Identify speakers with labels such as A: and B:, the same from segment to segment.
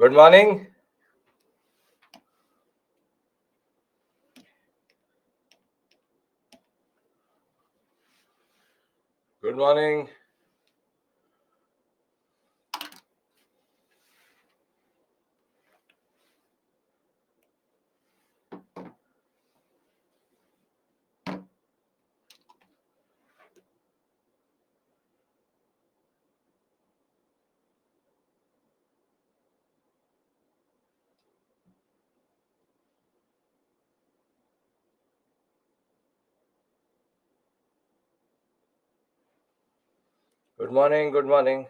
A: Good morning. Good morning. Good morning. Good morning.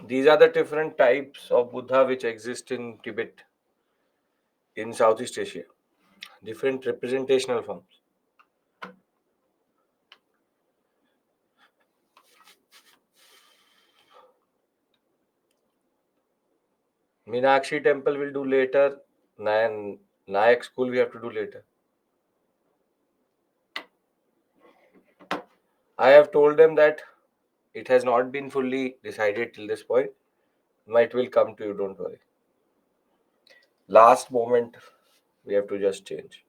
A: These are the different types of Buddha which exist in Tibet, in Southeast Asia. Different representational forms. Meenakshi temple will do later. Nayak school we have to do later. I have told them that it has not been fully decided till this point. It will come to you, don't worry. Last moment, we have to just change.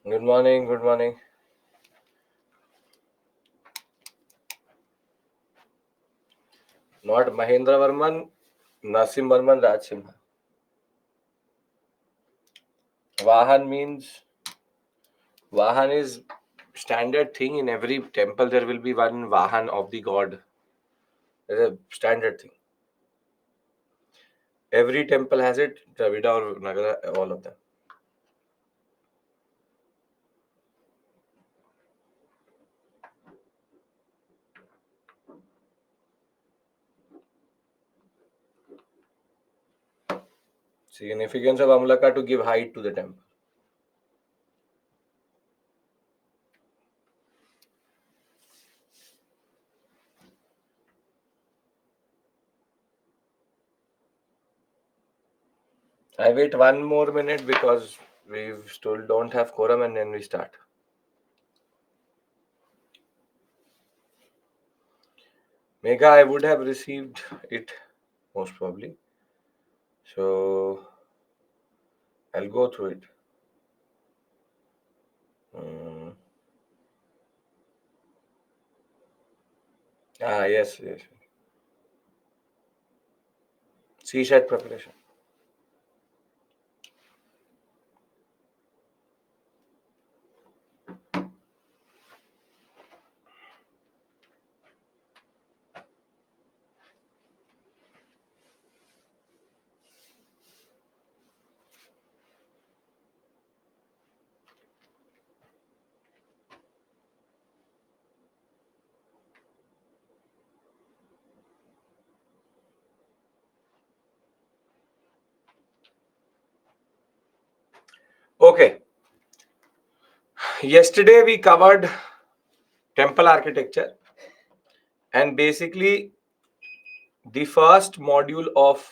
A: Good morning. Good morning. Not Mahendra Varman, Nasim Varman, Raj Simha. Vahan is standard thing in every temple. There will be one Vahan of the god. It's a standard thing. Every temple has it. Dravida or Nagara, all of them. Significance of Amlaka to give height to the temple. I wait one more minute because we still don't have quorum and then we start. Mega, I would have received it most probably. So I'll go through it. Yes. CSAT preparation. Okay. Yesterday we covered temple architecture and basically the first module of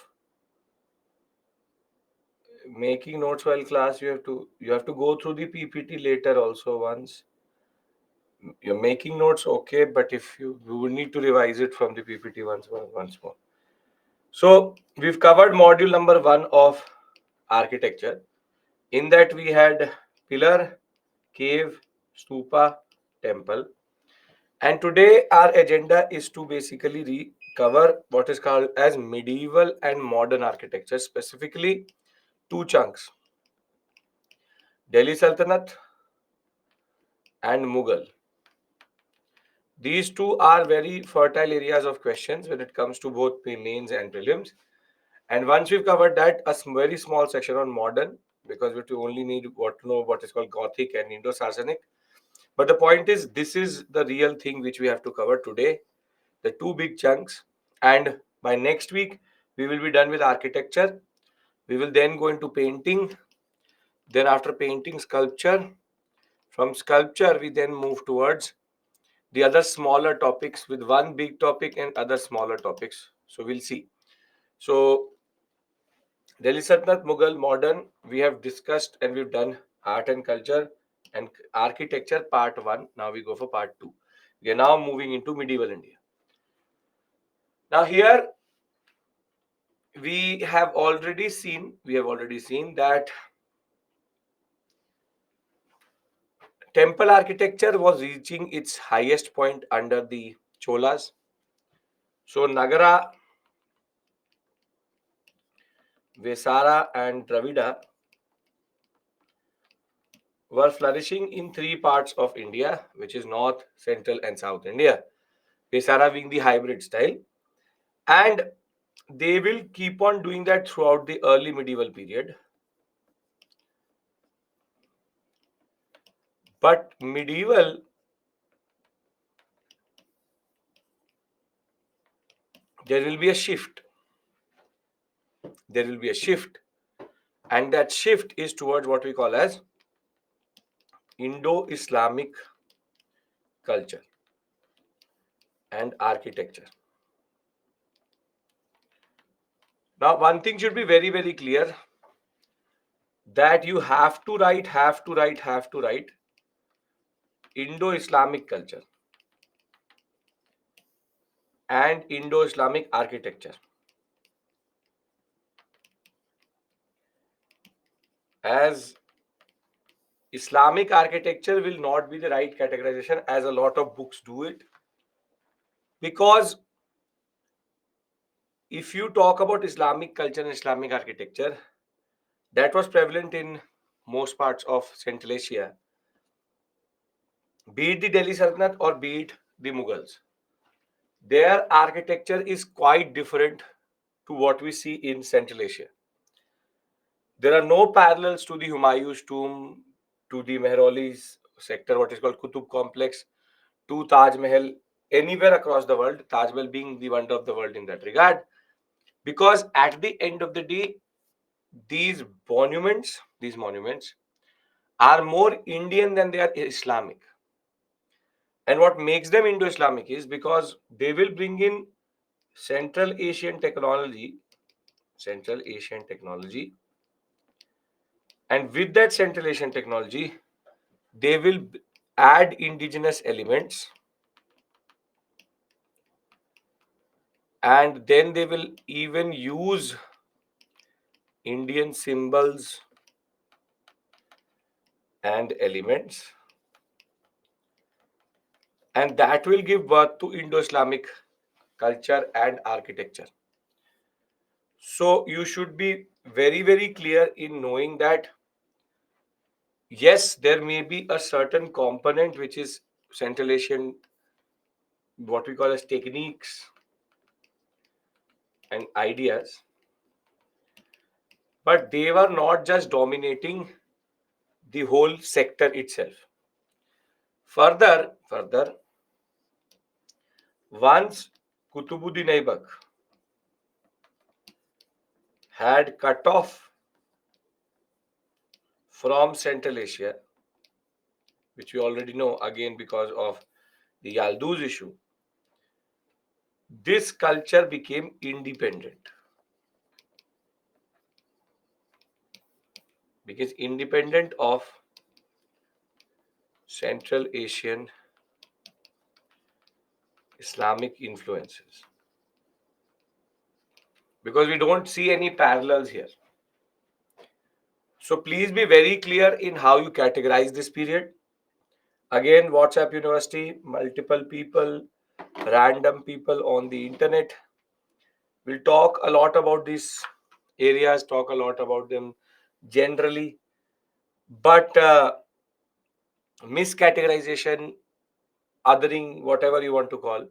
A: making notes while class you have to go through the PPT later also once. You're making notes, okay, but if you would need to revise it from the PPT once more. So we've covered module number 1 of architecture. In that we had pillar, cave, stupa, temple. And today our agenda is to basically cover what is called as medieval and modern architecture, specifically two chunks: Delhi Sultanate and Mughal. These two are very fertile areas of questions when it comes to both mains and prelims. And once we've covered that, a very small section on modern, because we only need what to know what is called Gothic and Indo-Saracenic. But the point is, this is the real thing which we have to cover today, the two big chunks. And by next week, we will be done with architecture. We will then go into painting. Then after painting, sculpture. From sculpture, we then move towards the other smaller topics with one big topic and other smaller topics. So we'll see. So Delhi Sultanate, Mughal, modern, we have discussed and we've done art and culture and architecture part 1. Now we go for part 2. We are now moving into medieval India. Now here we have already seen that temple architecture was reaching its highest point under the Cholas. So Nagara, Vesara and Dravida were flourishing in three parts of India, which is North, Central, and South India. Vesara being the hybrid style, and they will keep on doing that throughout the early medieval period. But medieval, there will be a shift. There will be a shift, and that shift is towards what we call as Indo-Islamic culture and architecture. Now, one thing should be very, very clear, that you have to write Indo-Islamic culture and Indo-Islamic architecture, as Islamic architecture will not be the right categorization as a lot of books do it. Because if you talk about Islamic culture and Islamic architecture, that was prevalent in most parts of Central Asia, be it the Delhi Sultanate or be it the Mughals. Their architecture is quite different to what we see in Central Asia. There are no parallels to the Humayun's tomb, to the Mehrauli sector, what is called Qutub complex, to Taj Mahal, anywhere across the world, Taj Mahal being the wonder of the world in that regard. Because at the end of the day, these monuments are more Indian than they are Islamic. And what makes them Indo-Islamic is because they will bring in Central Asian technology, Central Asian technology, and with that Central Asian technology, they will add indigenous elements, and then they will even use Indian symbols and elements, and that will give birth to Indo-Islamic culture and architecture. So you should be very, very clear in knowing that yes, there may be a certain component which is Central Asian, what we call as techniques and ideas, but they were not just dominating the whole sector itself. Further, once Kutubuddin Aibak had cut off from Central Asia, which we already know again because of the Yalduz issue, this culture became independent. Because independent of Central Asian Islamic influences. Because we don't see any parallels here. So please be very clear in how you categorize this period. Again, WhatsApp University, multiple people, random people on the internet. We'll talk a lot about these areas, talk a lot about them generally. But miscategorization, othering, whatever you want to call,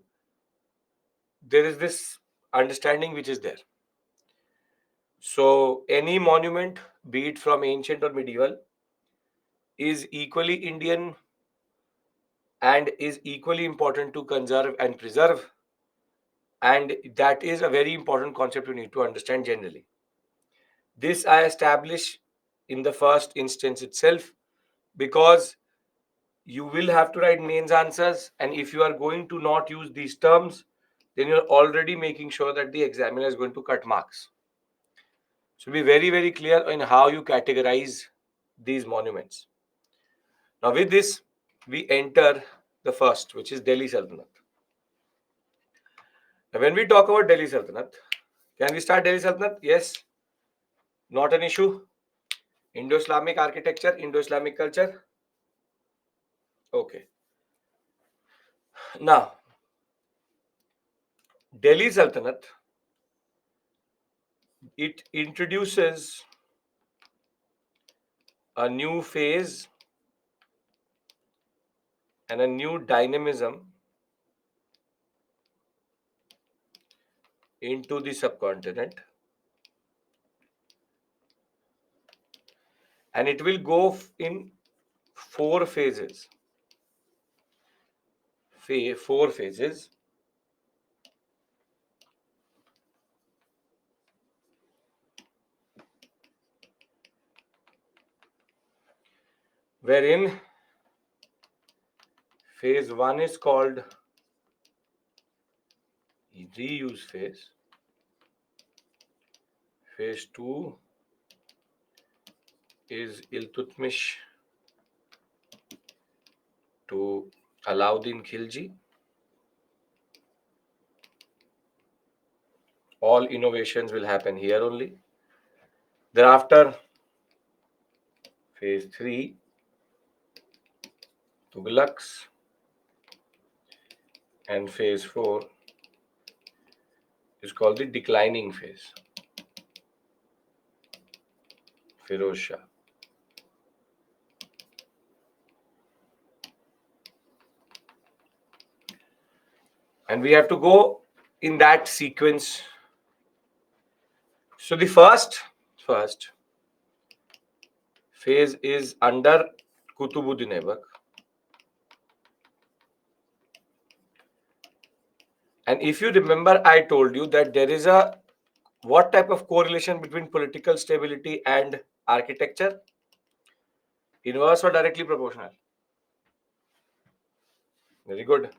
A: there is this understanding which is there. So any monument, be it from ancient or medieval, is equally Indian and is equally important to conserve and preserve. And that is a very important concept you need to understand generally. This I establish in the first instance itself because you will have to write mains answers, and if you are going to not use these terms, then you're already making sure that the examiner is going to cut marks. So be very, very clear in how you categorize these monuments. Now, with this, we enter the first, which is Delhi Sultanate. Now, when we talk about Delhi Sultanate, can we start Delhi Sultanate? Yes, not an issue. Indo-Islamic architecture, Indo-Islamic culture. Okay. Now, Delhi Sultanate, it introduces a new phase and a new dynamism into the subcontinent, and it will go in four phases. Four phases, wherein phase 1 is called reuse phase, phase 2 is Iltutmish to Alauddin Khilji. All innovations will happen here only. Thereafter, phase 3, Tughlaqs, and phase 4 is called the declining phase, Firoz Shah. And we have to go in that sequence. So the first phase is under Kutubuddin Aibak. And if you remember, I told you that there is a what type of correlation between political stability and architecture? Inverse or directly proportional? Very good.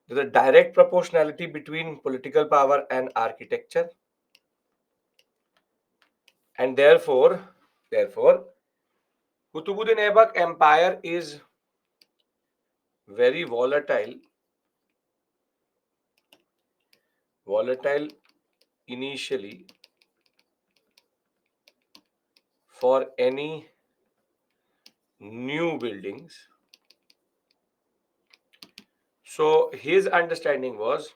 A: There's a direct proportionality between political power and architecture. And therefore, Kutubuddin Aibak Empire is very volatile initially for any new buildings. So his understanding was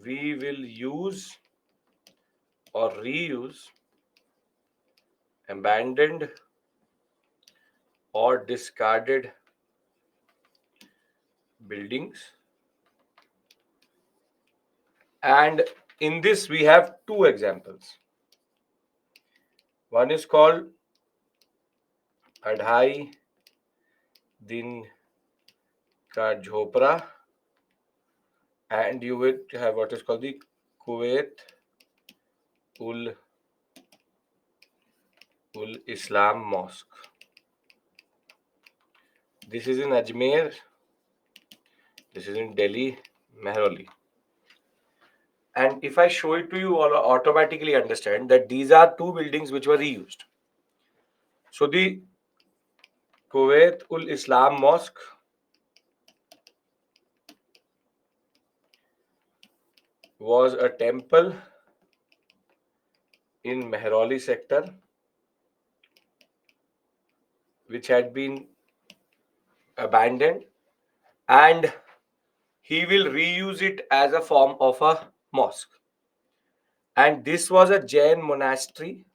A: we will use or reuse abandoned or discarded buildings. And in this, we have two examples. One is called Adhai Din Ka Jhopra, and you will have what is called the Kuwait ul Islam Mosque. This is in Ajmer, this is in Delhi, Mehrauli. And if I show it to you, all automatically understand that these are two buildings which were reused. So the Kuwait ul Islam Mosque was a temple in Mehrauli sector which had been abandoned, and he will reuse it as a form of a mosque. And this was a Jain monastery.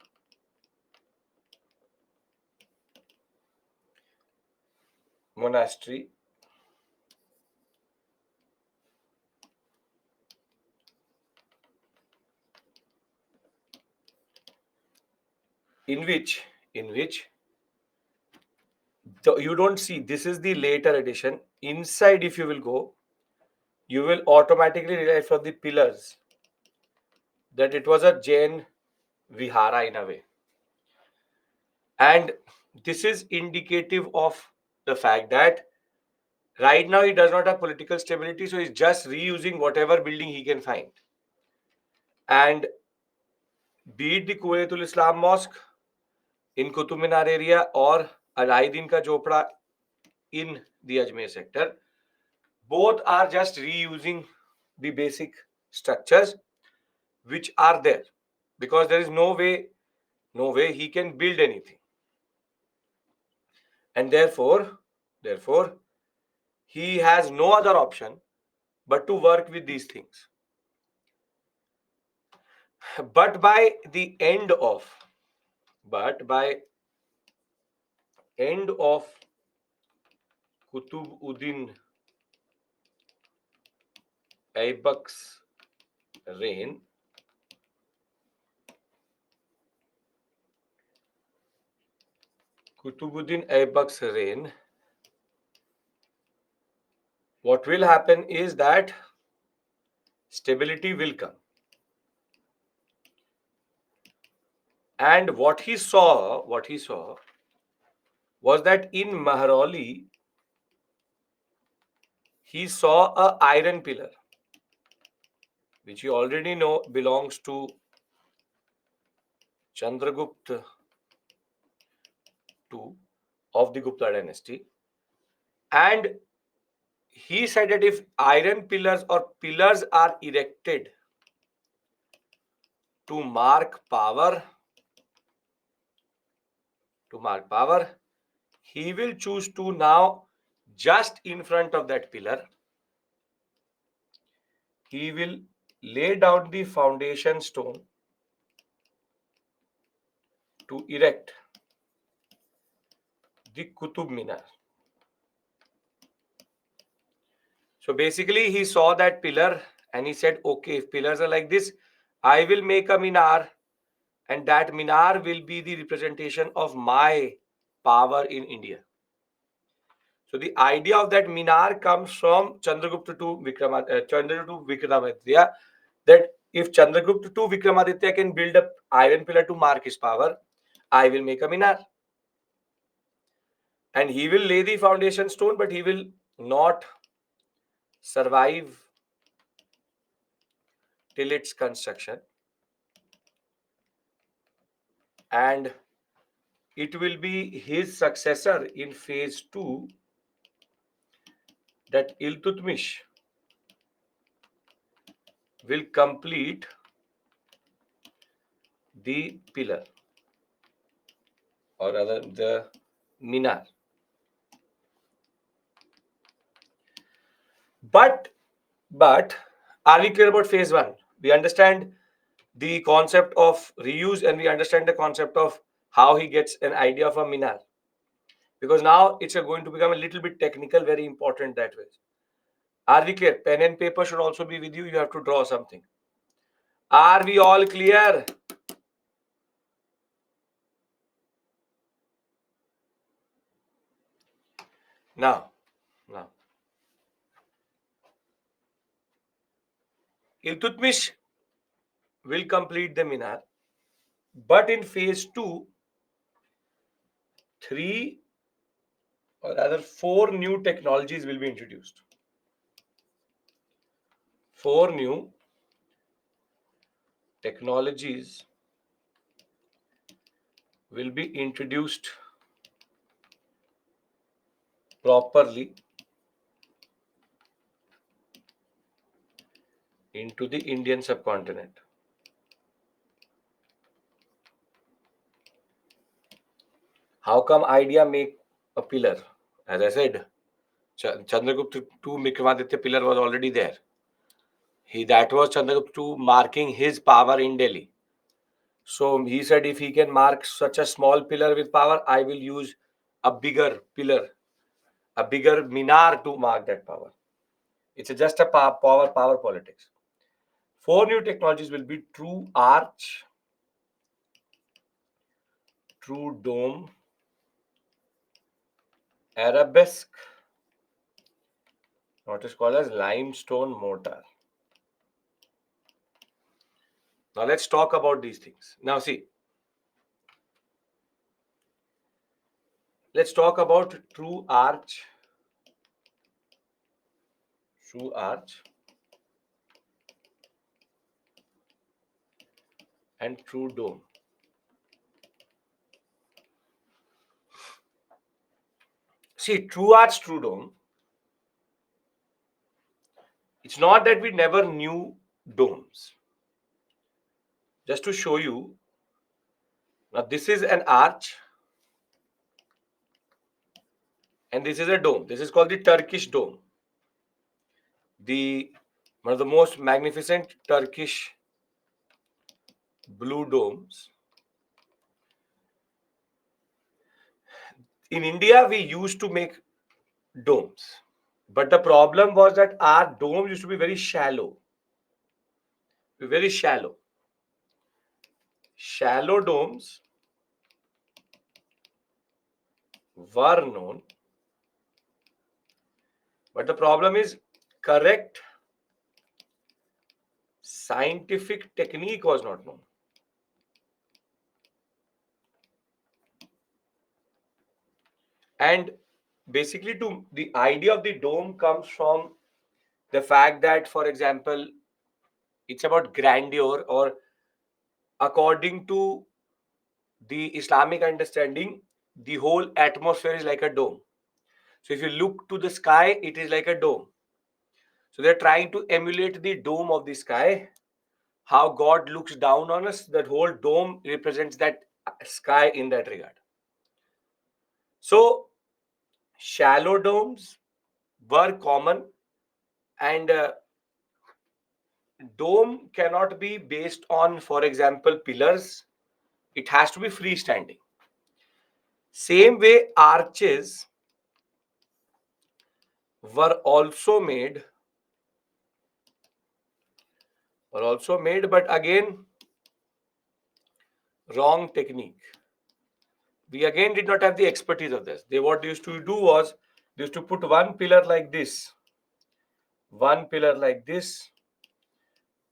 A: in which you don't see, this is the later edition. Inside, if you will go, you will automatically realize from the pillars that it was a Jain vihara in a way. And this is indicative of the fact that right now he does not have political stability, so he's just reusing whatever building he can find. And be it the Kuwaitul Islam Mosque in Qutub Minar area or Alauddin ka Jhopda in the Ajmer sector, both are just reusing the basic structures which are there, because there is no way he can build anything, and therefore he has no other option but to work with these things. But by the end of Qutb-uddin Aybak's reign, what will happen is that stability will come. And what he saw was that in Mahrauli, he saw a iron pillar, which you already know belongs to Chandragupta II of the Gupta dynasty. And he said that if iron pillars or pillars are erected to mark power, he will choose to now, just in front of that pillar, he will lay down the foundation stone to erect the Qutub Minar. So basically, he saw that pillar and he said, okay, if pillars are like this, I will make a minar, and that minar will be the representation of my power in India. So the idea of that minar comes from Chandragupta II Vikramaditya, that if Chandragupta II Vikramaditya can build up iron pillar to mark his power, I will make a minar. And he will lay the foundation stone, but he will not survive till its construction. And it will be his successor in phase 2, that Iltutmish will complete the pillar, or rather the minar. But are we clear about phase 1? We understand the concept of reuse and we understand the concept of how he gets an idea of a minar, because now it's going to become a little bit technical, very important that way. Are we clear? Pen and paper should also be with you. You have to draw something. Are we all clear? Now, Iltutmish will complete the minar, but in phase 2, 3 or rather 4 new technologies will be introduced. 4 new technologies will be introduced properly into the Indian subcontinent. How come idea make a pillar? As I said, Chandragupta II Vikramaditya pillar was already there. That was Chandragupta II marking his power in Delhi. So he said, if he can mark such a small pillar with power, I will use a bigger pillar, a bigger minar to mark that power. It's just a power politics. 4 new technologies will be true arch, true dome arabesque. What is called as limestone mortar. Now let's talk about these things. Now see, let's talk about true arch, and true dome. See, true arch, true dome. It's not that we never knew domes. Just to show you, now this is an arch and this is a dome. This is called the Turkish dome. One of the most magnificent Turkish blue domes. In India, we used to make domes. But the problem was that our dome used to be very shallow. Very shallow. Shallow domes were known. But the problem is correct scientific technique was not known. And basically, the idea of the dome comes from the fact that, for example, it's about grandeur, or according to the Islamic understanding, the whole atmosphere is like a dome. So if you look to the sky, it is like a dome. So they're trying to emulate the dome of the sky, how God looks down on us. That whole dome represents that sky in that regard. So shallow domes were common, and dome cannot be based on, for example, pillars. It has to be freestanding. Same way, arches were also made, but again, wrong technique. We again did not have the expertise of this. What they used to do was, they used to put one pillar like this,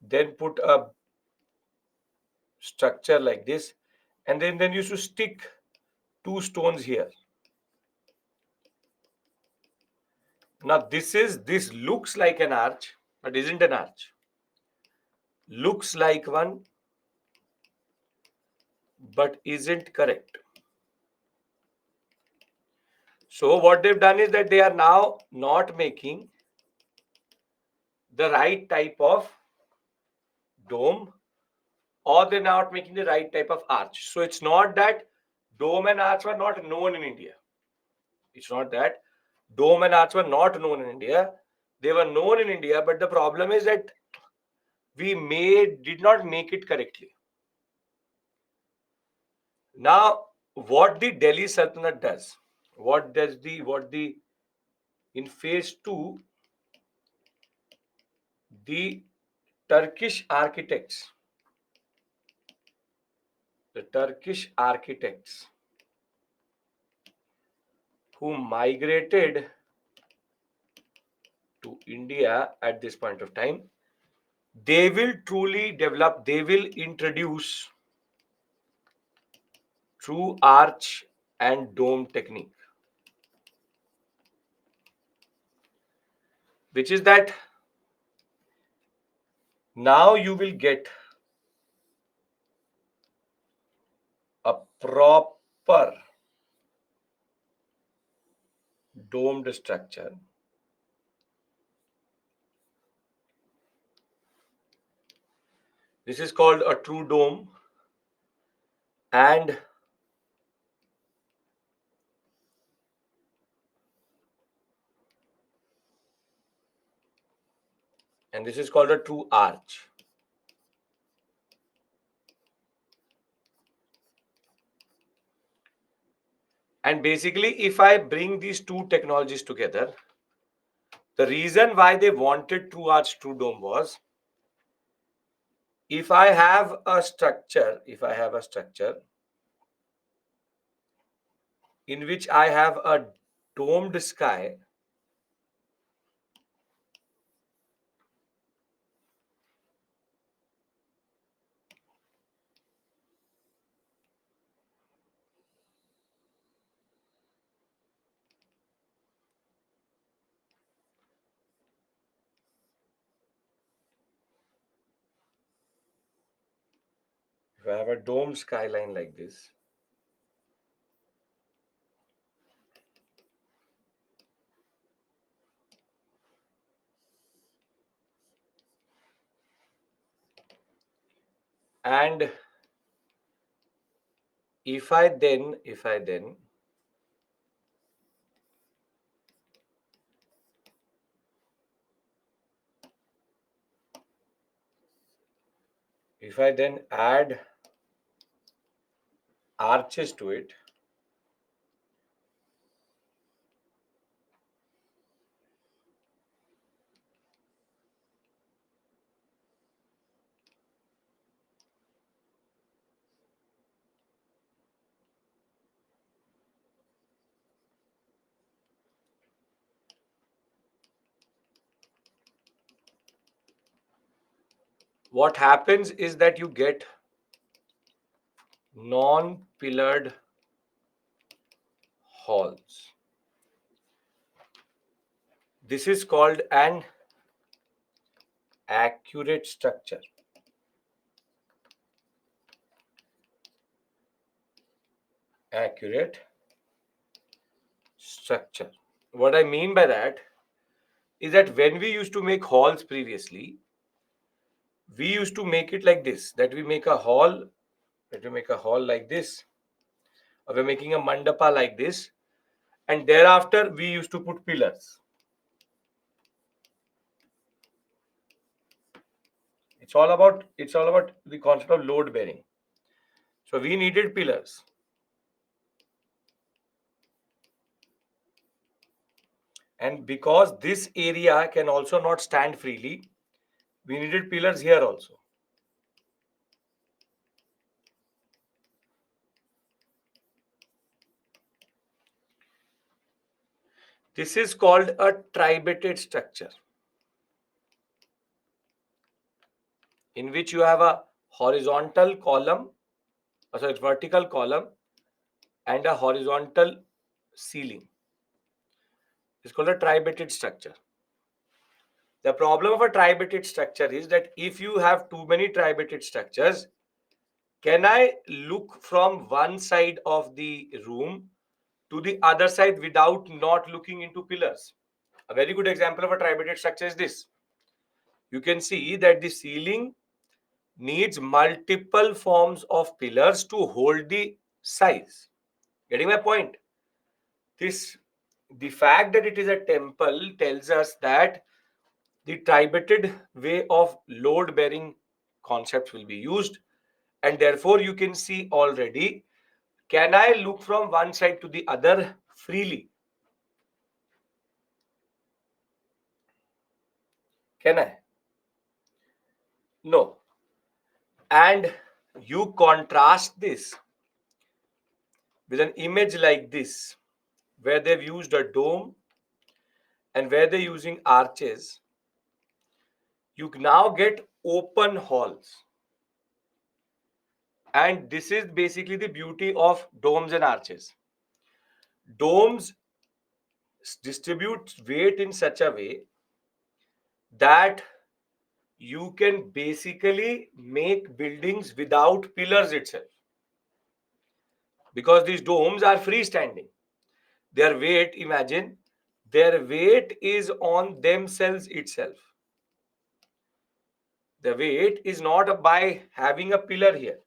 A: then put a structure like this, and then used to stick two stones here. Now this looks like an arch, but isn't an arch. Looks like one, but isn't correct. So what they've done is that they are now not making the right type of dome, or they're not making the right type of arch. So it's not that dome and arch were not known in India. It's not that dome and arch were not known in India. They were known in India, but the problem is that we did not make it correctly. Now, what the Delhi Sultanate does, in phase 2, the Turkish architects, who migrated to India at this point of time, they will truly develop, they will introduce true arch and dome technique, which is that now you will get a proper domed structure. This is called a true dome, and this is called a true arch. And basically, if I bring these two technologies together, the reason why they wanted true arch, true dome was, if I have a structure in which I have a domed sky, if I have a domed skyline like this, and if I then add arches to it, what happens is that you get non-pillared halls. This is called an accurate structure. Accurate structure. What I mean by that is that when we used to make halls previously, we used to make it like this, that we make a hall, that we make a hall like this, or we're making a mandapa like this, and thereafter we used to put pillars. It's all about the concept of load bearing. So we needed pillars. And because this area can also not stand freely, we needed pillars here also. This is called a tribated structure, in which you have a horizontal column, vertical column, and a horizontal ceiling. It's called a tribated structure. The problem of a tribated structure is that if you have too many tribated structures, can I look from one side of the room to the other side without not looking into pillars? A very good example of a tribated structure is this. You can see that the ceiling needs multiple forms of pillars to hold the size. Getting my point? The fact that it is a temple tells us that the tribated way of load bearing concepts will be used, and therefore you can see already, can I look from one side to the other freely? Can I? No. And you contrast this with an image like this, where they've used a dome and where they're using arches. You now get open halls. And this is basically the beauty of domes and arches. Domes distribute weight in such a way that you can basically make buildings without pillars itself, because these domes are freestanding. Their weight, imagine, their weight is on themselves itself. The weight is not by having a pillar here.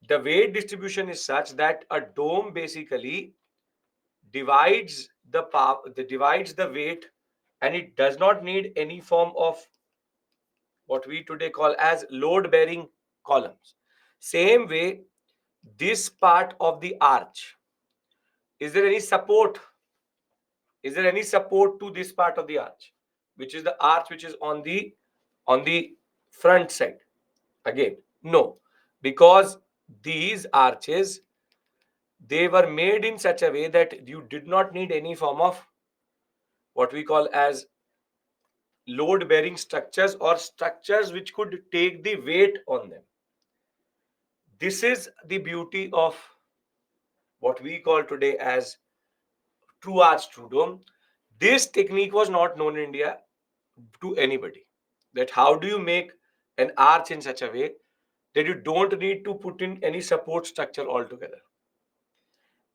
A: The weight distribution is such that a dome basically divides the power, divides the weight, and it does not need any form of what we today call as load bearing columns. Same way, this part of the arch, is there any support? Is there any support to this part of the arch, which is the arch which is on the front side? Again, no, because these arches, They were made in such a way that you did not need any form of what we call as load bearing structures or structures which could take the weight on them. This is the beauty of what we call today as true arch true dome. This technique was not known in India to anybody. That how do you make an arch in such a way that you don't need to put in any support structure altogether.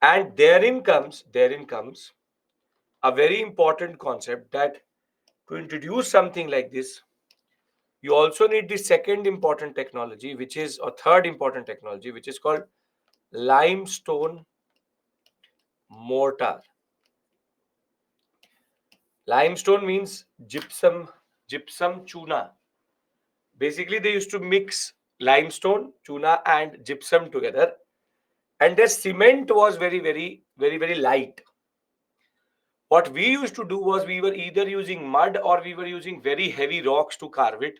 A: And therein comes a very important concept that to introduce something like this, you also need the second important technology, which is or third important technology, which is called limestone mortar. Limestone means gypsum chuna. Basically, they used to mix limestone, chuna, and gypsum together, and their cement was very light. What we used to do was we were either using mud or we were using very heavy rocks to carve it,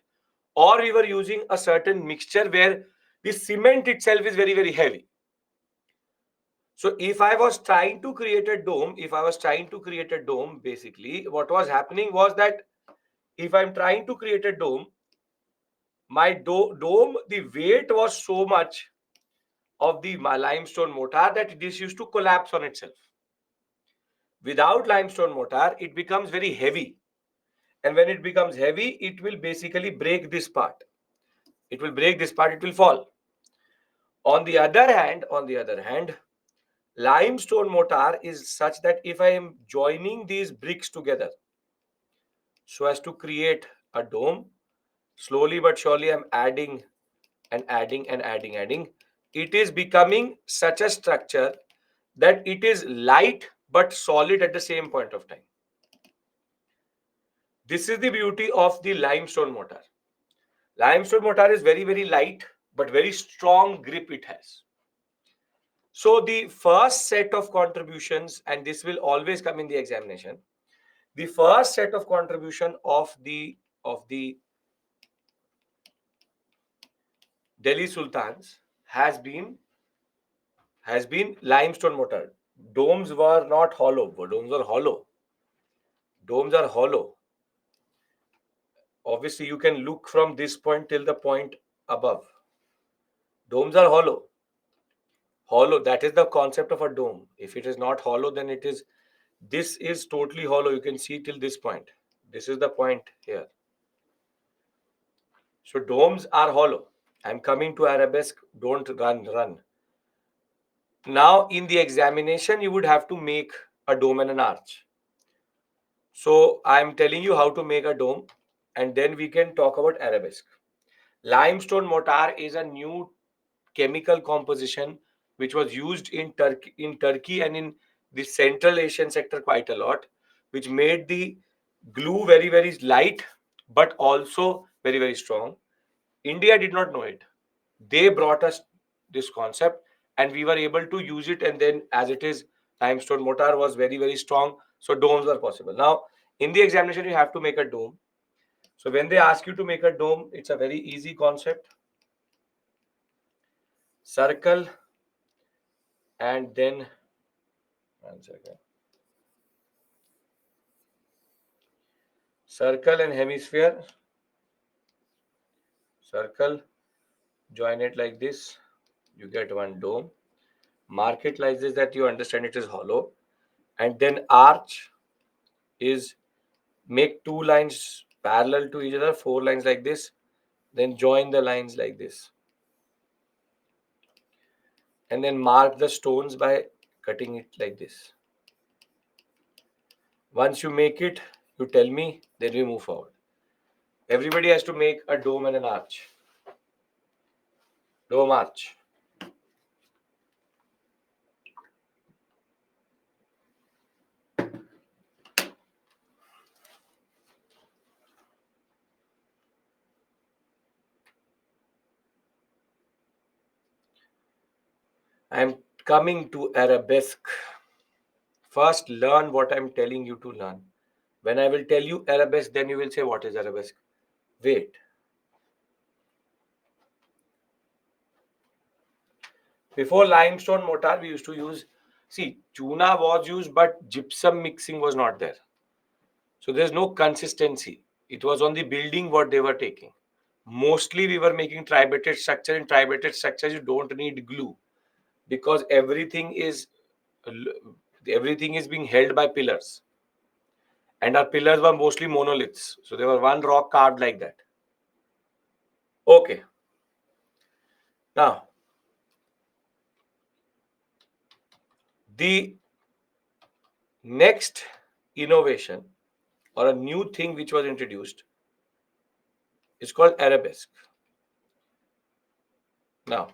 A: or we were using a certain mixture where the cement itself is very heavy. So if I was trying to create a dome, basically what was happening was that if I'm trying to create a dome, my dome, the weight was so much of the limestone mortar that this used to collapse on itself. Without limestone mortar, it becomes very heavy. And when it becomes heavy, it will basically break this part. It will break this part, it will fall. On the other hand, limestone mortar is such that if I am joining these bricks together so as to create a dome, slowly but surely I'm adding and adding. It is becoming such a structure that it is light but solid at the same point of time. This is the beauty of the limestone mortar. Limestone mortar is very light but very strong grip it has. So the first set of contributions, and this will always come in the examination, the first set of contribution of the Delhi Sultans has been limestone mortar. Domes were not hollow. Domes are hollow. Domes are hollow. Obviously, you can look from this point till the point above. Domes are hollow. Hollow, that is the concept of a dome. If it is not hollow, then this is totally hollow. You can see till this point. This is the point here. So domes are hollow. I'm coming to arabesque. Don't run. Now, in the examination, you would have to make a dome and an arch. So I'm telling you how to make a dome, and then we can talk about arabesque. Limestone mortar is a new chemical composition which was used in Turkey and in the Central Asian sector quite a lot, which made the glue very light but also very strong. India did not know it. They brought us this concept and we were able to use it, and then as it is, limestone mortar was very strong, so domes were possible. Now in the examination you have to make a dome. So when they ask you to make a dome, it's a very easy concept. Circle and then 1 second. Circle and hemisphere. Circle, join it like this. You get one dome. Mark it like this that you understand it is hollow. And then arch is make two lines parallel to each other, four lines like this. Then join the lines like this. And then mark the stones by cutting it like this. Once you make it, you tell me, then we move forward. Everybody has to make a dome and an arch. Dome arch. I'm coming to arabesque. First, learn what I'm telling you to learn. When I will tell you arabesque, then you will say, what is arabesque? Wait. Before limestone mortar, we used to use, see, chuna was used, but gypsum mixing was not there. So there's no consistency. It was on the building what they were taking. Mostly we were making tribated structure. In tribated structures, you don't need glue because everything is being held by pillars. And our pillars were mostly monoliths. So they were one rock carved like that. Okay. Now, the next innovation or a new thing which was introduced is called arabesque. Now,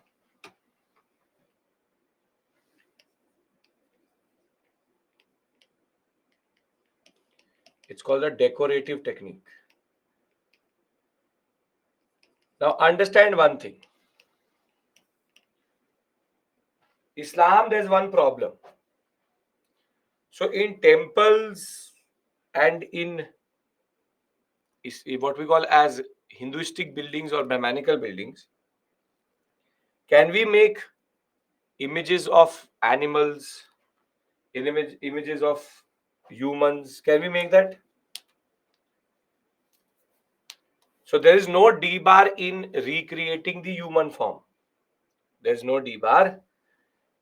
A: it's called a decorative technique. Now, understand one thing. Islam, there's one problem. So, in temples and in what we call as Hinduistic buildings or Brahmanical buildings, can we make images of animals, images of humans? Can we make that? So, there is no D bar in recreating the human form. There's no D bar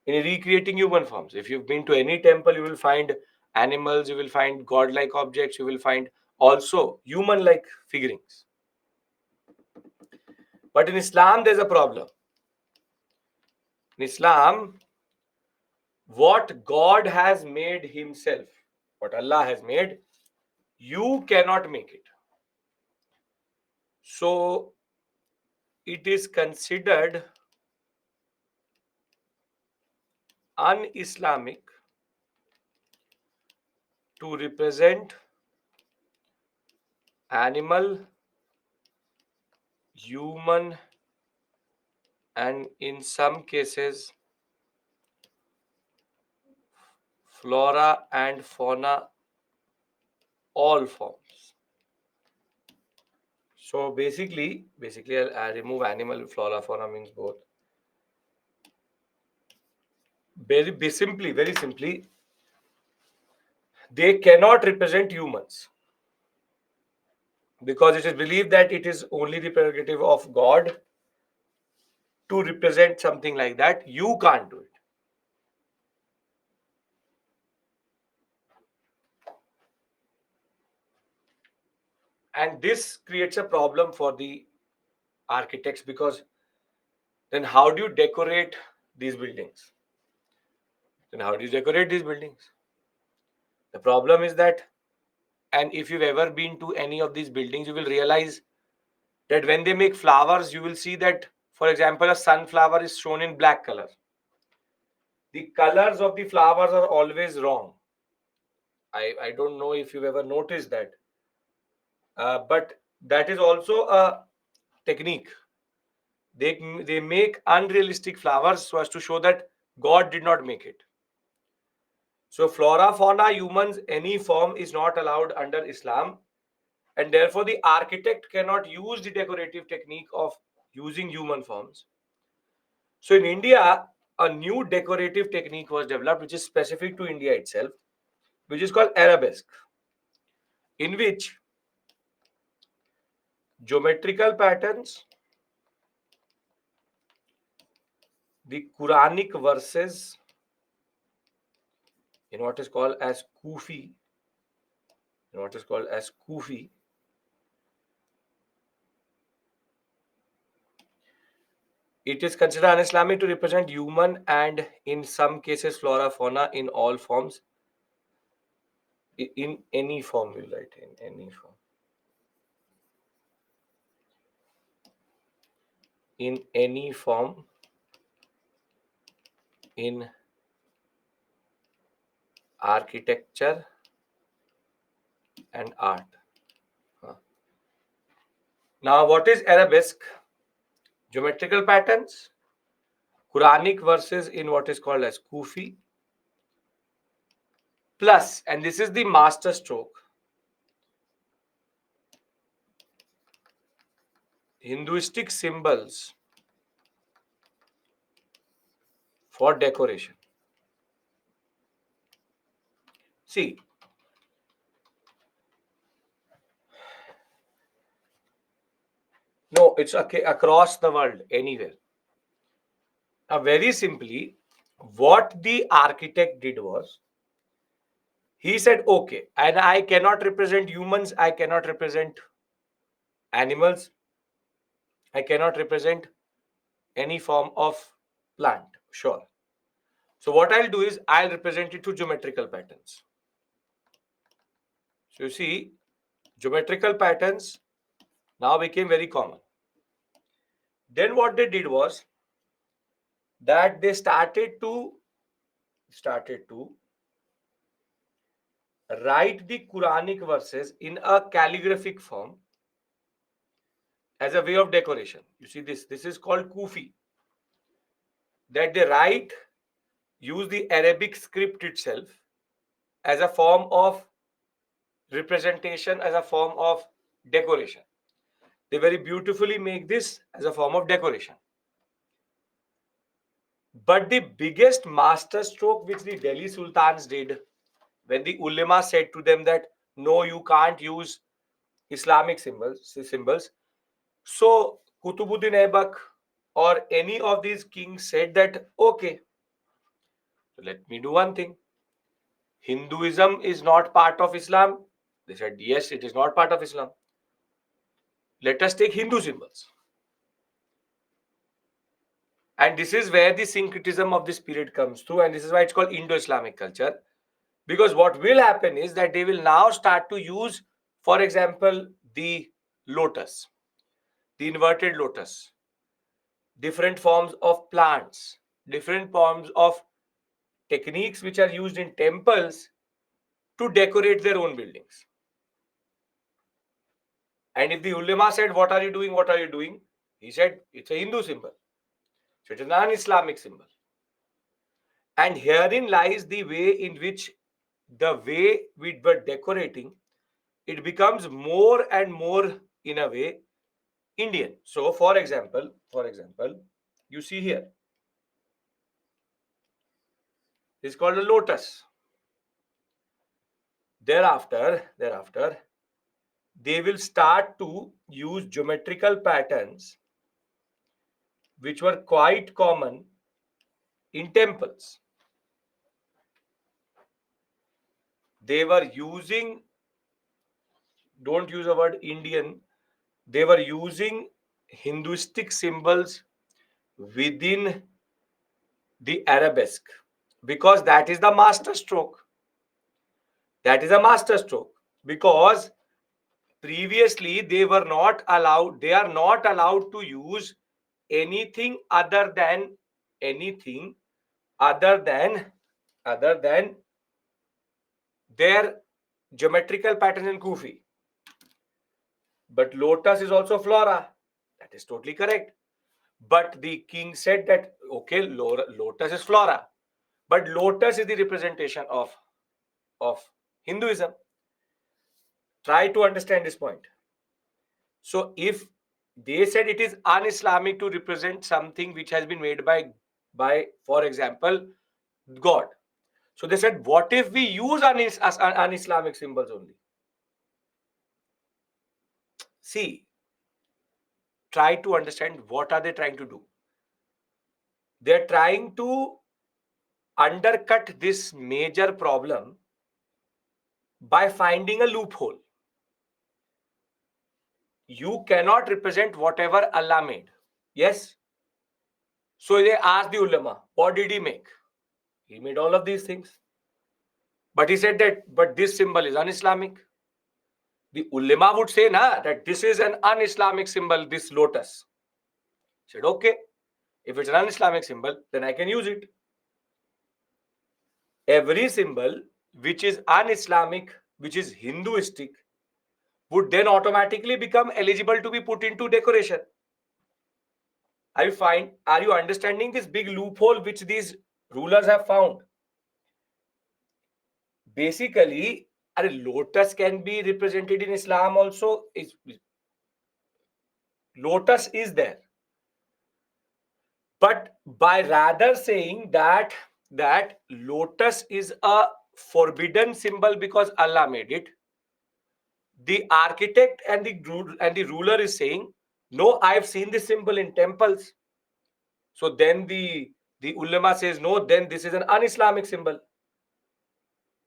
A: in recreating human forms. If you've been to any temple, you will find animals, you will find godlike objects, you will find also human-like figurines. But in Islam, there's a problem. In Islam, what God has made Himself, what Allah has made, you cannot make it. So it is considered un-Islamic to represent animal, human, and in some cases flora and fauna, all forms. So basically I'll remove animal, flora, fauna means both. Very simply, they cannot represent humans because it is believed that it is only the prerogative of God to represent something like that. You can't do it. And this creates a problem for the architects because then how do you decorate these buildings? Then how do you decorate these buildings? The problem is that, and if you've ever been to any of these buildings, you will realize that when they make flowers, you will see that, for example, a sunflower is shown in black color. The colors of the flowers are always wrong. I don't know if you've ever noticed that. But that is also a technique. They make unrealistic flowers so as to show that God did not make it. So flora, fauna, humans, any form is not allowed under Islam. And therefore, the architect cannot use the decorative technique of using human forms. So in India, a new decorative technique was developed, which is specific to India itself, which is called arabesque, in which geometrical patterns, the Quranic verses in what is called as Kufi, it is considered un-Islamic to represent human and in some cases flora, fauna in all forms. In any form, we write in any form. In any form, in architecture and art. Now, what is arabesque? Geometrical patterns, Quranic verses in what is called as Kufi, plus, and this is the master stroke, Hinduistic symbols for decoration. See, no, it's across the world, anywhere. Now, very simply, what the architect did was, he said, okay, and I cannot represent humans, I cannot represent animals, I cannot represent any form of plant. Sure. So what I'll do is I'll represent it through geometrical patterns. So you see, geometrical patterns now became very common. Then what they did was that they started to write the Quranic verses in a calligraphic form as a way of decoration. You see this is called Kufi. That they write, use the Arabic script itself as a form of representation, as a form of decoration. They very beautifully make this as a form of decoration. But the biggest masterstroke which the Delhi Sultans did, when the ulema said to them that no, you can't use Islamic symbols. So Kutubuddin Aibak or any of these kings said that okay, so let me do one thing. Hinduism is not part of Islam. They said yes, it is not part of Islam. Let us take Hindu symbols. And this is where the syncretism of this period comes through, and this is why it's called Indo-Islamic culture. Because what will happen is that they will now start to use, for example, the lotus, the inverted lotus, different forms of plants, different forms of techniques which are used in temples to decorate their own buildings. And if the ulema said, what are you doing? What are you doing? He said, it's a Hindu symbol. So it's a non-Islamic symbol. And herein lies the way in which the way we were decorating, it becomes more and more, in a way, Indian. So, for example, you see here, it's called a lotus. Thereafter, they will start to use geometrical patterns which were quite common in temples. They were using, don't use the word Indian, they were using Hinduistic symbols within the arabesque, because that is the master stroke. That is a master stroke, because previously they are not allowed to use anything other than their geometrical patterns in Kufi. But lotus is also flora. That is totally correct. But the king said that, okay, lotus is flora. But lotus is the representation of Hinduism. Try to understand this point. So if they said it is un-Islamic to represent something which has been made by for example, God. So they said, what if we use un-Islamic symbols only? See, try to understand what are they trying to do. They're trying to undercut this major problem by finding a loophole. You cannot represent whatever Allah made. Yes? So they asked the ulama, what did he make? He made all of these things. But he said that, but this symbol is un-Islamic. The ulama would say that this is an un-Islamic symbol, this lotus. He said, okay, if it's an un-Islamic symbol, then I can use it. Every symbol which is un-Islamic, which is Hinduistic, would then automatically become eligible to be put into decoration. Are you understanding this big loophole which these rulers have found? Basically, a lotus can be represented in Islam also. Lotus is there. But by rather saying that lotus is a forbidden symbol because Allah made it, the architect and the ruler is saying, no, I've seen this symbol in temples. So then the ulama says, no, then this is an un-Islamic symbol.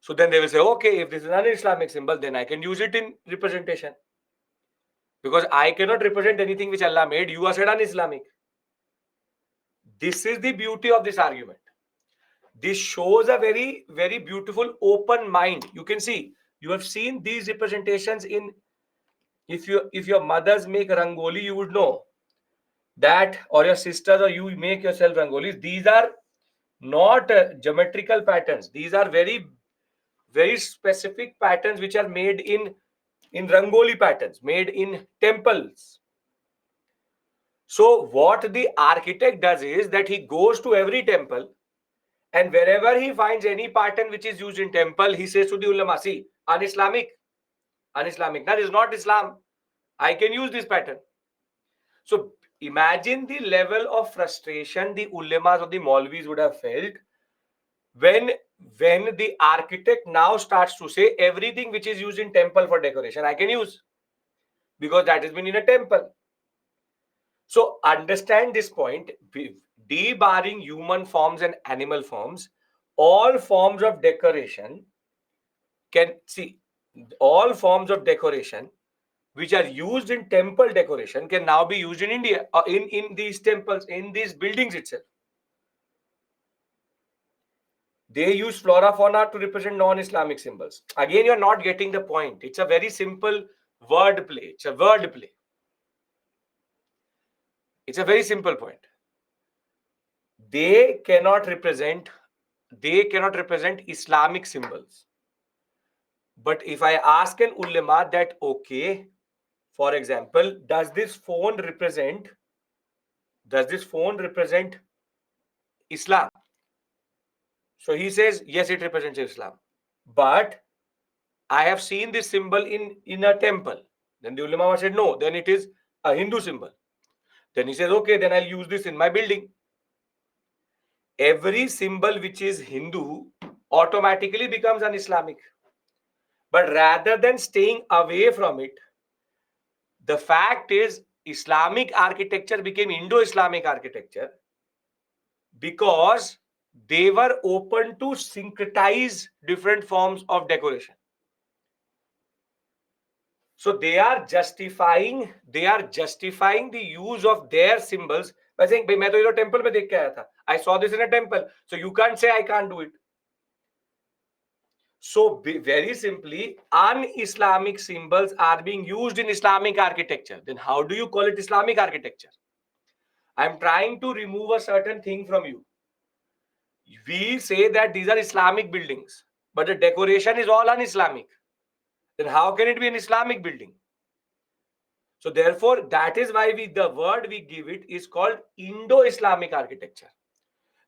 A: So then they will say, okay, if this is an un-Islamic symbol, then I can use it in representation. Because I cannot represent anything which Allah made. You are said un-Islamic. This is the beauty of this argument. This shows a very, very beautiful open mind. You can see, you have seen these representations in, if your mothers make rangoli, you would know that, or your sisters, or you make yourself rangolis. These are not geometrical patterns. These are very, very specific patterns which are made in rangoli patterns, made in temples. So what the architect does is that he goes to every temple, and wherever he finds any pattern which is used in temple, he says to the ulama, see, un-Islamic. That is not Islam. I can use this pattern. So imagine the level of frustration the ulamas or the Maulvis would have felt when the architect now starts to say everything which is used in temple for decoration I can use, because that has been in a temple. So understand this point, debarring human forms and animal forms, all forms of decoration can see, all forms of decoration which are used in temple decoration can now be used in India, in these temples, in these buildings itself. They use flora fauna to represent non-Islamic symbols. Again, you're not getting the point. It's a very simple word play. It's a word play. It's a very simple point. They cannot represent Islamic symbols. But if I ask an ulama that, okay, for example, does this phone represent Islam? So he says, yes, it represents Islam. But I have seen this symbol in a temple. Then the ulama said, no, then it is a Hindu symbol. Then he says, okay, then I'll use this in my building. Every symbol which is Hindu automatically becomes an Islamic. But rather than staying away from it, the fact is Islamic architecture became Indo-Islamic architecture because they were open to syncretize different forms of decoration. So they are justifying the use of their symbols by saying, "Bhai, main to ye temple mein dekh ke aaya tha. I saw this in a temple, so you can't say I can't do it." So very simply, un-Islamic symbols are being used in Islamic architecture. Then how do you call it Islamic architecture? I'm trying to remove a certain thing from you. We say that these are Islamic buildings, but the decoration is all un-Islamic. Then how can it be an Islamic building? So therefore, that is why the word we give it is called Indo-Islamic architecture.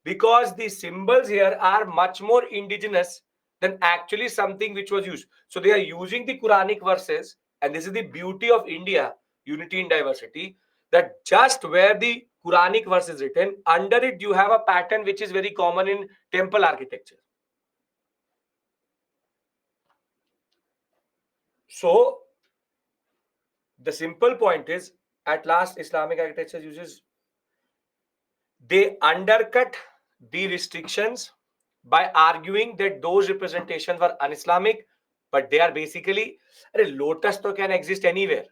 A: Because the symbols here are much more indigenous than actually something which was used. So they are using the Quranic verses, and this is the beauty of India, unity in diversity, that just where the Quranic verse is written, under it you have a pattern which is very common in temple architecture. So the simple point is, at last Islamic architecture uses, they undercut the restrictions by arguing that those representations were un-Islamic, but they are basically, lotus can exist anywhere.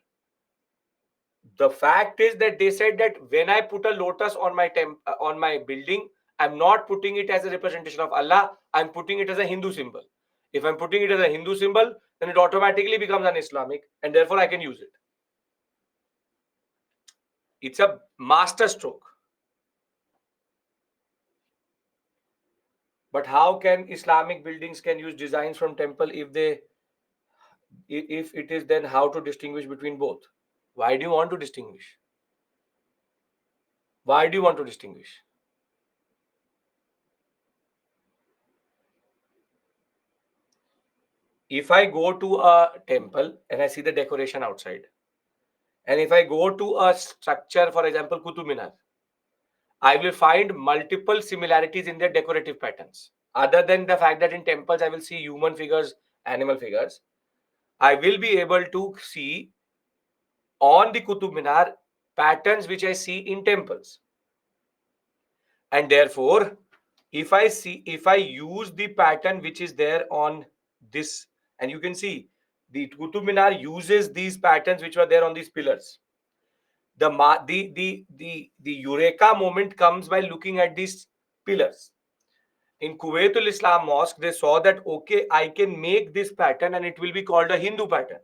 A: The fact is that they said that when I put a lotus on my building, I'm not putting it as a representation of Allah, I'm putting it as a Hindu symbol. If I'm putting it as a Hindu symbol, then it automatically becomes un-Islamic, and therefore I can use it. It's a master stroke. But how can Islamic buildings can use designs from temple if it is, then how to distinguish between both? Why do you want to distinguish? Why do you want to distinguish? If I go to a temple and I see the decoration outside, and if I go to a structure, for example, Qutub Minar, I will find multiple similarities in their decorative patterns. Other than the fact that in temples I will see human figures, animal figures, I will be able to see on the Qutub Minar patterns which I see in temples. And therefore, if I use the pattern which is there on this, and you can see the Qutub Minar uses these patterns which were there on these pillars. The eureka moment comes by looking at these pillars. In Kuwaitul Islam Mosque, they saw that, okay, I can make this pattern and it will be called a Hindu pattern.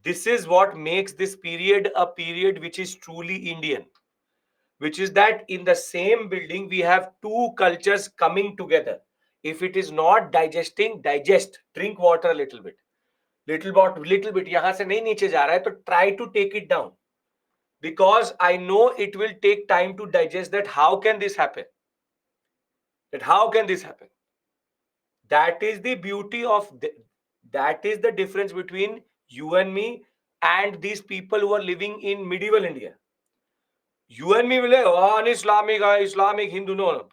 A: This is what makes this period a period which is truly Indian, which is that in the same building we have two cultures coming together. If it is not digesting, digest, drink water a little bit. Little bit, यहाँ से नहीं नीचे जा रहा है, तो try to take it down. Because I know it will take time to digest that how can this happen? That is the beauty of that is the difference between you and me and these people who are living in medieval India. You and me will say, oh, an Islamic Hindu. No.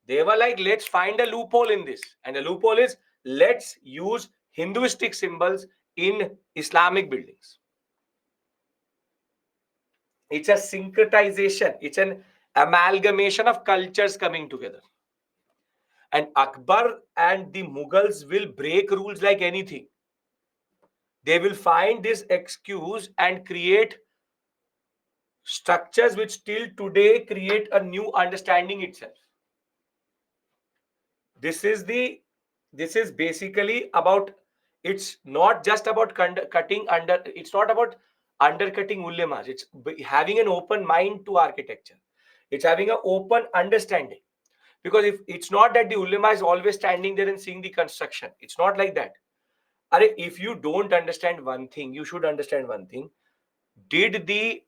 A: They were like, let's find a loophole in this. And the loophole is, let's use Hinduistic symbols in Islamic buildings. It's a syncretization. It's an amalgamation of cultures coming together. And Akbar and the Mughals will break rules like anything. They will find this excuse and create structures which till today create a new understanding itself. This is basically about, it's not just about cutting under, it's not about undercutting ulemas. It's having an open mind to architecture. It's having an open understanding. Because if it's not that the ulema is always standing there and seeing the construction, it's not like that. If you don't understand one thing, you should understand one thing. Did the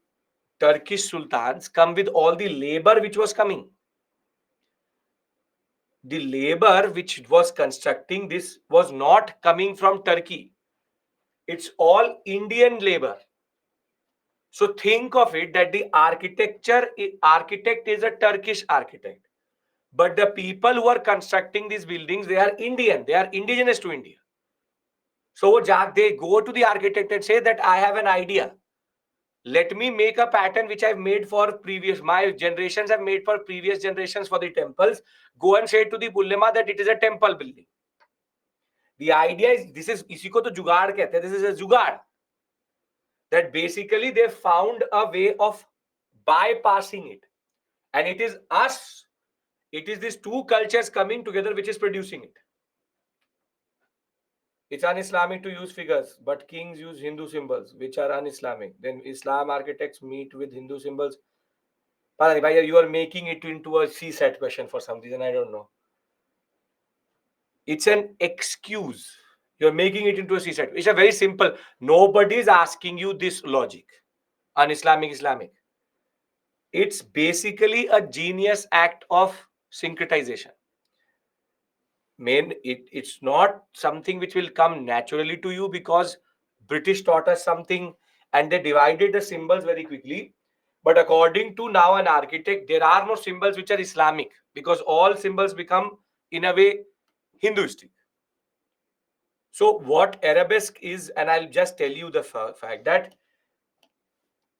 A: Turkish sultans come with all the labor which was coming? The labor which was constructing this was not coming from Turkey. It's all Indian labor. So think of it that the architect is a Turkish architect. But the people who are constructing these buildings, they are Indian. They are indigenous to India. So they go to the architect and say that I have an idea. Let me make a pattern which I've made for my generations have made for previous generations for the temples. Go and say to the ulema that it is a temple building. The idea is, this is, इसी को तो जुगाड़ कहते हैं. This is a जुगाड़. That basically they found a way of bypassing it. And it is us, it is these two cultures coming together which is producing it. It's un-Islamic to use figures, but kings use Hindu symbols, which are un-Islamic. Then Islam architects meet with Hindu symbols. You are making it into a CSAT question for some reason, I don't know. It's an excuse. You're making it into a CSAT. It's a very simple. Nobody is asking you this logic. Un-Islamic, Islamic. It's basically a genius act of syncretization. It's not something which will come naturally to you because British taught us something and they divided the symbols very quickly. But according to now an architect, there are no symbols which are Islamic because all symbols become, in a way, Hinduistic. So what arabesque is, and I'll just tell you the fact that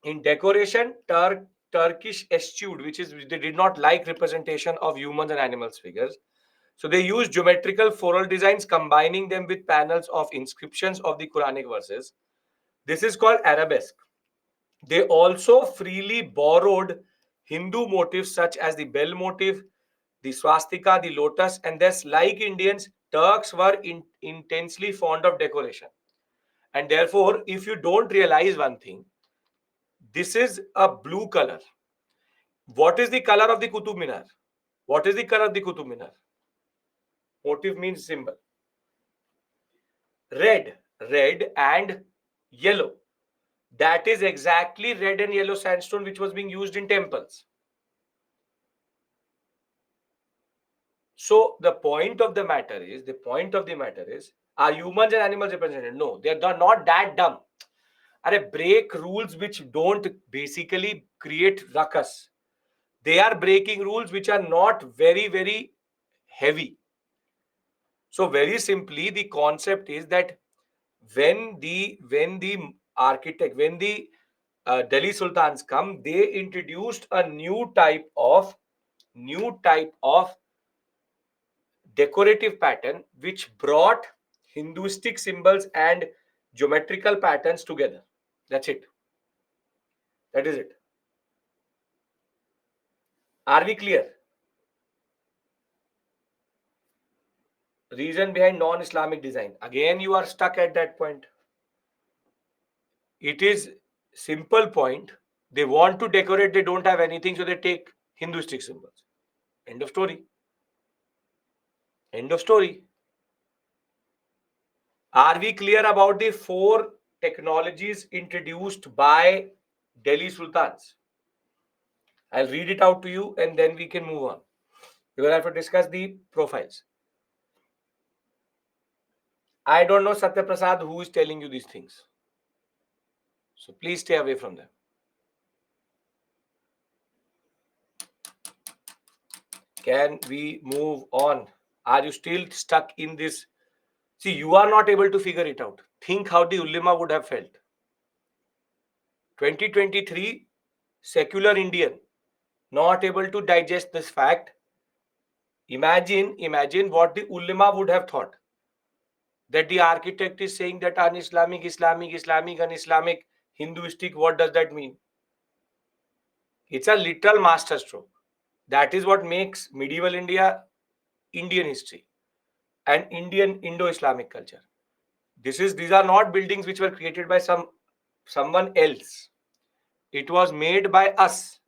A: in decoration, Turkish eschewed, which is they did not like representation of humans and animals figures. So they used geometrical floral designs, combining them with panels of inscriptions of the Quranic verses. This is called arabesque. They also freely borrowed Hindu motifs such as the bell motif, the swastika, the lotus, and thus, like Indians, Turks were intensely fond of decoration. And therefore, if you don't realize one thing, this is a blue color. What is the color of the Qutub Minar? What is the color of the Qutub Minar? Motif means symbol. Red and yellow. That is exactly red and yellow sandstone which was being used in temples. So the point of the matter is, are humans and animals represented? No, they are not that dumb. break rules which don't basically create ruckus. They are breaking rules which are not very, very heavy. So very simply, the concept is that when the architect, when the Delhi Sultans come, they introduced a new type of decorative pattern which brought Hinduistic symbols and geometrical patterns together. That's it. That is it. Are we clear? Reason behind non-Islamic design. Again, you are stuck at that point. It is simple point. They want to decorate, they don't have anything, so they take Hinduistic symbols. End of story. End of story. Are we clear about the 4 technologies introduced by Delhi Sultans? I'll read it out to you and then we can move on. We will have to discuss the profiles. I don't know Satya Prasad who is telling you these things. So please stay away from them. Can we move on? Are you still stuck in this? See, you are not able to figure it out. Think how the ulema would have felt. 2023, secular Indian, not able to digest this fact. Imagine what the ulema would have thought. That the architect is saying that un-Islamic, Islamic, un-Islamic, Hinduistic, what does that mean? It's a literal masterstroke. That is what makes medieval India Indian history and Indian Indo-Islamic culture. These are not buildings which were created by someone else. It was made by us.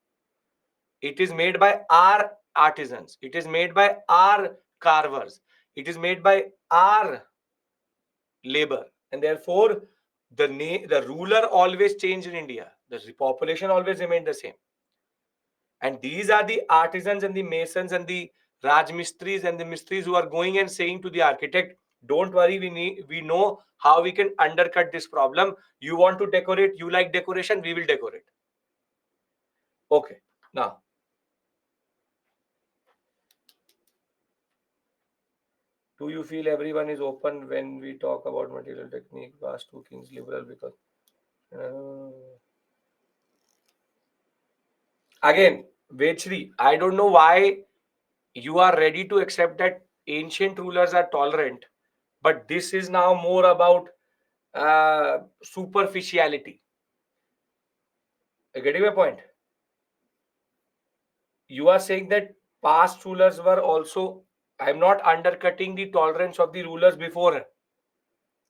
A: It is made by our artisans. It is made by our carvers. It is made by our labor. And therefore, the ruler always changed in India. The population always remained the same. And these are the artisans and the masons and the Rajmistris and the Mistris who are going and saying to the architect, don't worry, we know how we can undercut this problem. You want to decorate, you like decoration, we will decorate. Okay. Now, do you feel everyone is open when we talk about material technique, Vastu Kings, liberal? Because again, Vechri, I don't know why you are ready to accept that ancient rulers are tolerant, but this is now more about superficiality. You're getting my point? You are saying that past rulers were also. I'm not undercutting the tolerance of the rulers before.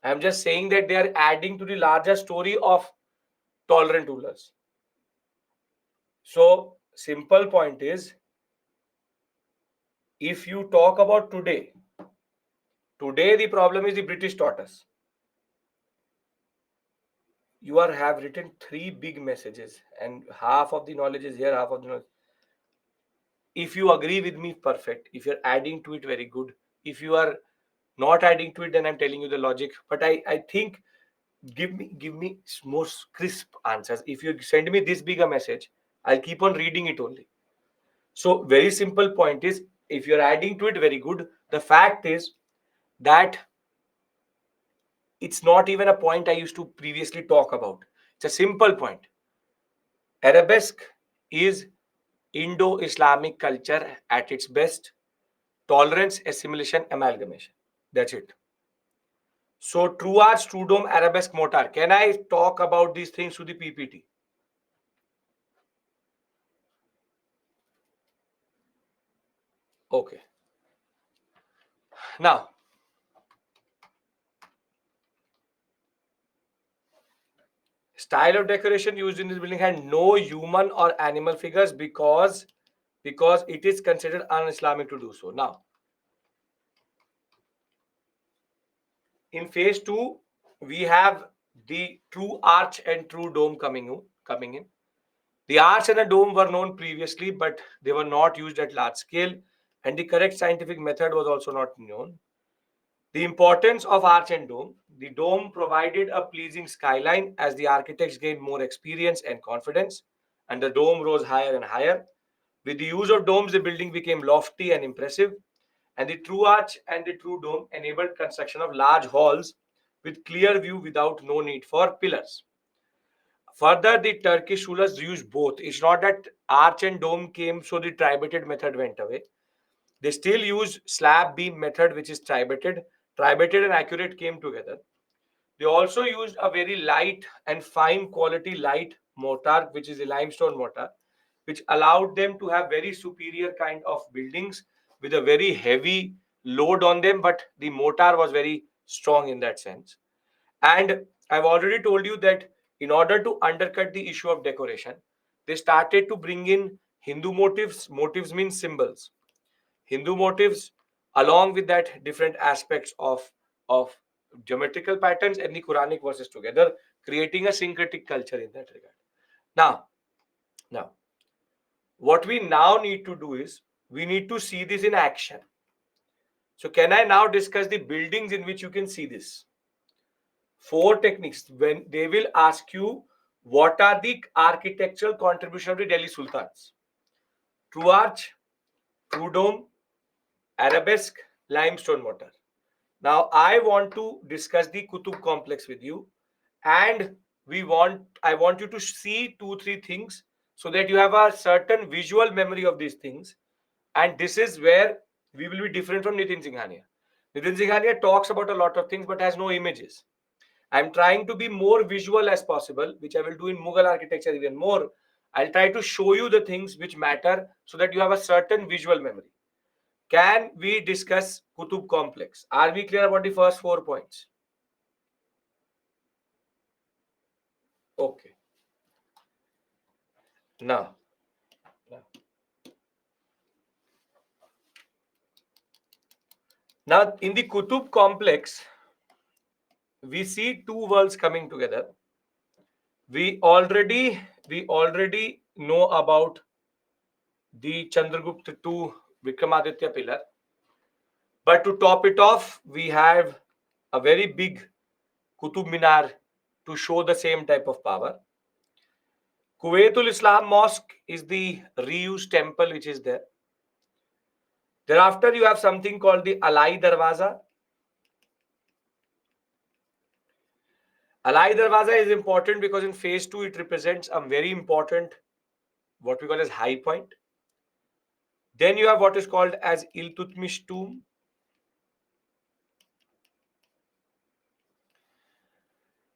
A: I'm just saying that they are adding to the larger story of tolerant rulers. So, simple point is, if you talk about today the problem is the British taught us. You have written 3 big messages and half of the knowledge is here, half of the knowledge. If you agree with me, perfect. If you're adding to it, very good. If you are not adding to it, then I'm telling you the logic. But I think give me more crisp answers. If you send me this big a message, I'll keep on reading it only. So very simple point is, if you're adding to it, very good. The fact is that it's not even a point I used to previously talk about. It's a simple point. Arabesque is Indo-Islamic culture at its best. Tolerance, assimilation, amalgamation. That's it. So true arch, true dome, arabesque mortar. Can I talk about these things to the PPT? Okay. Now, style of decoration used in this building had no human or animal figures because it is considered un-Islamic to do so. Now, in phase 2, we have the true arch and true dome coming in. The arch and the dome were known previously, but they were not used at large scale, and the correct scientific method was also not known. The importance of arch and dome. The dome provided a pleasing skyline as the architects gained more experience and confidence, and the dome rose higher and higher. With the use of domes, the building became lofty and impressive, and the true arch and the true dome enabled construction of large halls with clear view without no need for pillars. Further, the Turkish rulers used both. It's not that arch and dome came, so the tribated method went away. They still use slab beam method, which is tribated. Tribated and accurate came together. They also used a very light and fine quality light mortar, which is a limestone mortar, which allowed them to have very superior kind of buildings with a very heavy load on them, but the mortar was very strong in that sense. And I've already told you that in order to undercut the issue of decoration, they started to bring in Hindu motifs. Motifs means symbols. Hindu motifs, along with that, different aspects of geometrical patterns and the Quranic verses together, creating a syncretic culture in that regard. Now, now, what we now need to do is we need to see this in action. So, can I now discuss the buildings in which you can see this? Four techniques. When they will ask you what are the architectural contribution of the Delhi Sultans: true arch, true dome, arabesque, limestone mortar. Now, I want to discuss the Qutub complex with you, and I want you to see two, three things so that you have a certain visual memory of these things. And this is where we will be different from Nitin Singhania. Nitin Singhania talks about a lot of things but has no images. I'm trying to be more visual as possible, which I will do in Mughal architecture even more. I'll try to show you the things which matter so that you have a certain visual memory. Can we discuss Qutub complex? Are we clear about the first 4 points? Okay. Now, in the Qutub complex, we see two worlds coming together. We already know about the Chandragupta II Vikramaditya pillar. But to top it off, we have a very big Qutub Minar to show the same type of power. Kuwaitul Islam Mosque is the reused temple which is there. Thereafter, you have something called the Alai Darwaza. Alai Darwaza is important because in phase 2, it represents a very important, what we call as high point. Then you have what is called as Iltutmish tomb.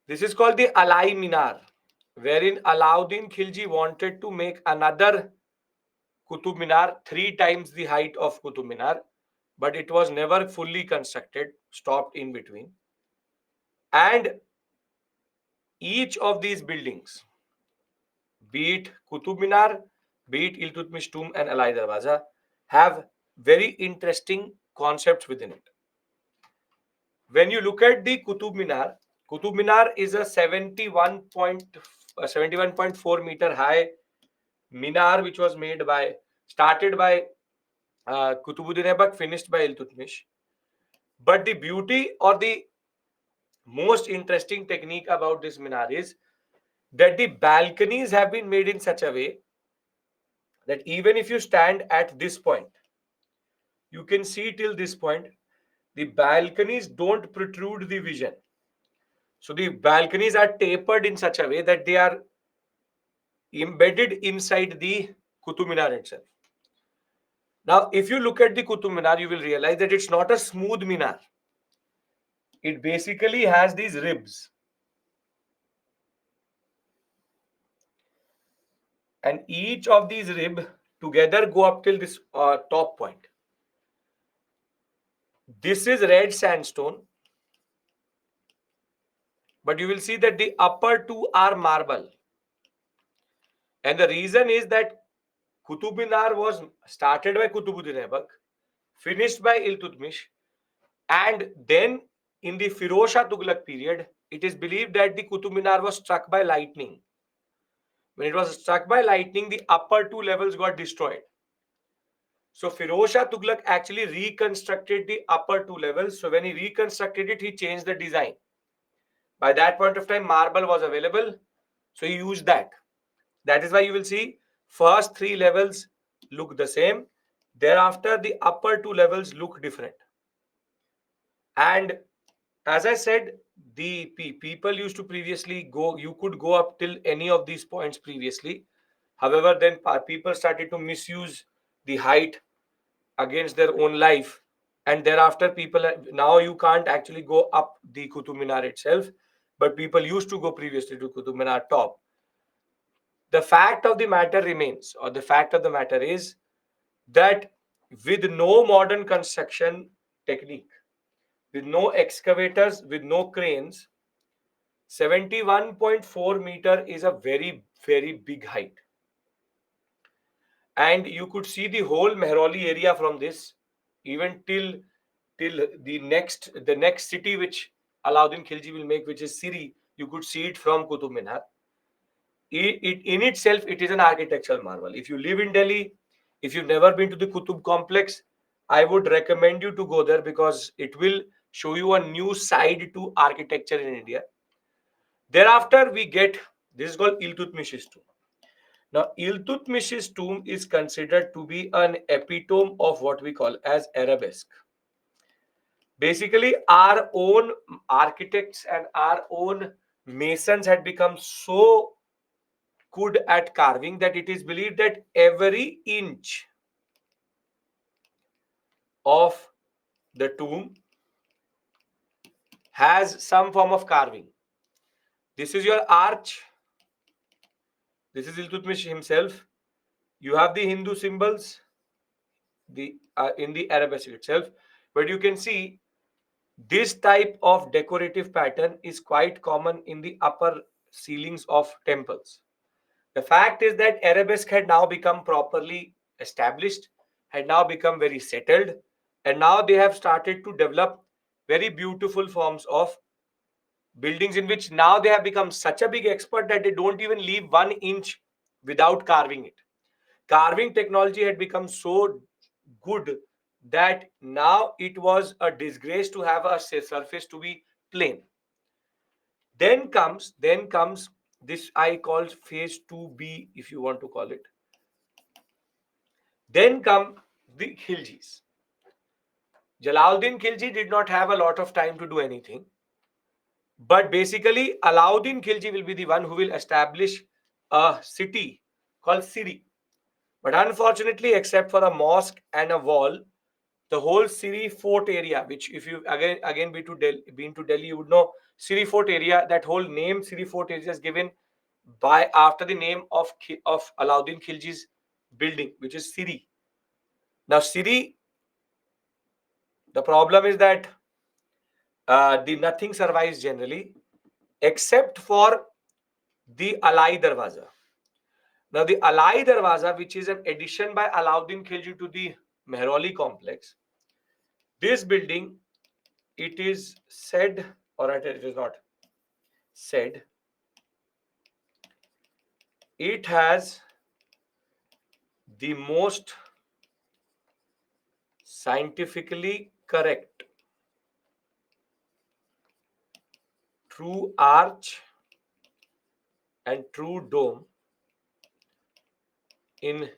A: This is called the Alai Minar, wherein Alauddin Khilji wanted to make another Qutub Minar 3 times the height of Qutub Minar, but it was never fully constructed, stopped in between. And each of these buildings, be it Qutub Minar, be it Iltutmish tomb and Alai Darwaza, have very interesting concepts within it. When you look at the Qutub Minar is a 71.4 meter high minar which was started by Qutbuddin Aibak, finished by Iltutmish. But the beauty or the most interesting technique about this minar is that the balconies have been made in such a way that even if you stand at this point, you can see till this point, the balconies don't protrude the vision. So the balconies are tapered in such a way that they are embedded inside the Qutub Minar itself. Now, if you look at the Qutub Minar, you will realize that it's not a smooth minar. It basically has these ribs. And each of these ribs together go up till this top point. This is red sandstone. But you will see that the upper two are marble. And the reason is that Qutub Minar was started by Qutbuddin Aibak, finished by Iltutmish, and then in the Firoz Shah Tughlaq period, it is believed that the Qutub Minar was struck by lightning. When it was struck by lightning, the upper two levels got destroyed. So Firoz Shah Tughlaq actually reconstructed the upper two levels. So when he reconstructed it, he changed the design. By that point of time, marble was available, so he used that. That is why you will see first three levels look the same. Thereafter, the upper two levels look different. And as I said, the people used to previously go, you could go up till any of these points previously. However, then people started to misuse the height against their own life. And thereafter, people, now you can't actually go up the Qutub Minar itself, but people used to go previously to Qutub Minar top. The fact of the matter remains, or the fact of the matter is that with no modern construction technique, with no excavators, with no cranes, 71.4 meter is a very, very big height. And you could see the whole Mehrauli area from this, even till the next city which Alauddin Khilji will make, which is Siri. You could see it from Qutub Minar. It in itself, it is an architectural marvel. If you live in Delhi, if you've never been to the Qutub complex, I would recommend you to go there because it will show you a new side to architecture in India. Thereafter, we get this is called Iltutmish's tomb. Now, Iltutmish's tomb is considered to be an epitome of what we call as arabesque. Basically, our own architects and our own masons had become so good at carving that it is believed that every inch of the tomb has some form of carving. This is your arch. This is Iltutmish himself. You have the Hindu symbols in the Arabesque itself, but you can see this type of decorative pattern is quite common in the upper ceilings of temples. The fact is that Arabesque had now become properly established, had now become very settled, and now they have started to develop very beautiful forms of buildings in which now they have become such a big expert that they don't even leave 1 inch without carving it. Carving technology had become so good that now it was a disgrace to have a surface to be plain. Then comes this I call phase 2B, if you want to call it. Then come the Khiljis. Jalaluddin Khilji did not have a lot of time to do anything. But basically, Alauddin Khilji will be the one who will establish a city called Siri. But unfortunately, except for a mosque and a wall, the whole Siri Fort area, which if you again been to Delhi, you would know Siri Fort area. That whole name Siri Fort area is given by after the name of Alauddin Khilji's building, which is Siri. Now Siri, the problem is that the nothing survives generally except for the Alai Darwaza. Now the Alai Darwaza, which is an addition by Alauddin Khilji to the Mehrauli complex, this building, it is said, or it is not said, it has the most scientifically correct true arch and true dome in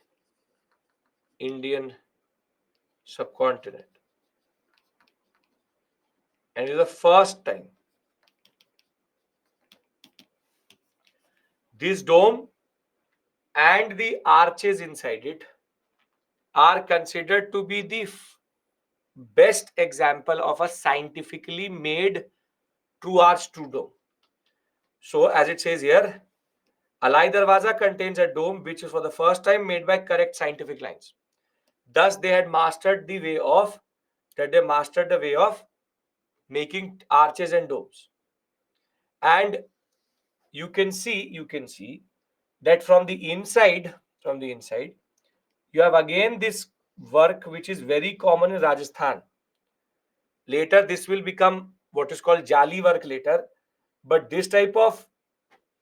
A: Indian subcontinent. And it is the first time this dome and the arches inside it are considered to be the best example of a scientifically made true arch true dome. So as it says here, Alai Darwaza contains a dome which is for the first time made by correct scientific lines. Thus, they had mastered the way of making arches and domes. And you can see that from the inside, you have again this work which is very common in Rajasthan. Later, this will become what is called Jali work later, but this type of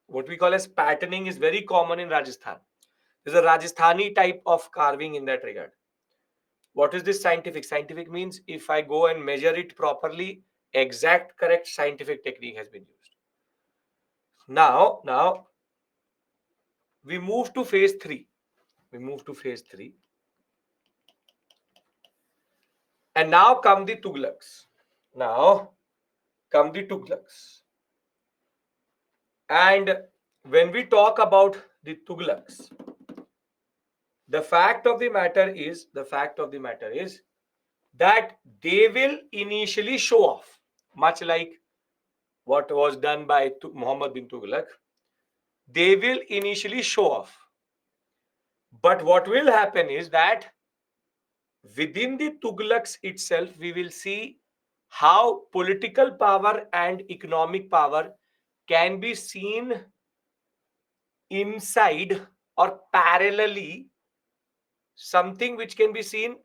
A: what we call as patterning is very common in Rajasthan. There's a Rajasthani type of carving in that regard. What is this scientific? Scientific means if I go and measure it properly, exact correct scientific technique has been used. Now we move to phase 3. We move to phase 3. And now come the Tughlaqs. Now come the Tughlaqs. And when we talk about the Tughlaqs, the fact of the matter is that they will initially show off, much like what was done by Muhammad bin Tughlaq. They will initially show off. But what will happen is that within the Tughlaqs itself, we will see how political power and economic power can be seen inside or parallelly, something which can be seen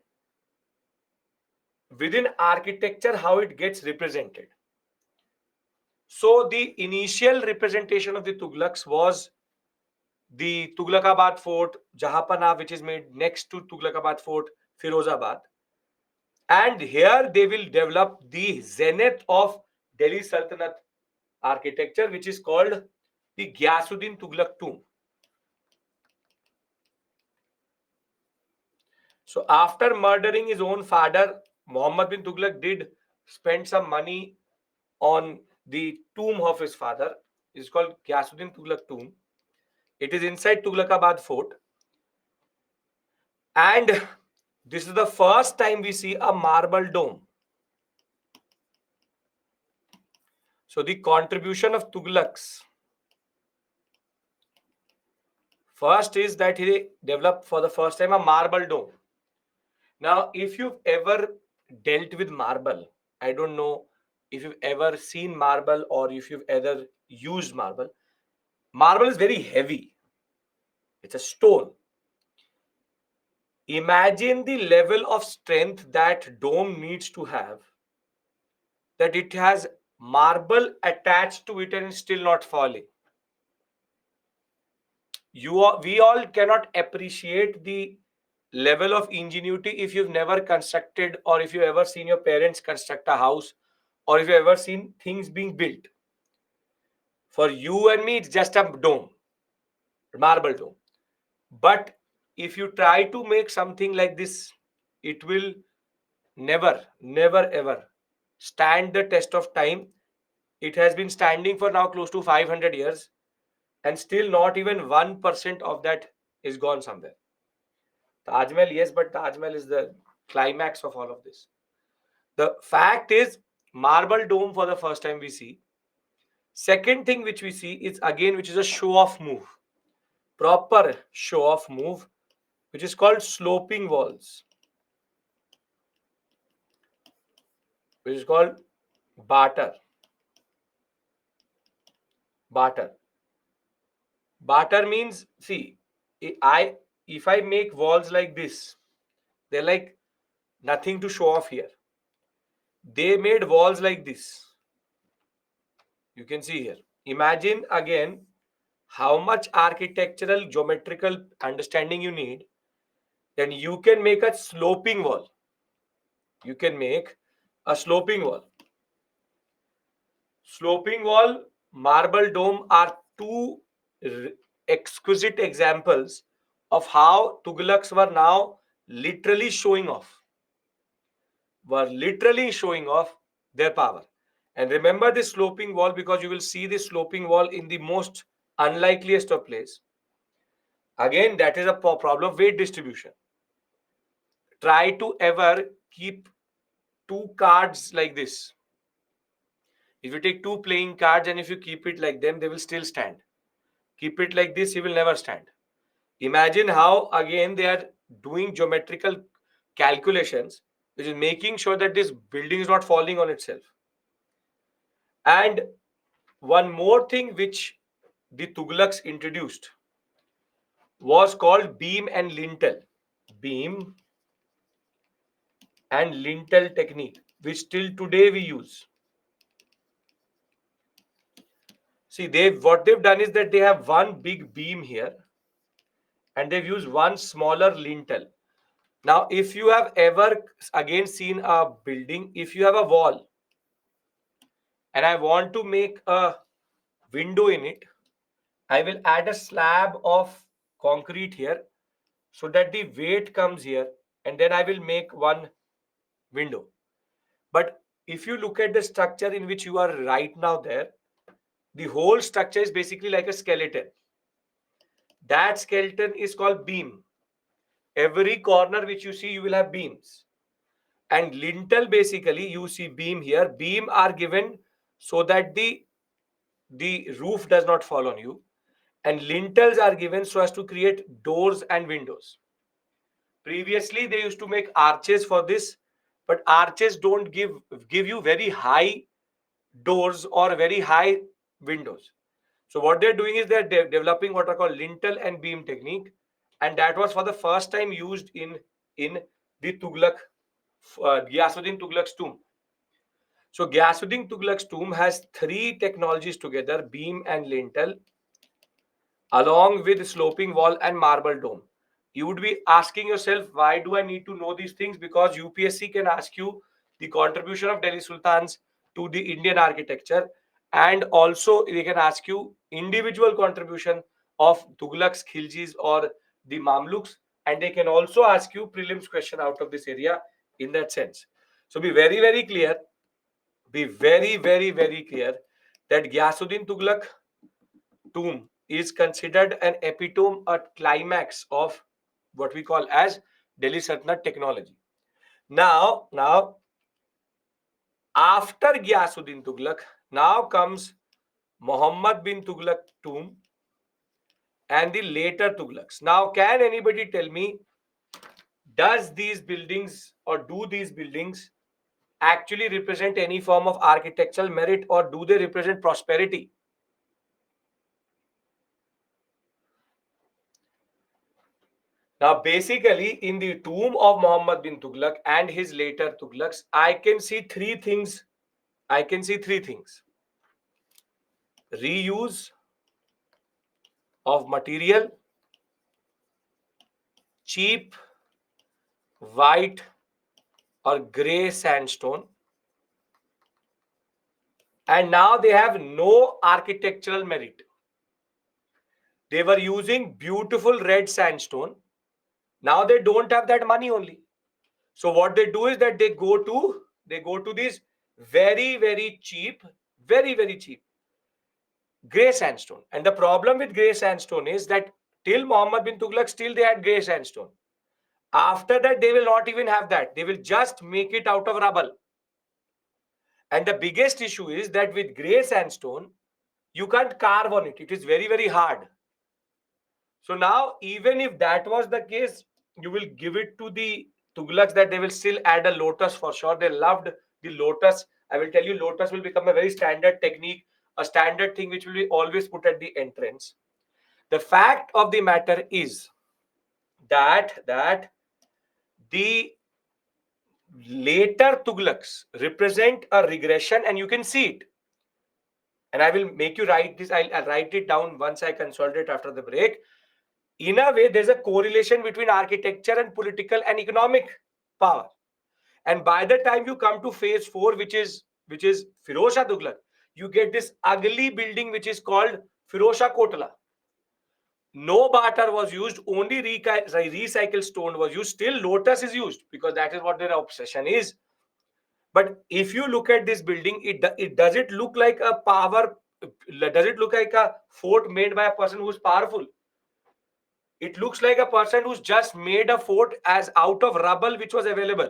A: within architecture, how it gets represented. So the initial representation of the Tughlaqs was the Tughlaqabad Fort, Jahanpana, which is made next to Tughlaqabad Fort, Firozabad. And here they will develop the zenith of Delhi Sultanate architecture, which is called the Ghiyasuddin Tughlaq tomb. So after murdering his own father, Muhammad bin Tughlaq did spend some money on the tomb of his father. It's called Ghiyasuddin Tughlaq tomb. It is inside Tughlaqabad fort. And this is the first time we see a marble dome. So the contribution of Tughlaqs, first is that he developed for the first time a marble dome. Now, if you've ever dealt with marble, I don't know if you've ever seen marble or if you've ever used marble. Marble is very heavy. It's a stone. Imagine the level of strength that dome needs to have, that it has marble attached to it and still not falling. We all cannot appreciate the level of ingenuity if you've never constructed, or if you've ever seen your parents construct a house, or if you've ever seen things being built. For you and me, it's just a dome, marble dome. But if you try to make something like this, it will never ever stand the test of time. It has been standing for now close to 500 years, and still not even 1% of that is gone somewhere. Taj Mahal, yes, but Taj Mahal is the climax of all of this. The fact is, marble dome for the first time we see. Second thing which we see is again, which is a show-off move, proper show-off move, which is called sloping walls, which is called barter. Barter. Barter means, see, if I make walls like this, they're like nothing to show off here. They made walls like this. You can see here. Imagine again how much architectural geometrical understanding you need. Then you can make a sloping wall. You can make a sloping wall. Sloping wall, marble dome are two exquisite examples of how Tughlaqs were now literally showing off. Their power. And remember this sloping wall, because you will see this sloping wall in the most unlikeliest of place. Again, that is a problem of weight distribution. Try to ever keep two cards like this. If you take two playing cards and if you keep it like them, they will still stand. Keep it like this, he will never stand. Imagine how, again, they are doing geometrical calculations, which is making sure that this building is not falling on itself. And one more thing which the Tughlaqs introduced was called beam and lintel. Beam and lintel technique, which till today we use. See, what they've done is that they have one big beam here and they've used one smaller lintel. Now, if you have ever again seen a building, if you have a wall and I want to make a window in it, I will add a slab of concrete here so that the weight comes here, and then I will make one window. But if you look at the structure in which you are right now there, the whole structure is basically like a skeleton. That skeleton is called beam. Every corner which you see, you will have beams. And lintel, basically, you see beam here. Beam are given so that the roof does not fall on you. And lintels are given so as to create doors and windows. Previously, they used to make arches for this, but arches don't give you very high doors or very high windows. So what they're doing is they're developing what are called lintel and beam technique, and that was for the first time used in the Tughlaq, Ghiyasuddin Tughlaq's tomb. So Ghiyasuddin Tughlaq's tomb has three technologies together: beam and lintel, along with sloping wall and marble dome. You would be asking yourself, why do I need to know these things? Because UPSC can ask you the contribution of Delhi Sultans to the Indian architecture, and also they can ask you individual contribution of Tughlaq's Khiljis or the Mamluks, and they can also ask you prelims question out of this area in that sense. So be very, very clear, be very, very, very clear that Ghiyasuddin Tughlaq tomb is considered an epitome, a climax of what we call as Delhi Sultanate technology. Now, after Ghiyasuddin Tughlaq, now comes Muhammad bin Tughlaq tomb and the later Tughlaqs. Now, can anybody tell me, does these buildings or do these buildings actually represent any form of architectural merit, or do they represent prosperity? Now, basically, in the tomb of Muhammad bin Tughlaq and his later Tughlaqs, I can see three things. I can see three things: reuse of material, cheap white or gray sandstone, and now they have no architectural merit. They were using beautiful red sandstone. Now they don't have that money only. So what they do is that they go to these very, very cheap, very, very cheap gray sandstone. And the problem with gray sandstone is that till Muhammad bin Tughlaq, still they had gray sandstone. After that, they will not even have that. They will just make it out of rubble. And the biggest issue is that with gray sandstone, you can't carve on it. It is very, very hard. So now, even if that was the case, you will give it to the Tughlaqs that they will still add a lotus for sure. They loved the lotus. I will tell you, lotus will become a very standard technique, a standard thing which will be always put at the entrance. The fact of the matter is that the later Tughlaqs represent a regression, and you can see it. And I will make you write this. I'll write it down once I consolidate after the break. In a way, there's a correlation between architecture and political and economic power. And by the time you come to phase 4, which is Firoz Shah Tughlaq, you get this ugly building which is called Firoz Shah Kotla. No barter was used, only recycled stone was used. Still, lotus is used because that is what their obsession is. But if you look at this building, it does it look like a power? Does it look like a fort made by a person who's powerful? It looks like a person who's just made a fort as out of rubble which was available.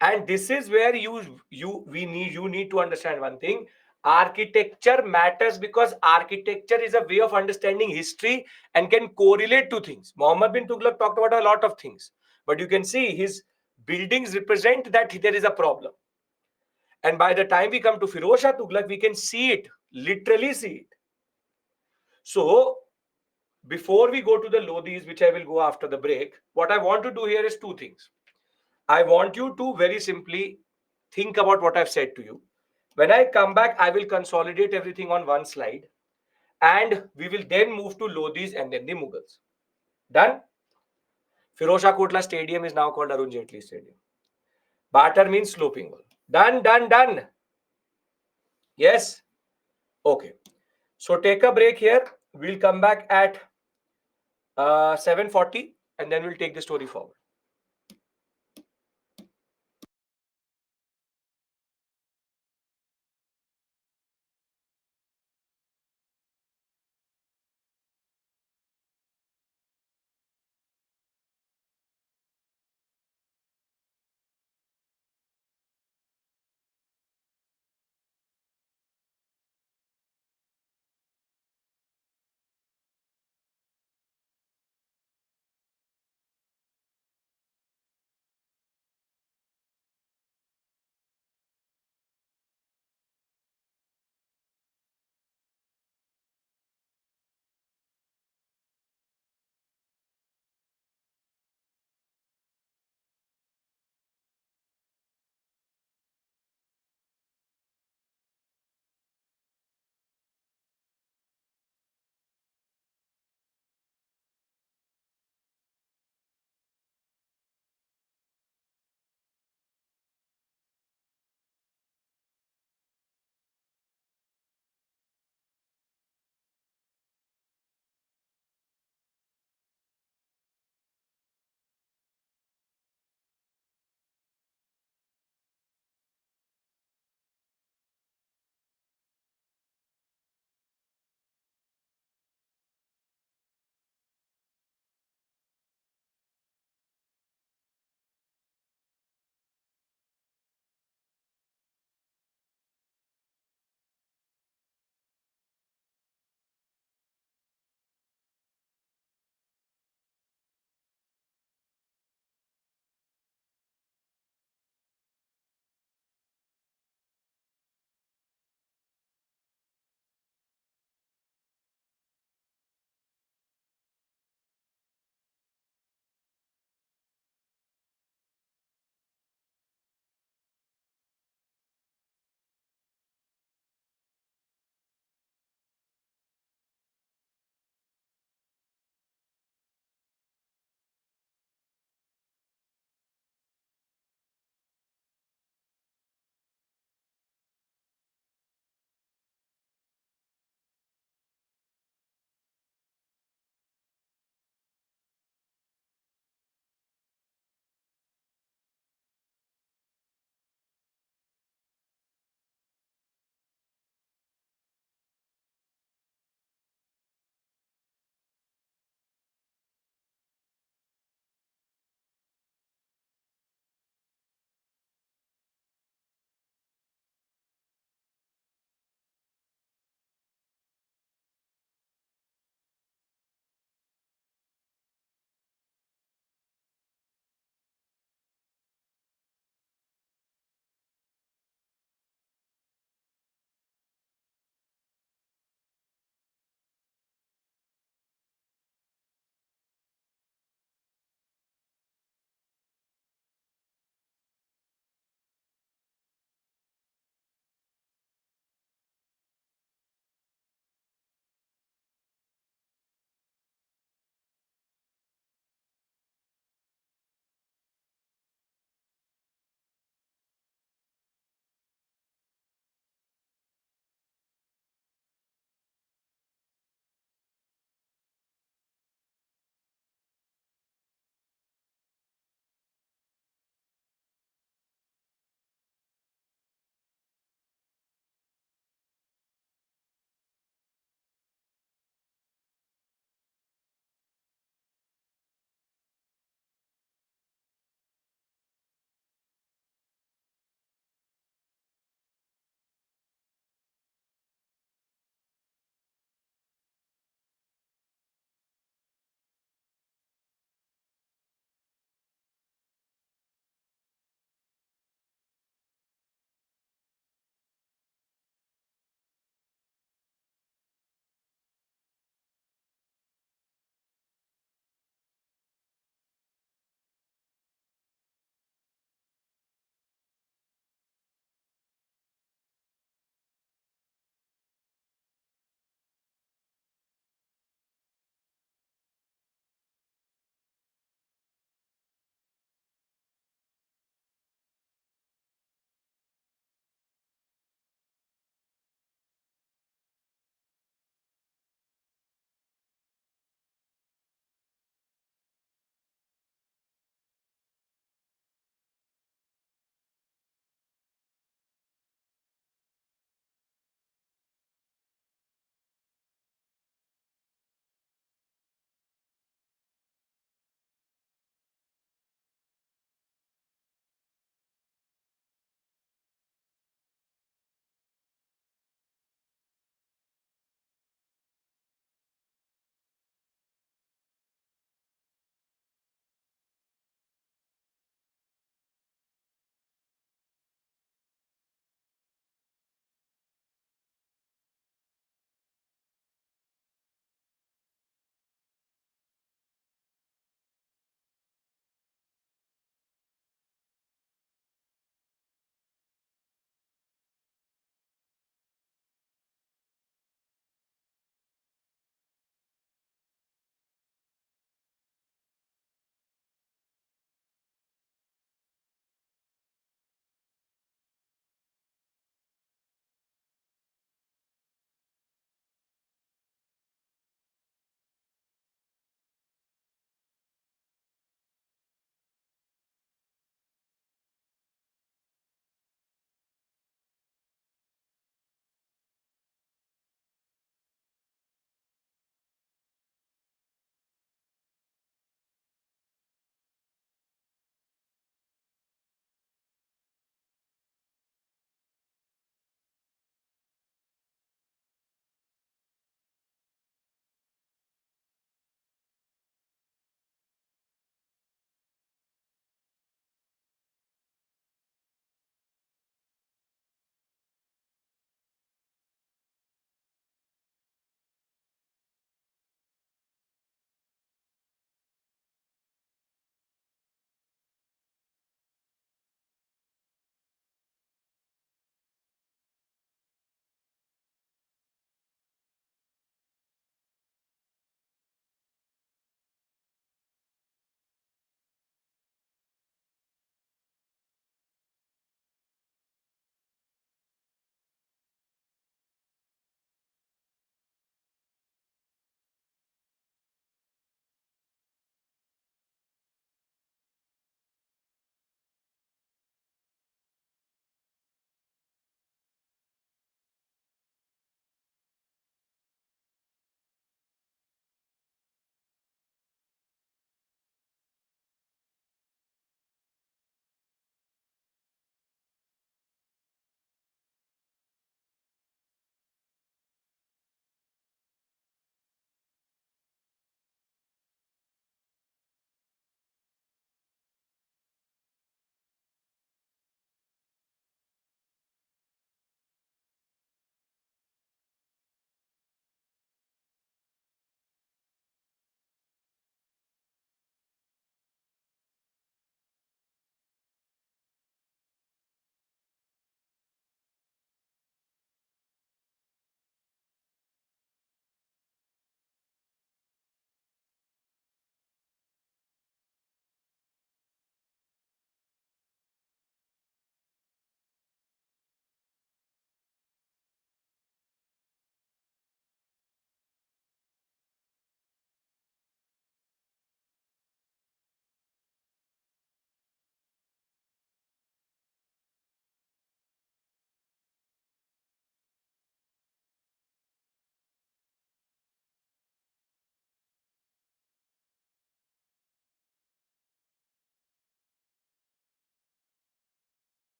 A: And this is where you need to understand one thing: architecture matters because architecture is a way of understanding history and can correlate to things. Muhammad bin Tughlaq talked about a lot of things, but you can see his buildings represent that there is a problem. And by the time we come to Firoz Shah Tughlaq, we can see it, literally see it. So before we go to the Lodhis, which I will go after the break, what I want to do here is two things. I want you to very simply think about what I've said to you. When I come back, I will consolidate everything on one slide, and we will then move to Lodhis and then the Mughals. Done? Firozshah Kotla Stadium is now called Arun Jaitley Stadium. Batter means sloping ball. Done, done, done. Yes. Okay. So take a break here. We'll come back at 7:40 and then we'll take the story forward.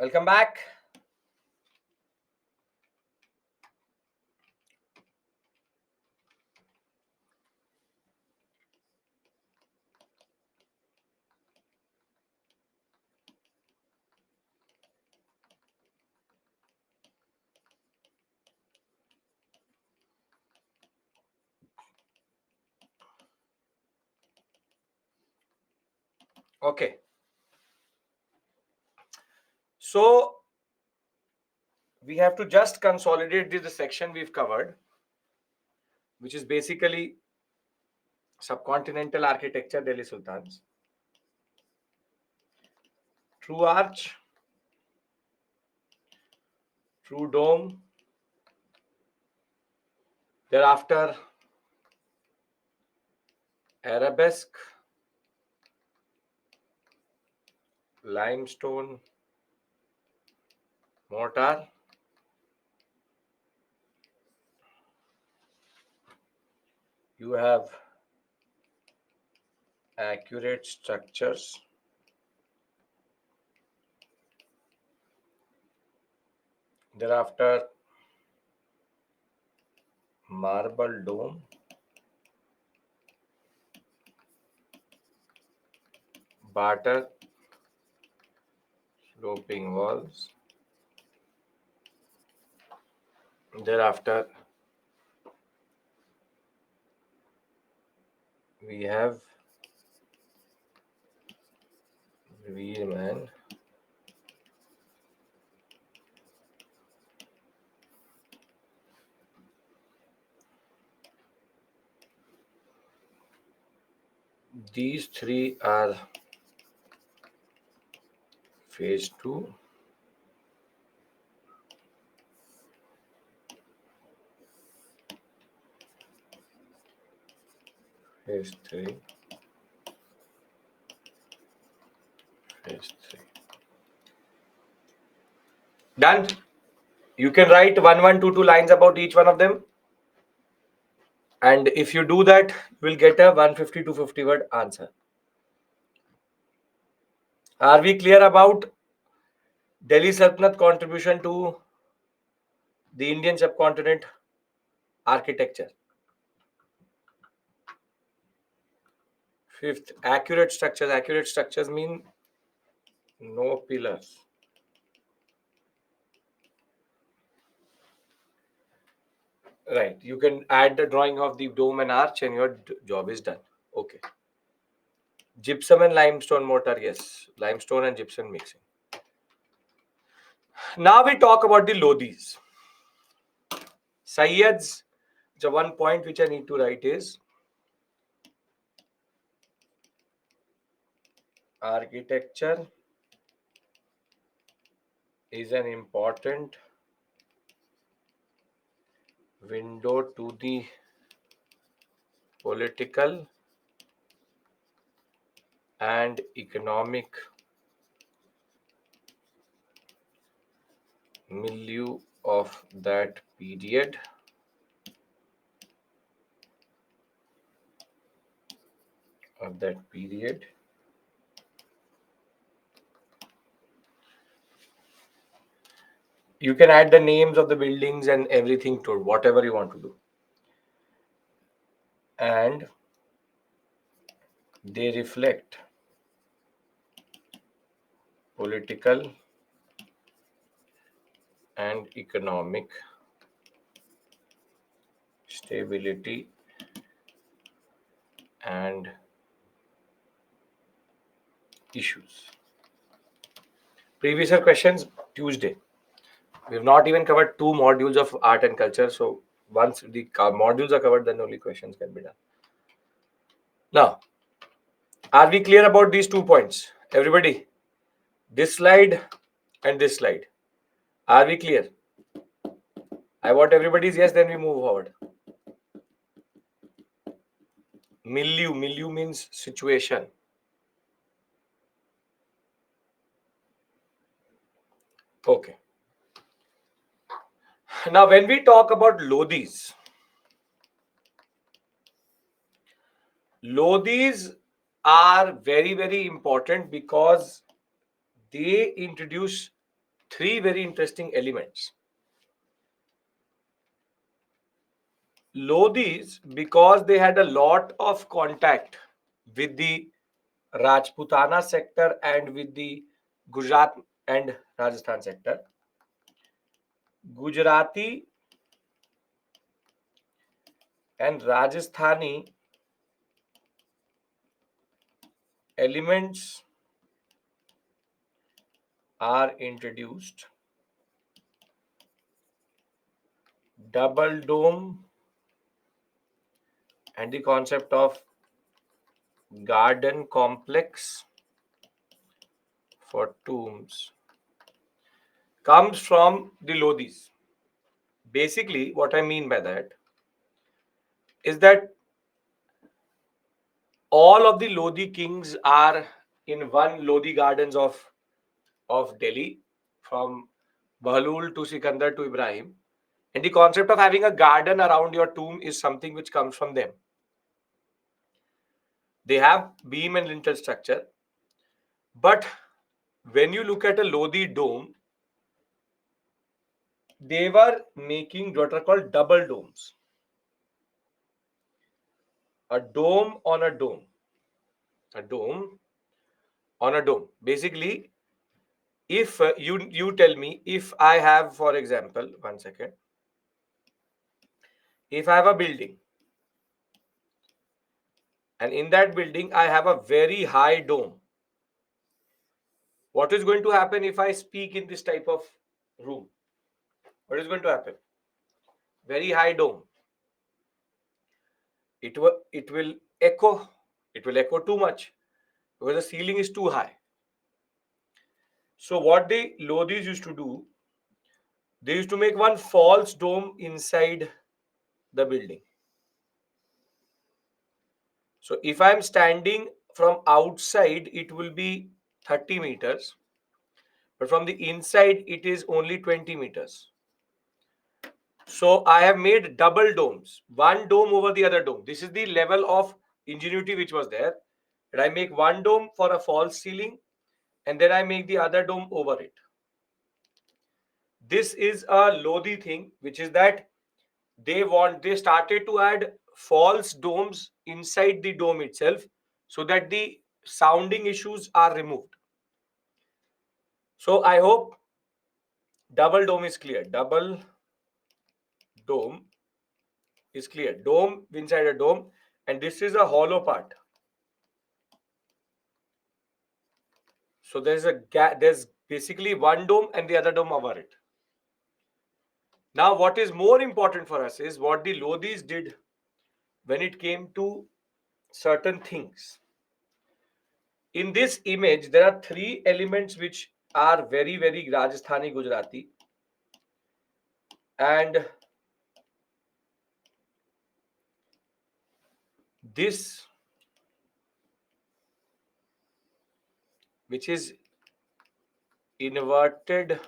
A: Welcome back. Okay. So we have to just consolidate the section we've covered, which is basically subcontinental architecture, Delhi Sultans, true arch, true dome, thereafter arabesque, limestone, mortar, you have accurate structures, thereafter marble dome, barter, sloping walls, thereafter we have Veerman, these three are phase 2, phase 3, phase 3. Done. You can write 1122 lines about each one of them, and if you do that, you will get a 150 to 50 word answer. Are we clear about Delhi Sultanate contribution to the Indian subcontinent architecture? Fifth, accurate structures. Accurate structures mean no pillars. Right. You can add the drawing of the dome and arch, and your job is done. Okay. Gypsum and limestone mortar. Yes. Limestone and gypsum mixing. Now we talk about the Lodhis. Sayyads. The one point which I need to write is architecture is an important window to the political and economic milieu of that period. You can add the names of the buildings and everything to whatever you want to do. And they reflect political and economic stability and issues. Previous year questions Tuesday. We have not even covered 2 modules of art and culture. So once the modules are covered, then only questions can be done. Now, are we clear about these 2 points? Everybody, this slide and this slide. Are we clear? I want everybody's yes, then we move forward. Milieu means situation. Okay. Now, when we talk about Lodhis are very, very important because they introduce three very interesting elements. Lodhis, because they had a lot of contact with the Rajputana sector and with the Gujarat and Rajasthan sector, Gujarati and Rajasthani elements are introduced. Double dome and the concept of garden complex for tombs comes from the Lodhis. Basically, what I mean by that is that all of the Lodhi kings are in one Lodhi gardens of Delhi, from Bahlul to Sikandar to Ibrahim. And the concept of having a garden around your tomb is something which comes from them. They have beam and lintel structure. But when you look at a Lodhi dome, they were making what are called double domes. A dome on a dome. A dome on a dome. Basically, if you tell me, if I have, for example, 1 second, if I have a building and in that building I have a very high dome, what is going to happen if I speak in this type of room? What is going to happen? Very high dome. It will echo. It will echo too much because the ceiling is too high. So what the Lodhis used to do, they used to make one false dome inside the building. So if I'm standing from outside, it will be 30 meters, but from the inside, it is only 20 meters. So I have made double domes, one dome over the other dome. This is the level of ingenuity which was there. And I make one dome for a false ceiling, and then I make the other dome over it. This is a Lodhi thing, which is that they started to add false domes inside the dome itself so that the sounding issues are removed. So I hope double dome is clear. Double dome is clear. Dome inside a dome, and this is a hollow part. So there's a gap. There's basically one dome and the other dome over it. Now, what is more important for us is what the Lodhis did when it came to certain things. In this image, there are three elements which are very, very Rajasthani Gujarati. And this, which is inverted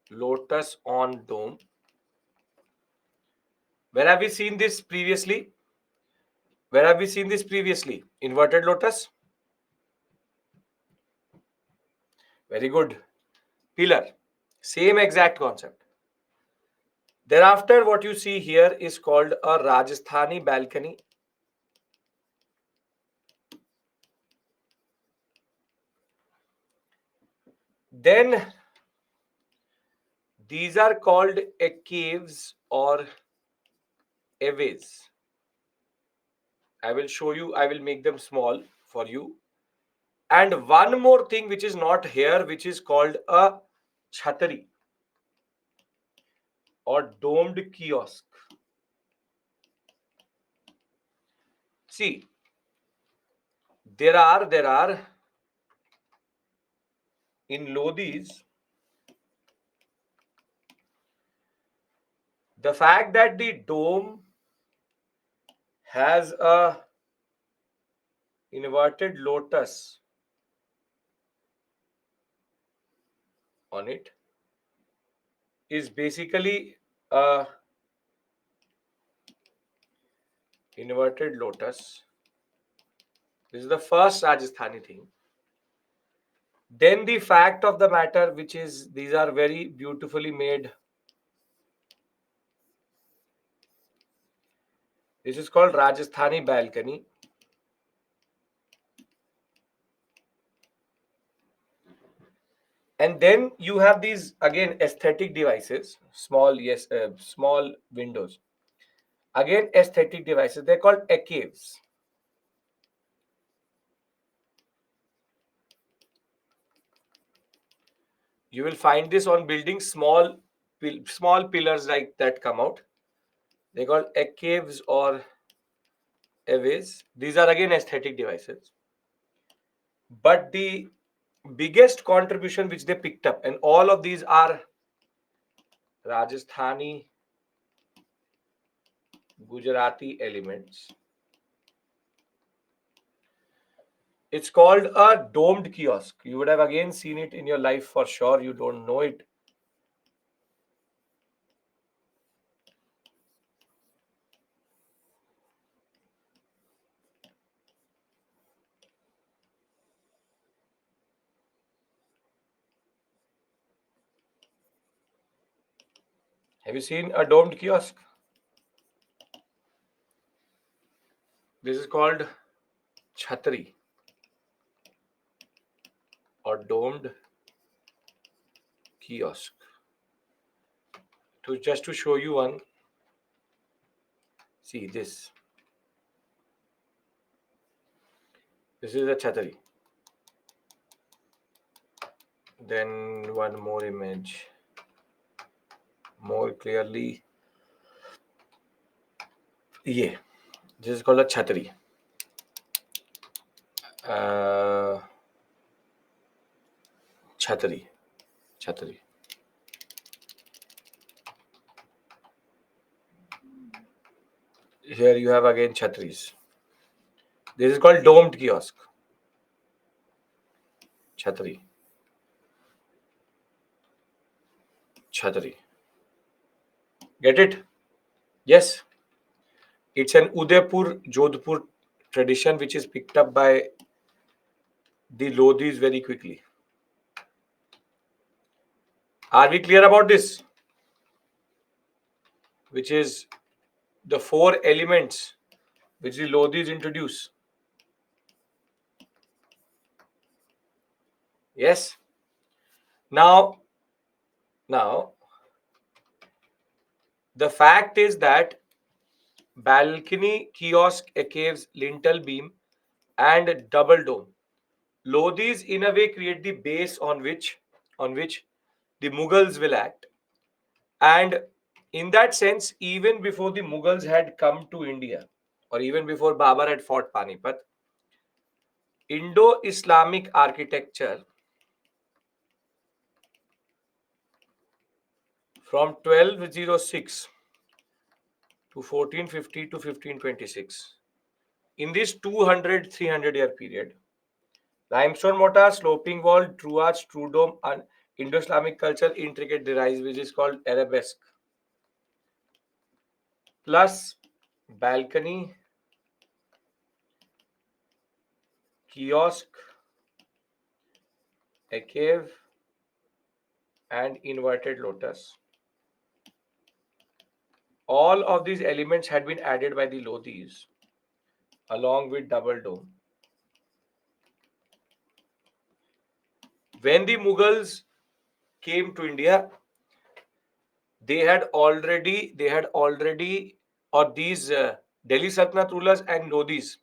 A: lotus on dome. Where have we seen this previously? Where have we seen this previously? Inverted lotus? Very good. Pillar. Same exact concept. Thereafter, what you see here is called a Rajasthani balcony. Then these are called caves or aways. I will show you, I will make them small for you. And one more thing which is not here, which is called a chhatari or domed kiosk. See, there are in Lodhis, the fact that the dome has a inverted lotus on it is basically a inverted lotus. This is the first Rajasthani thing. Then the fact of the matter, which is these are very beautifully made. This is called Rajasthani balcony. And then you have these again aesthetic devices, small, yes, small windows. Again, aesthetic devices. They're called caves. You will find this on buildings, small pillars like that come out. They call caves or aways. These are again aesthetic devices. But the biggest contribution which they picked up, and all of these are Rajasthani, Gujarati elements. It's called a domed kiosk. You would have again seen it in your life for sure. You don't know it. Have you seen a domed kiosk? This is called Chhatri or domed kiosk. To just to show you one, see this. This is a Chhatri. Then one more image, more clearly. Yeah, this is called a Chhatri. Uh, Chhatri, Chhatri. Here you have again Chhatris. This is called domed kiosk. Chhatri. Chhatri. Get it? Yes. It's an Udaipur, Jodhpur tradition which is picked up by the Lodhis very quickly. Are we clear about this? Which is the four elements which the Lodhis introduce. Yes. Now, the fact is that balcony, kiosk, caves, lintel beam, and double dome. Lodhis in a way create the base on which the Mughals will act. And in that sense, even before the Mughals had come to India, or even before Babar had fought Panipat, Indo-Islamic architecture from 1206 to 1450 to 1526, in this 200-300 year period, limestone mortar, sloping wall, true arch, true dome, and Indo-Islamic culture intricate designs, which is called arabesque, plus balcony, kiosk, a cave, and inverted lotus. All of these elements had been added by the Lodhis along with double dome. When the Mughals came to India, they had already, or these Delhi Sultanate rulers and Lodhis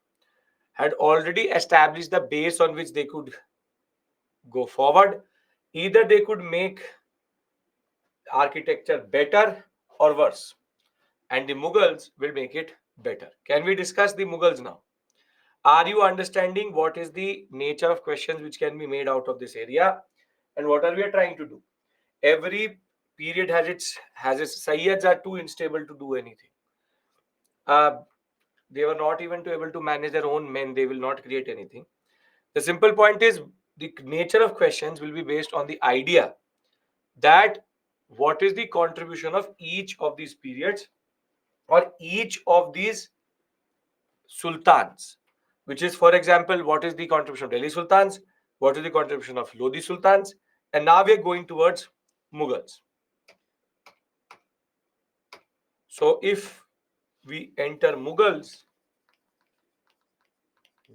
A: had already established the base on which they could go forward. Either they could make architecture better or worse, and the Mughals will make it better. Can we discuss the Mughals now? Are you understanding what is the nature of questions which can be made out of this area, and what are we trying to do? Every period has its Sayyids are too unstable to do anything. Uh, they were not even able to manage their own men. They will not create anything. The simple point is the nature of questions will be based on the idea that what is the contribution of each of these periods or each of these sultans, which is, for example, what is the contribution of Delhi sultans, What is the contribution of Lodi Sultans? And now we are going towards Mughals. So if we enter Mughals,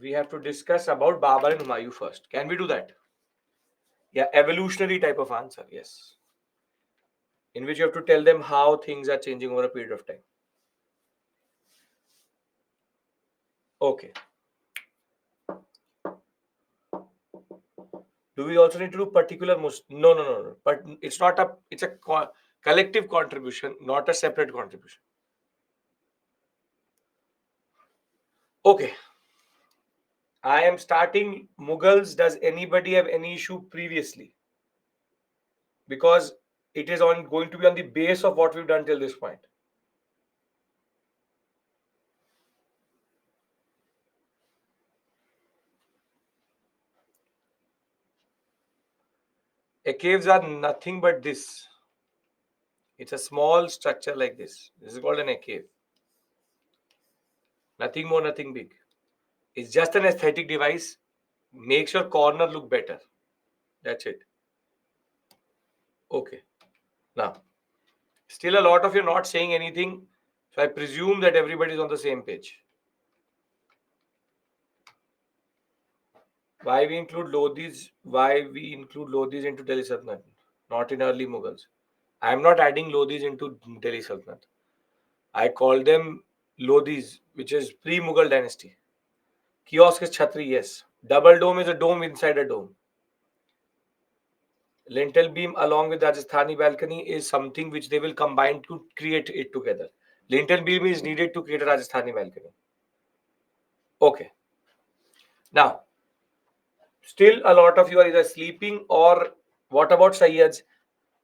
A: we have to discuss about Babur and Humayun first. Can we do that? Yeah, evolutionary type of answer, yes. In which you have to tell them how things are changing over a period of time. Okay. Do we also need to do particular No. But it's not a, it's a collective contribution, not a separate contribution. Okay. I am starting Mughals. Does anybody have any issue previously? Because it is going to be on the base of what we've done till this point. Caves are nothing but this. It's a small structure like this. This is called an cave. Nothing more, nothing big. It's just an aesthetic device. Makes your corner look better. That's it. Okay. Now, still a lot of you not saying anything. So I presume that everybody is on the same page. Why we include Lodhis? Why we include Lodhis into Delhi Sultanate? Not in early Mughals. I am not adding Lodhis into Delhi Sultanate. I call them Lodhis, which is pre-Mughal dynasty. Kiosk is Chhatri, yes. Double dome is a dome inside a dome. Lintel beam along with Rajasthani balcony is something which they will combine to create it together. Lintel beam is needed to create a Rajasthani balcony. Okay. Now, still a lot of you are either sleeping or what about Sayyads?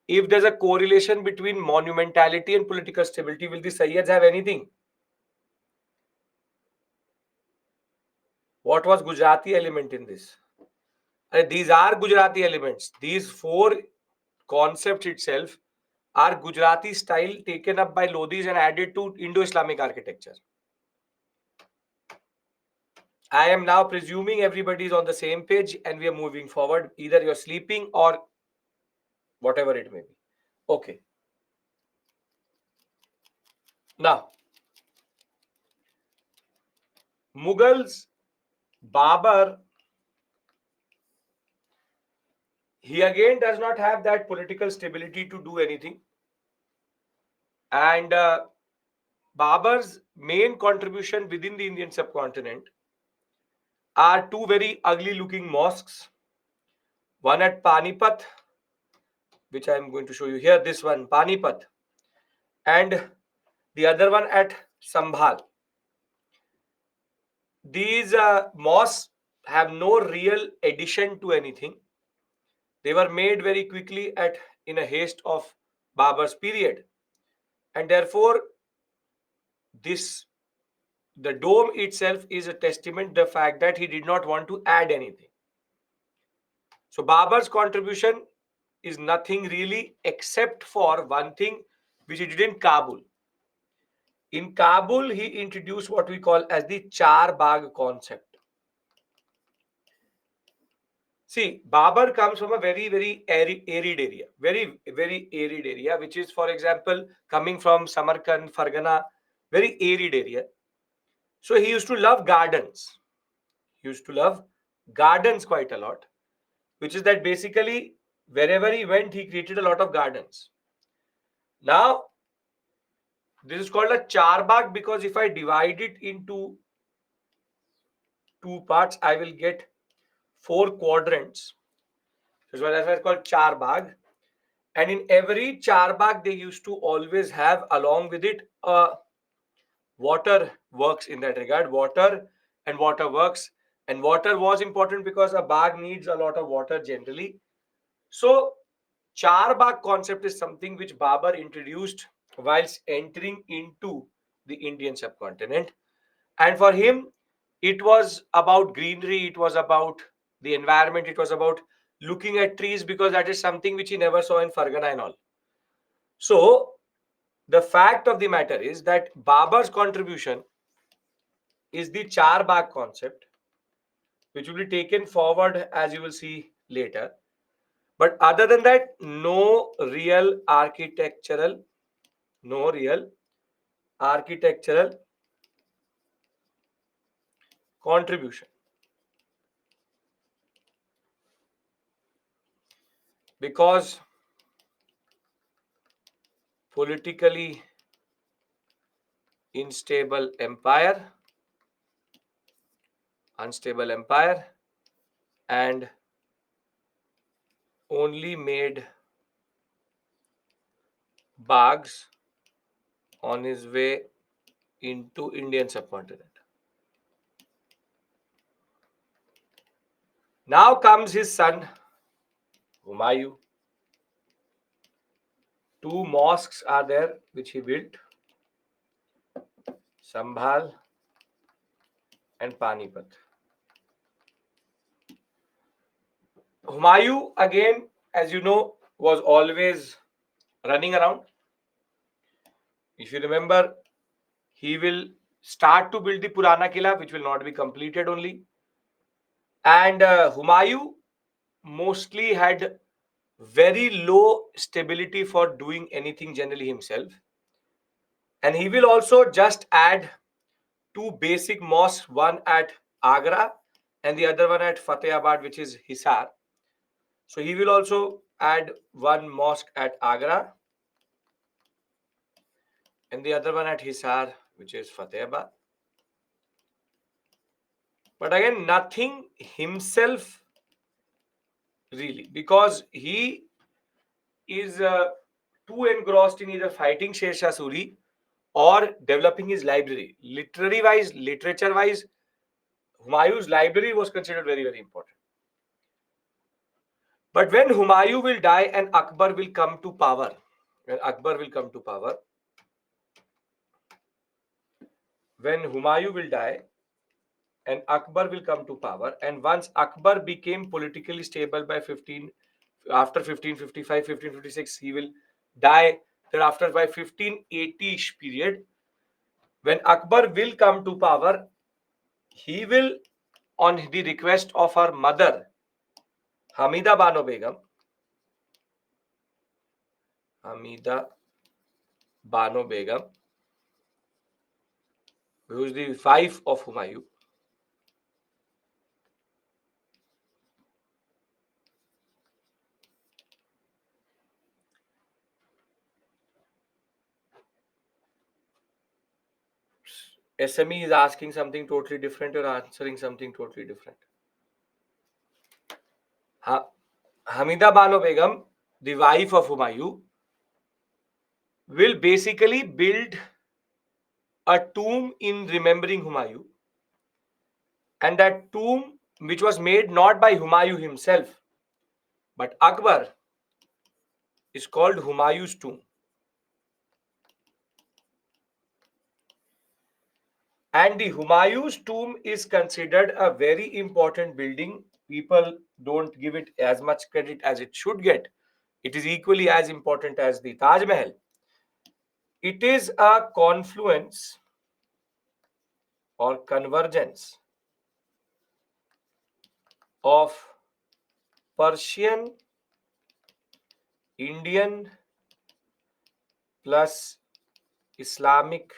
A: If there's a correlation between monumentality and political stability, will the Sayyads have anything? What was Gujarati element in this? These are Gujarati elements. These four concepts itself are Gujarati style taken up by Lodhis and added to Indo-Islamic architecture. I am now presuming everybody is on the same page and we are moving forward. Either you're sleeping or whatever it may be. Okay. Now, Mughals, Babur, he again does not have that political stability to do anything. And Babur's main contribution within the Indian subcontinent are two very ugly looking mosques. One at Panipat, which I am going to show you here, this one, Panipat, and the other one at Sambhal. These mosques have no real addition to anything. They were made very quickly in a haste of Babur's period. And therefore, the dome itself is a testament to the fact that he did not want to add anything. So Babur's contribution is nothing really except for one thing which he did in Kabul. In Kabul, he introduced what we call as the Char Bagh concept. See, Babur comes from a very, very arid area, very, very arid area, which is, for example, coming from Samarkand, Fargana, very arid area. So he used to love gardens. He used to love gardens quite a lot, which is that basically wherever he went, he created a lot of gardens. Now, this is called a charbagh because if I divide it into two parts, I will get four quadrants. That's why it's called charbagh. And in every charbagh, they used to always have along with it water works in that regard, water and water works. And water was important because a bagh needs a lot of water generally. So charbagh concept is something which Babur introduced whilst entering into the Indian subcontinent. And for him, it was about greenery, it was about the environment, it was about looking at trees because that is something which he never saw in Fargana and all. So, the fact of the matter is that Babur's contribution is the Char Bagh concept, which will be taken forward as you will see later. But other than that, no real architectural contribution. Because politically unstable empire, and only made Bags on his way into Indian subcontinent. Now comes his son Humayun. Two mosques are there which he built, Sambhal and Panipat. Humayun, again, as you know, was always running around. If you remember, he will start to build the Purana Kila, which will not be completed only. And Humayun mostly had very low stability for doing anything generally himself. And he will also just add two basic mosques, one at Agra and the other one at Fatehabad, which is Hisar. So he will also add one mosque at Agra and the other one at Hisar, which is Fatehabad. But again, nothing himself really, because he is too engrossed in either fighting Sher Shah Suri or developing his library. Literary wise, literature wise, Humayun's library was considered very, very important. But when Humayun will die and Akbar will come to power, when Humayun will die and Akbar will come to power, and once Akbar became politically stable by after 1555, 1556, he will die. Thereafter, by 1580-ish period, when Akbar will come to power, he will, on the request of her mother, Hamida Bano Begum, who is the wife of Humayun. SME is asking something totally different or answering something totally different. Hamida Bano Begum, the wife of Humayun, will basically build a tomb in remembering Humayun. And that tomb, which was made not by Humayun himself, but Akbar, is called Humayun's tomb. And the Humayun's tomb is considered a very important building. People don't give it as much credit as it should get. It is equally as important as the Taj Mahal. It is a confluence or convergence of Persian, Indian plus Islamic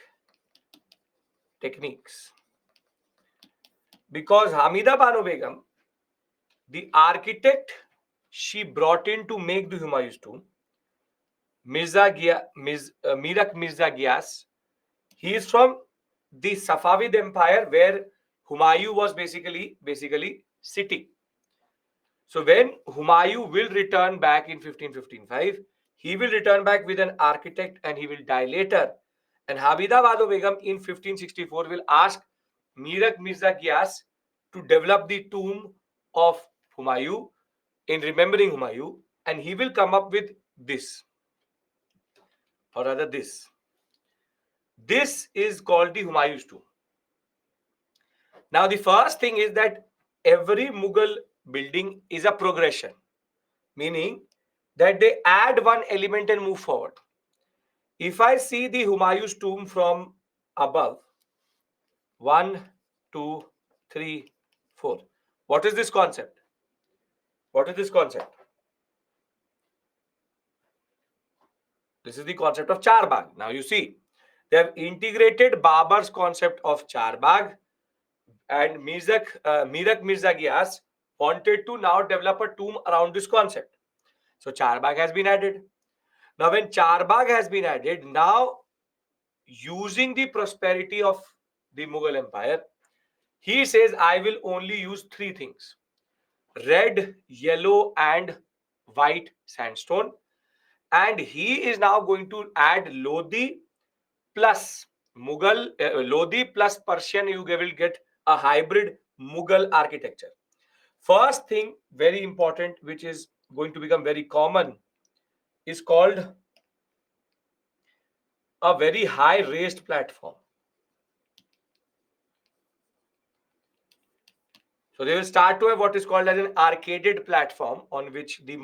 A: techniques. Because Hamida Bano Begum, the architect she brought in to make the Humayun's tomb, Mirak Mirza Giyas, he is from the Safavid Empire where Humayun was basically sitting. So when Humayun will return back in 1555, he will return back with an architect and he will die later. And Hamida Bano Begum in 1564 will ask Mirak Mirza Giyas to develop the tomb of Humayun in remembering Humayun, and he will come up with this, or rather this. This is called the Humayun's tomb. Now, the first thing is that every Mughal building is a progression, meaning that they add one element and move forward. If I see the Humayun's tomb from above, 1, 2, 3, 4. What is this concept? What is this concept? This is the concept of Charbagh. Now you see, they have integrated Babur's concept of Charbagh, and Mirak Mirza Ghias wanted to now develop a tomb around this concept. So Charbagh has been added. Now when Charbagh has been added, now using the prosperity of the Mughal Empire, he says, I will only use three things: red, yellow, and white sandstone. And he is now going to add Lodi plus Mughal, Lodi plus Persian. You will get a hybrid Mughal architecture. First thing, very important, which is going to become very common, is called a very high raised platform. So they will start to have what is called as an arcaded platform on which the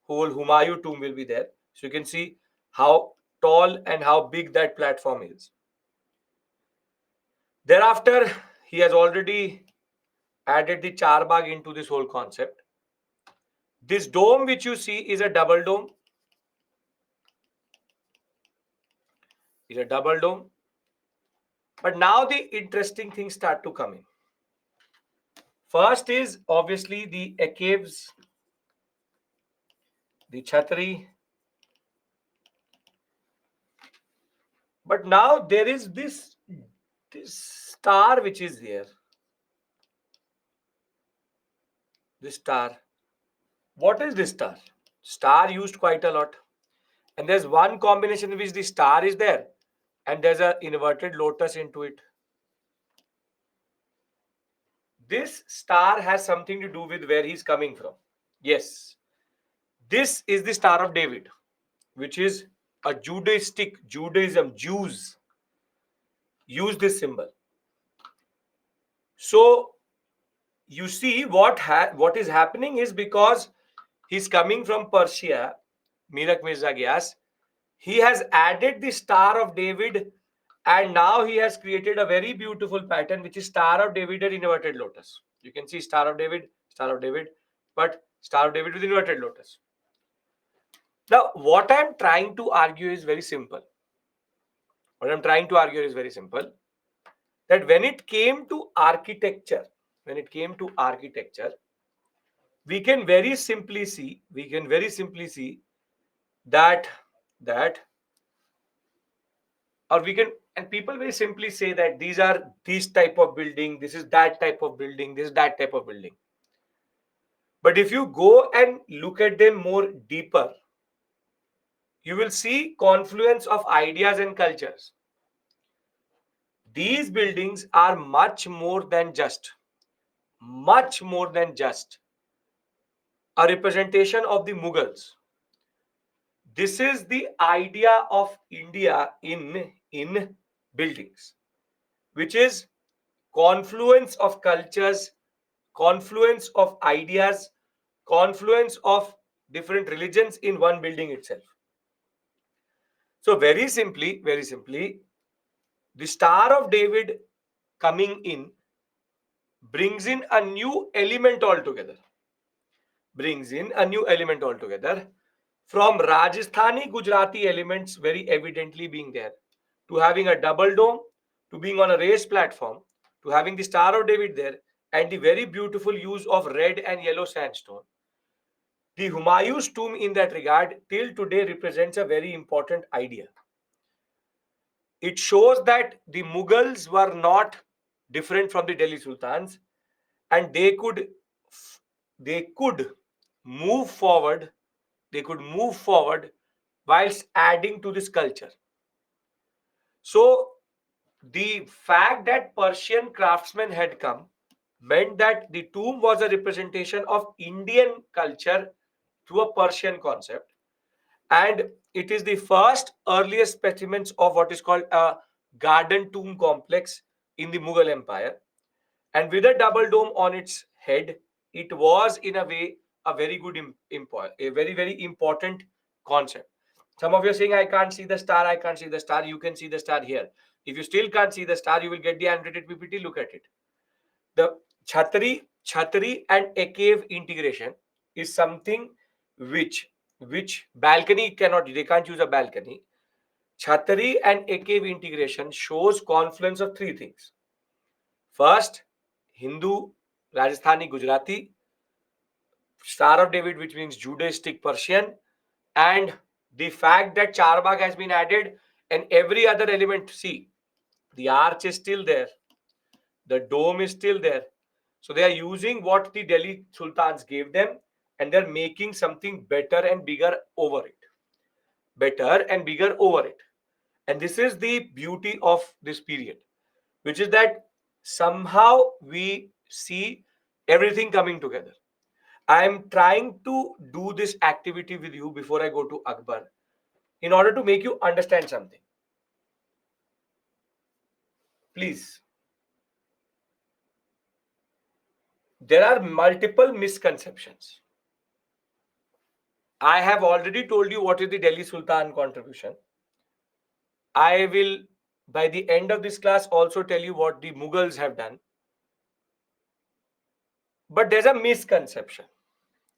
A: whole Humayun tomb will be there. So you can see how tall and how big that platform is. Thereafter, he has already added the Charbagh into this whole concept. This dome which you see is a double dome. Is a double dome. But now the interesting things start to come in. First is obviously the caves, the chhatri. But now there is this star which is there. This star. What is this star? Star used quite a lot. And there's one combination in which the star is there and there's an inverted lotus into it. This star has something to do with where he's coming from. Yes. This is the Star of David, which is a Judaism, Jews use this symbol. So you see what is happening is because he's coming from Persia, Mirak Mirza Ghias, he has added the Star of David, and now he has created a very beautiful pattern which is Star of David and inverted lotus. You can see Star of David, but Star of David with inverted lotus. Now, what I'm trying to argue is very simple. That when it came to architecture, we can very simply see that or we can and people very simply say that these are this type of building, this is that type of building, this is that type of building. But if you go and look at them more deeper, you will see confluence of ideas and cultures. These buildings are much more than just a representation of the Mughals. This is the idea of India in buildings, which is confluence of cultures, confluence of ideas, confluence of different religions in one building itself. So very simply, the Star of David coming in brings in a new element altogether. From Rajasthani Gujarati elements very evidently being there, to having a double dome, to being on a raised platform, to having the Star of David there, and the very beautiful use of red and yellow sandstone. The Humayun's tomb in that regard till today represents a very important idea. It shows that the Mughals were not different from the Delhi Sultans, and they could move forward whilst adding to this culture. So the fact that Persian craftsmen had come meant that the tomb was a representation of Indian culture through a Persian concept, and it is the first earliest specimens of what is called a garden tomb complex in the Mughal Empire. And with a double dome on its head, it was in a way a very good a very, very important concept. Some of you are saying, I can't see the star, you can see the star here. If you still can't see the star, you will get the annotated PPT, look at it. The chhatri Chhatri and a cave integration is something which balcony cannot, they can't use a balcony. Chhatri and a cave integration shows confluence of three things. First, Hindu, Rajasthani, Gujarati, Star of David, which means Judaistic Persian, and the fact that Charbagh has been added and every other element. See, the arch is still there, the dome is still there. So they are using what the Delhi Sultans gave them and they're making something better and bigger over it. Better and bigger over it. And this is the beauty of this period, which is that somehow we see everything coming together. I am trying to do this activity with you before I go to Akbar in order to make you understand something. Please, there are multiple misconceptions. I have already told you what is the Delhi Sultan contribution. I will, by the end of this class, also tell you what the Mughals have done. But there's a misconception.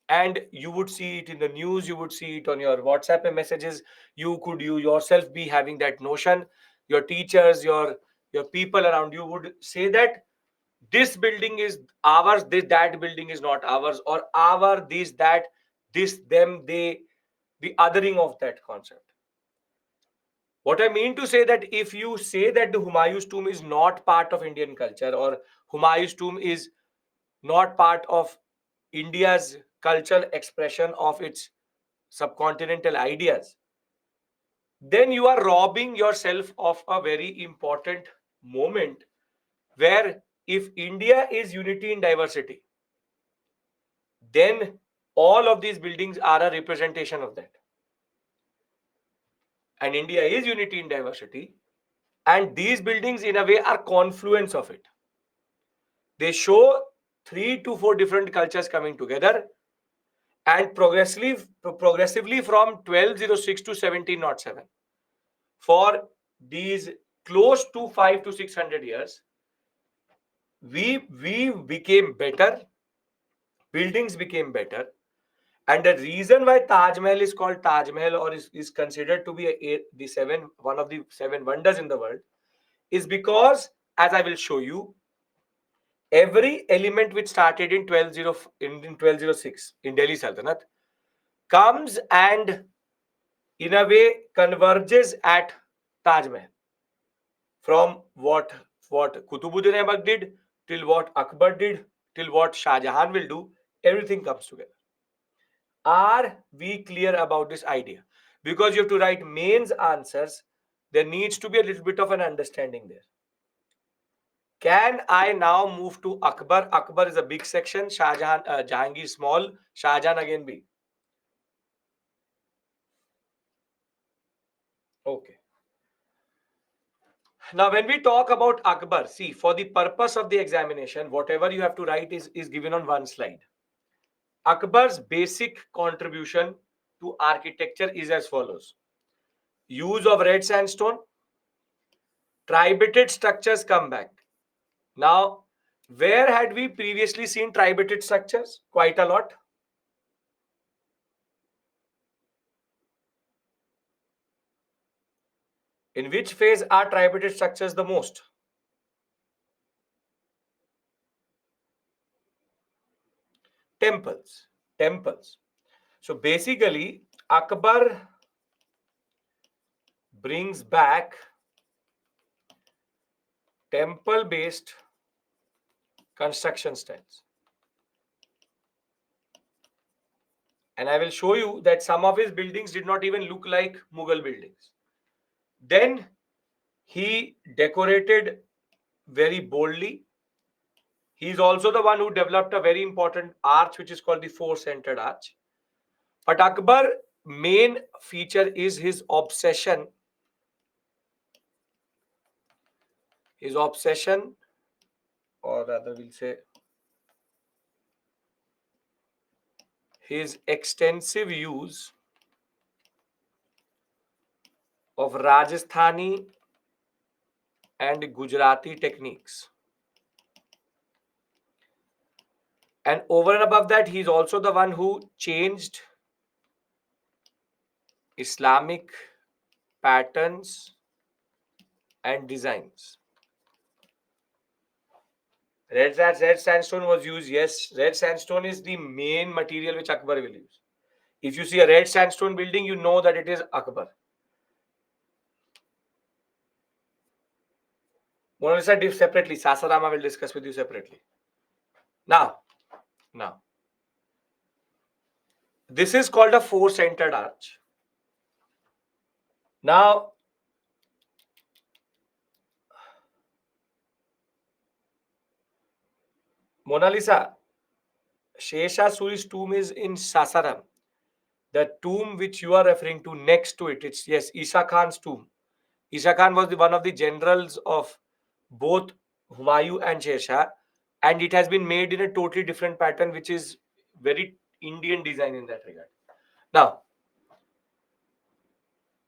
A: And you would see it in the news, you would see it on your WhatsApp messages. You yourself be having that notion. Your teachers, your people around you would say that this building is ours, that building is not ours, or our, this, that, this, them, they, the othering of that concept. What I mean to say that if you say that the Humayun's tomb is not part of Indian culture or Humayun's tomb is not part of India's cultural expression of its subcontinental ideas, then you are robbing yourself of a very important moment where if India is unity in diversity, then all of these buildings are a representation of that. And India is unity in diversity, and these buildings in a way are confluence of it. They show 3 to 4 different cultures coming together, and progressively from 1206 to 1707, for these close to 5 to 600 years, we became better, buildings became better. And the reason why Taj Mahal is called Taj Mahal or is considered to be one of the seven wonders in the world is because, as I will show you, every element which started in 1206 in Delhi Sultanate comes and in a way converges at Taj Mahal. From what Kutubuddin Aibak did till what Akbar did till what Shah Jahan will do, everything comes together. Are we clear about this idea? Because you have to write mains answers, there needs to be a little bit of an understanding there. Can I now move to Akbar? Akbar is a big section. Shah Jahan, Jahangir small. Shah Jahan again big. Okay. Now, when we talk about Akbar, see, for the purpose of the examination, whatever you have to write is given on one slide. Akbar's basic contribution to architecture is as follows. Use of red sandstone, tribated structures come back. Now, where had we previously seen tribated structures? Quite a lot. In which phase are tribated structures the most? Temples. Temples. So basically, Akbar brings back temple-based construction styles. And I will show you that some of his buildings did not even look like Mughal buildings. Then he decorated very boldly. He is also the one who developed a very important arch, which is called the four-centered arch. But Akbar main feature is his obsession, or rather we'll say his extensive use of Rajasthani and Gujarati techniques. And over and above that, he's also the one who changed Islamic patterns and designs. Red sandstone was used. Yes, red sandstone is the main material which Akbar will use. If you see a red sandstone building, you know that it is Akbar. Mona Lisa did separately. Sasarama will discuss with you separately. Now, this is called a four-centered arch. Now, Mona Lisa, Shesha Suri's tomb is in Sasaram. The tomb which you are referring to next to it, it's yes, Isa Khan's tomb. Isa Khan was one of the generals of both Humayun and Sher, and it has been made in a totally different pattern, which is very Indian design in that regard. Now,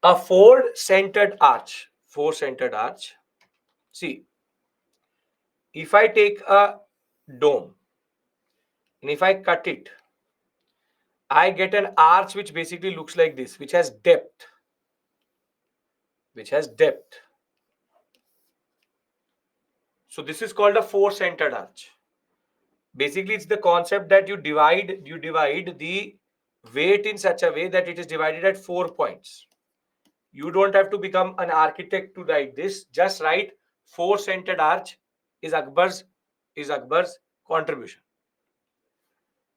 A: a four-centered arch. Four-centered arch. See, if I take a dome and if I cut it, I get an arch which basically looks like this, which has depth. Which has depth. So this is called a four-centered arch. Basically, it's the concept that you divide the weight in such a way that it is divided at 4 points. You don't have to become an architect to write this. Just write four-centered arch is Akbar's contribution.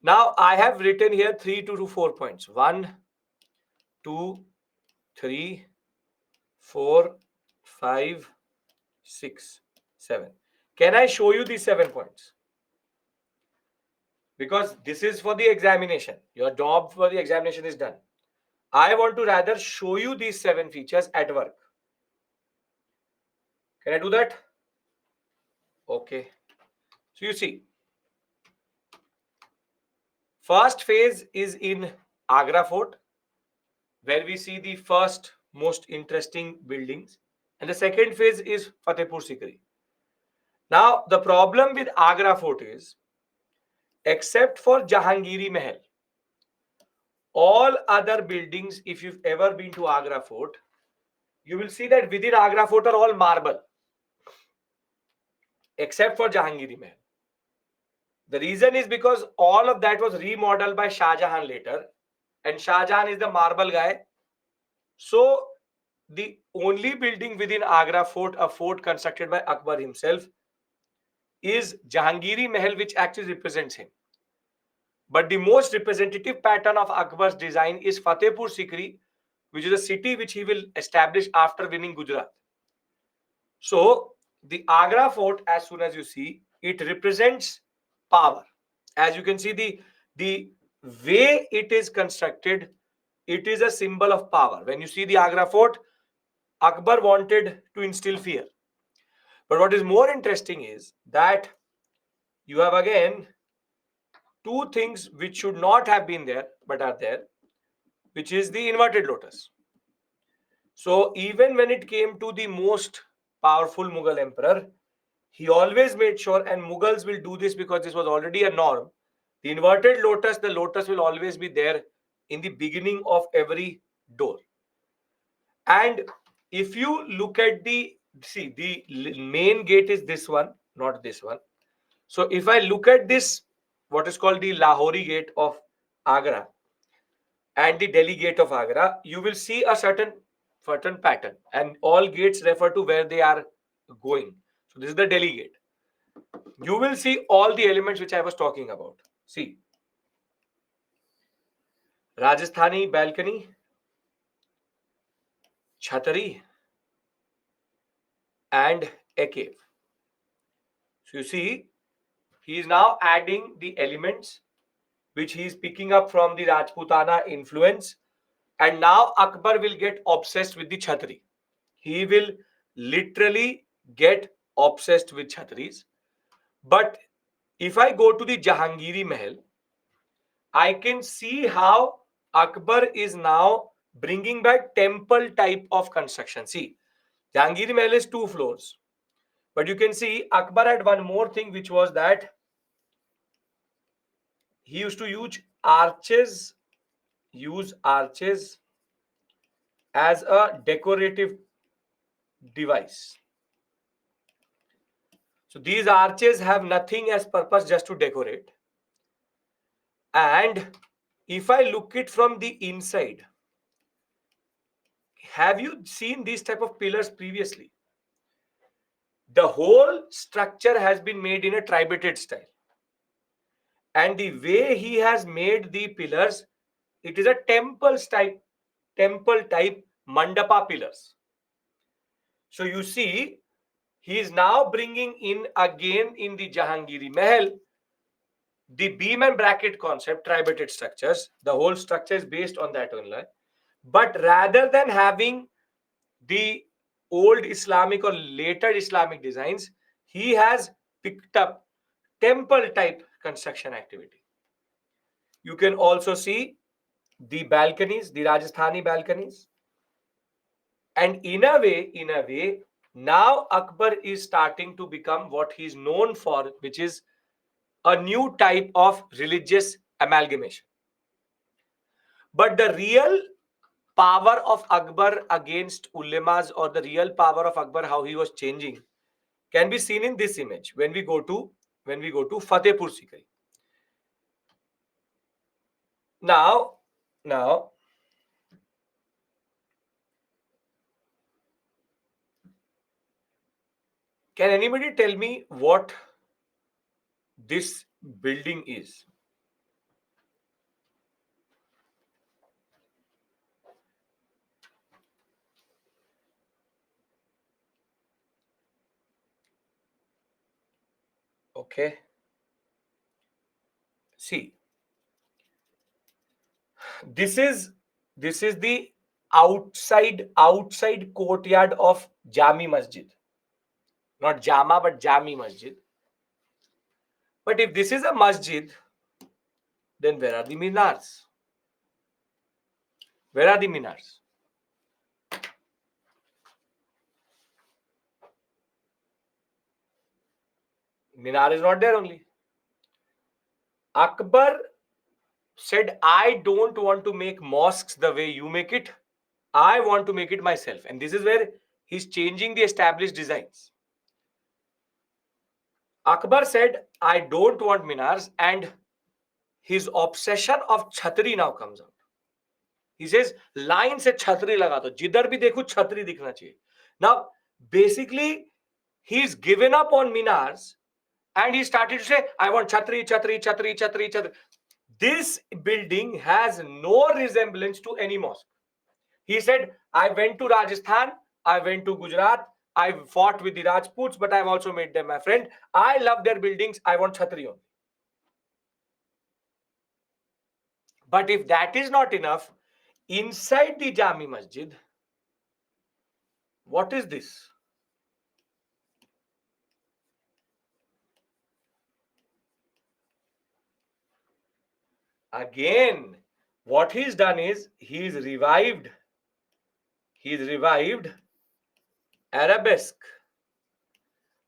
A: Now I have written here 3 to 4 points. 1, 2, 3, 4, 5, 6, 7. Can I show you these 7 points? Because this is for the examination. Your job for the examination is done. I want to rather show you these 7 features at work. Can I do that? Okay. So you see, first phase is in Agra Fort, where we see the first most interesting buildings. And the second phase is Fatehpur Sikri. Now, the problem with Agra Fort is, except for Jahangiri Mahal, all other buildings, if you've ever been to Agra Fort, you will see that within Agra Fort are all marble, except for Jahangiri Mahal. The reason is because all of that was remodeled by Shah Jahan later, and Shah Jahan is the marble guy. So, the only building within Agra Fort, a fort constructed by Akbar himself, is Jahangiri Mahal, which actually represents him. But the most representative pattern of Akbar's design is Fatehpur Sikri, which is a city which he will establish after winning Gujarat. So, the Agra fort, as soon as you see, it represents power. As you can see, the way it is constructed, it is a symbol of power. When you see the Agra fort, Akbar wanted to instill fear. But what is more interesting is that you have again two things which should not have been there but are there, which is the inverted lotus. So even when it came to the most powerful Mughal emperor, he always made sure, and Mughals will do this because this was already a norm. The inverted lotus, the lotus will always be there in the beginning of every door. And if you look at the main gate is this one, not this one. So if I look at this, what is called the Lahori gate of Agra and the Delhi gate of Agra, you will see a certain pattern, and all gates refer to where they are going. So this is the Delhi gate. You will see all the elements which I was talking about. See, Rajasthani balcony, Chhatari, and a cave. So you see, he is now adding the elements which he is picking up from the Rajputana influence. And now Akbar will get obsessed with the Chhatri. He will literally get obsessed with Chhatris. But if I go to the Jahangiri Mahal, I can see how Akbar is now bringing back temple type of construction. See, Jahangiri Mahal is 2 floors. But you can see Akbar had one more thing, which was that he used to use arches as a decorative device. So these arches have nothing as purpose just to decorate. And if I look it from the inside, have you seen these type of pillars previously? The whole structure has been made in a tributed style. And the way he has made the pillars, it is a temple type mandapa pillars. So you see, he is now bringing in again in the Jahangiri Mahal the beam and bracket concept, tributed structures. The whole structure is based on that only. But rather than having the old Islamic or later Islamic designs, he has picked up temple type construction activity. You can also see the balconies, the Rajasthani balconies. And in a way, now Akbar is starting to become what he is known for, which is a new type of religious amalgamation. But the real power of Akbar against ulemas, or the real power of Akbar, how he was changing, can be seen in this image when we go to Fatehpur Sikri. Now, can anybody tell me what this building is? Okay. See, this is the outside courtyard of Jami Masjid. Not Jama, but Jami Masjid. But if this is a masjid, then where are the minars? Where are the minars? Minar is not there only. Akbar said, I don't want to make mosques the way you make it. I want to make it myself. And this is where he's changing the established designs. Akbar said, I don't want minars, and his obsession of chhatri now comes out. He says, line se chhatri laga do. Jidhar bhi dekho, chhatri dikhna chahiye. Now, basically, he's given up on minars and he started to say, I want chhatri, chhatri, chhatri, chhatri, chhatri. This building has no resemblance to any mosque. He said, I went to Rajasthan, I went to Gujarat, I fought with the Rajputs, but I've also made them my friend. I love their buildings, I want chhatri only. But if that is not enough, inside the Jami Masjid, what is this? Again, what he's done is he's revived arabesque,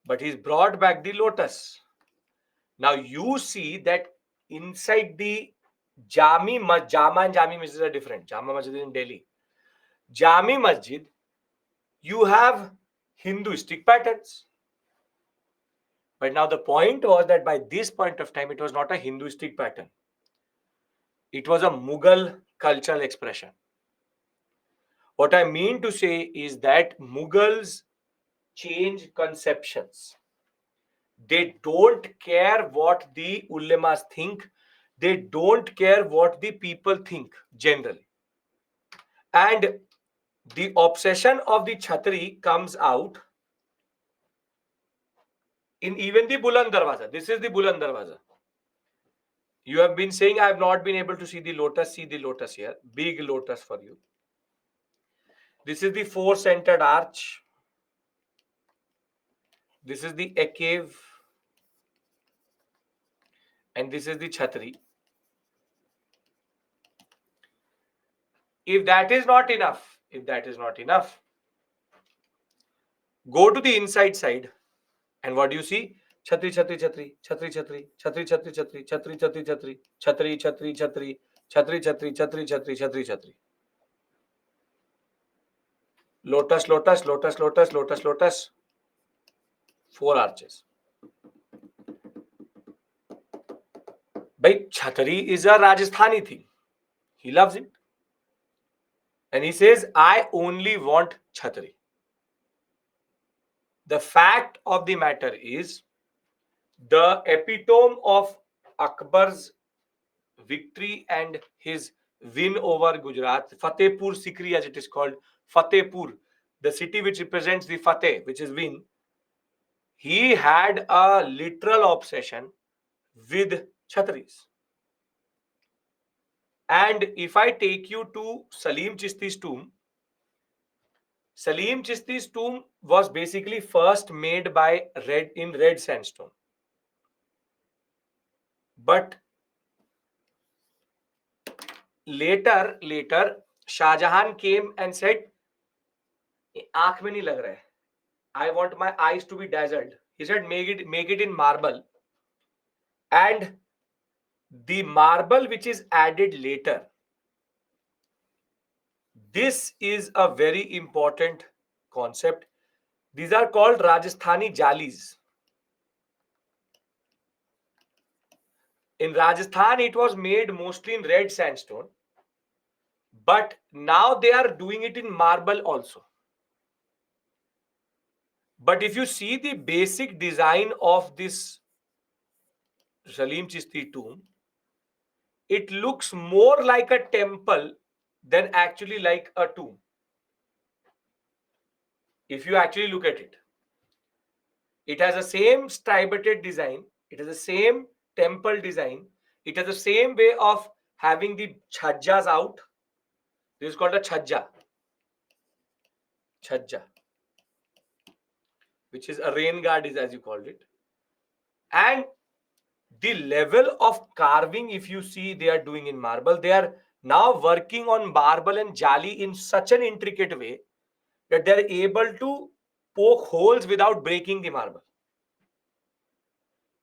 A: but he's brought back the lotus. Now you see that inside the Jama and Jami Masjid are different. Jama Masjid is in Delhi. Jami Masjid, you have Hinduistic patterns. But now the point was that by this point of time, it was not a Hinduistic pattern. It was a Mughal cultural expression. What I mean to say is that Mughals change conceptions. They don't care what the ulemas think. They don't care what the people think generally. And the obsession of the Chhatri comes out in even the Buland Darwaza. This is the Buland Darwaza. You have been saying I have not been able to see the lotus. See the lotus here. Big lotus for you. This is the four-centered arch. This is the cave. And this is the Chhatri. If that is not enough, go to the inside side. And what do you see? Chhatri, chhatri, chhatri, chhatri, chhatri, chhatri, chhatri, chhatri, chhatri, chhatri, chhatri, chhatri, chhatri, chhatri, chhatri, chhatri, chhatri, chhatri, chhatri, chhatri. Lotus, lotus, lotus, lotus, lotus, lotus. 4 arches. Bhai, chhatri is a Rajasthani thing. He loves it. And he says, I only want chhatri. The fact of the matter is, the epitome of Akbar's victory and his win over Gujarat, Fatehpur Sikri as it is called, Fatehpur, the city which represents the Fateh, which is win, he had a literal obsession with Chhatris. And if I take you to Salim Chisti's tomb, Salim Chisti's tomb was basically first made by red sandstone. But later, Shah Jahan came and said, आंख में नहीं लग रहा है. I want my eyes to be dazzled. He said, make it in marble. And the marble which is added later, this is a very important concept. These are called Rajasthani jalis. In Rajasthan, it was made mostly in red sandstone, but now they are doing it in marble also. But if you see the basic design of this Salim Chisti tomb, it looks more like a temple than actually like a tomb. If you actually look at it, it has the same striated design, it has the same temple design, it has the same way of having the chhajjas out. This is called a chhajja, which is a rain guard, is as you called it. And the level of carving, if you see, they are doing in marble. They are now working on marble and jali in such an intricate way that they are able to poke holes without breaking the marble.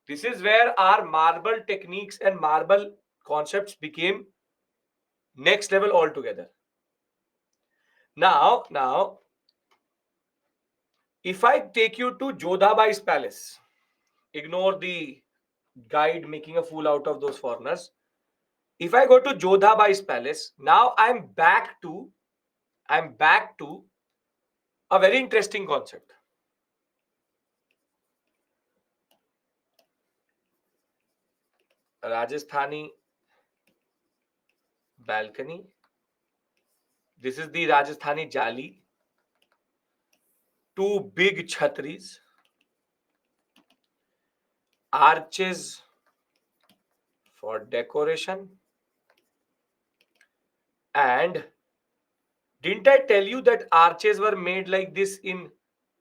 A: This is where our marble techniques and marble concepts became next level altogether. Now, if I take you to Jodhabai's palace, ignore the guide making a fool out of those foreigners. If I go to Jodhabai's palace, now I'm back to a very interesting concept. A Rajasthani balcony. This is the Rajasthani jali. Two big chhatris. Arches for decoration. And didn't I tell you that arches were made like this in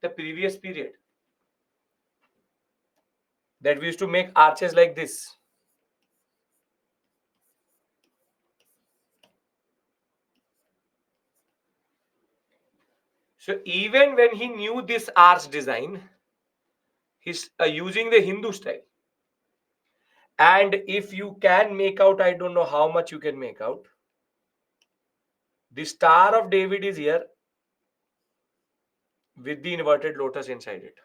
A: the previous period? That we used to make arches like this. So even when he knew this arch design, he's using the Hindu style. And if you can make out, I don't know how much you can make out. The Star of David is here with the inverted lotus inside it.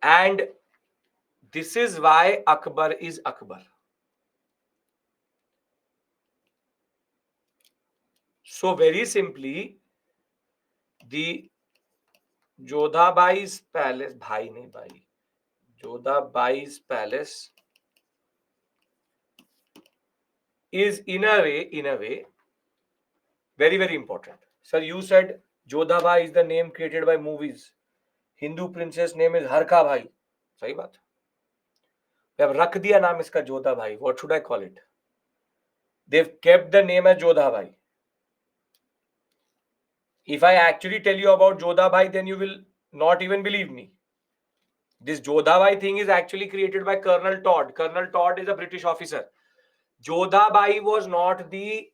A: And this is why Akbar is Akbar. So very simply, the Jodhabai's palace, Jodhabai's palace is in a way, very, very important. Sir, you said Jodhabai is the name created by movies. Hindu princess name is Harka Bhai. सही बात. We have रख दिया नाम इसका जोधा भाई. What should I call it? They've kept the name as Jodha Bhai. If I actually tell you about Jodha Bhai, then you will not even believe me. This Jodha Bhai thing is actually created by Colonel Todd. Colonel Todd is a British officer. Jodha Bhai was not the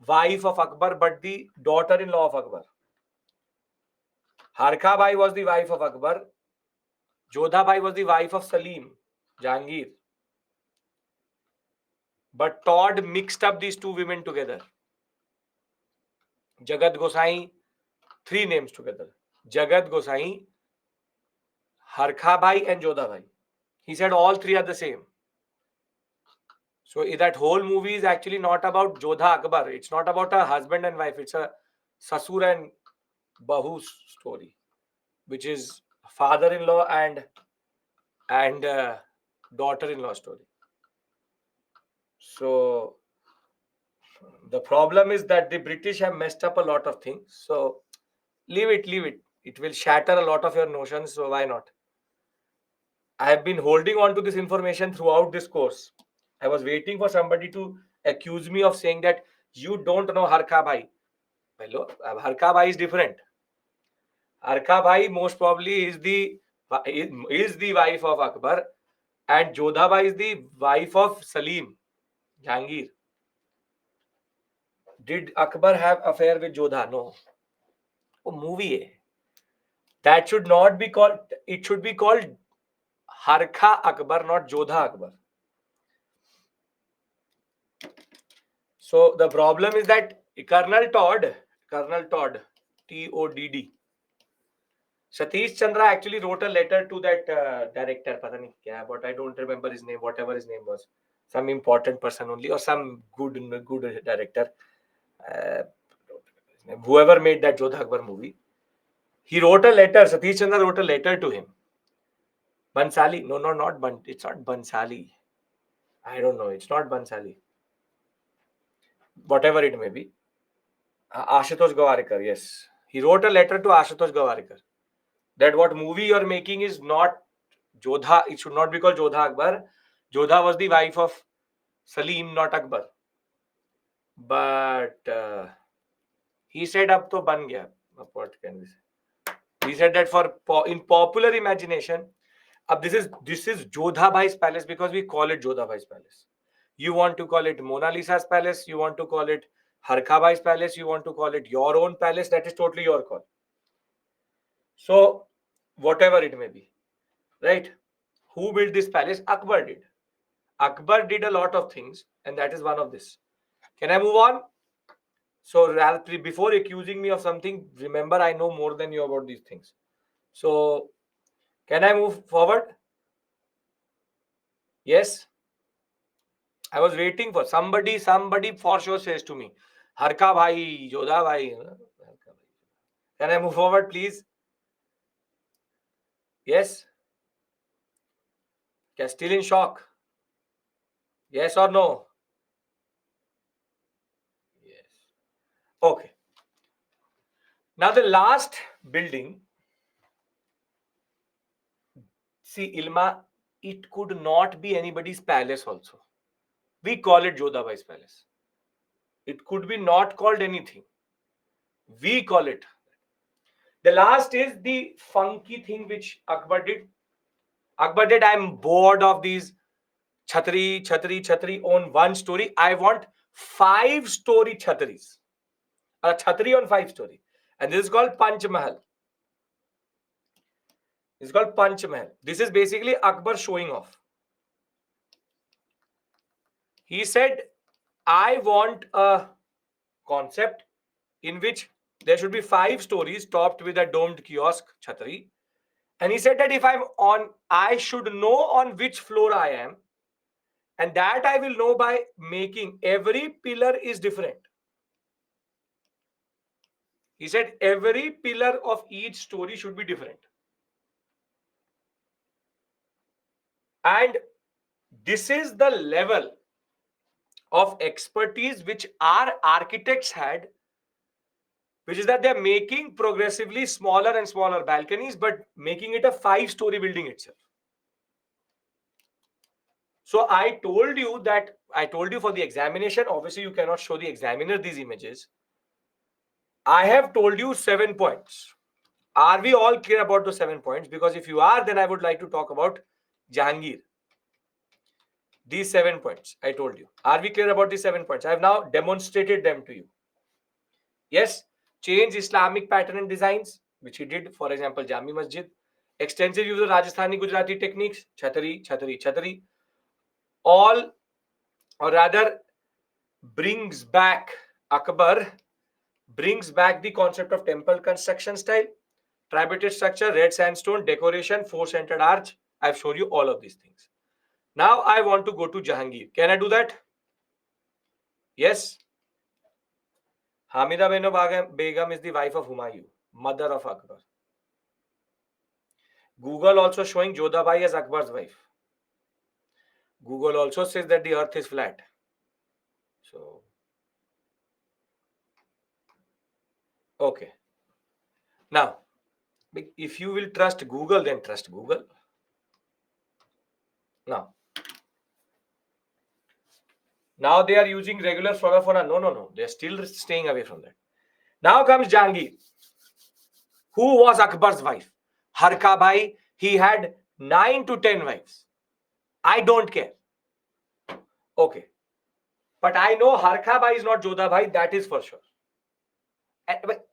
A: wife of Akbar, but the daughter-in-law of Akbar. Harka Bai was the wife of Akbar. Jodha Bai was the wife of Salim, Jahangir. But Todd mixed up these two women together. Jagat Gosai, three names together. Jagat Gosai, Harka Bai, and Jodha Bai. He said all three are the same. So that whole movie is actually not about Jodha Akbar. It's not about a husband and wife. It's a Sasur and Bahu story, which is father-in-law and daughter-in-law story. So the problem is that the British have messed up a lot of things. So leave it, leave it. It will shatter a lot of your notions. So why not? I have been holding on to this information throughout this course. I was waiting for somebody to accuse me of saying that you don't know Harka Bhai. Hello, Harka Bhai is different. Harka Bhai most probably is the wife of Akbar, and Jodha Bhai is the wife of Salim, Jahangir. Did Akbar have affair with Jodha? No. Oh, movie hai. That should not be called. It should be called Harka Akbar, not Jodha Akbar. So the problem is that Colonel Todd, Todd, Satish Chandra actually wrote a letter to that director, pata nahi kya, but I don't remember his name, whatever his name was. Some important person only, or some good director. Uh, Whoever made that Jodha Akbar movie. He wrote a letter, Satish Chandra wrote a letter to him. Bansali, no, not it's not Bansali. I don't know, it's not Bansali. Whatever it may be. Ashutosh Gawarkar, yes. He wrote a letter to Ashutosh Gawarkar that what movie you're making is not Jodha, it should not be called Jodha Akbar. Jodha was the wife of Salim, not Akbar. But he said, "Ab to ban gaya." What can we say? He said that in popular imagination, this is Jodha Bhai's palace because we call it Jodha Bhai's palace. You want to call it Mona Lisa's palace, you want to call it Harka Bhai's palace, you want to call it your own palace, that is totally your call. So, whatever it may be, right? Who built this palace? Akbar did. Akbar did a lot of things, and that is one of this. Can I move on? So, before accusing me of something, remember I know more than you about these things. So, can I move forward? Yes. I was waiting for somebody. Somebody for sure says to me, Harka Bhai, Jodha Bhai. Can I move forward, please? Yes. Still in shock? Yes or no? Yes. Okay. Now the last building. See, Ilma, it could not be anybody's palace also. We call it Jodha Bhai's palace. It could be not called anything. We call it. The last is the funky thing which Akbar did. Akbar did, I'm bored of these Chhatri on one story. I want 5-story Chhatris. A Chhatri on 5-story. And this is called Panch Mahal. This is called Panch Mahal. This is basically Akbar showing off. He said, I want a concept in which there should be 5 stories topped with a domed kiosk, Chhatri. And he said that if I'm on, I should know on which floor I am. And that I will know by making every pillar is different. He said every pillar of each story should be different. And this is the level of expertise which our architects had, which is that they're making progressively smaller and smaller balconies, but making it a 5-story building itself. So I told you for the examination, obviously you cannot show the examiner these images. I have told you 7 points. Are we all clear about the 7 points? Because if you are, then I would like to talk about Jahangir. These 7 points I told you. Are we clear about these 7 points? I have now demonstrated them to you. Yes, change Islamic pattern and designs. which he did. For example, Jami Masjid. Extensive use of Rajasthani Gujarati techniques, Chhatari, Chhatari, Chhatari. All, or rather, brings back Akbar, brings back the concept of temple construction style, tributed structure, red sandstone, decoration, four-centered arch. I've shown you all of these things. Now I want to go to Jahangir. Can I do that? Yes. Hamida Begum is the wife of Humayun, mother of Akbar. Google also showing Jodhabai as Akbar's wife. Google also says that the earth is flat. So, okay. Now, if you will trust Google, then trust Google. Now they are using regular solar phone. No. They are still staying away from that. Now comes Jahangir. Who was Akbar's wife? Harka Bhai. He had 9 to 10 wives. I don't care. Okay. But I know Harka Bhai is not Jodha Bhai. That is for sure. But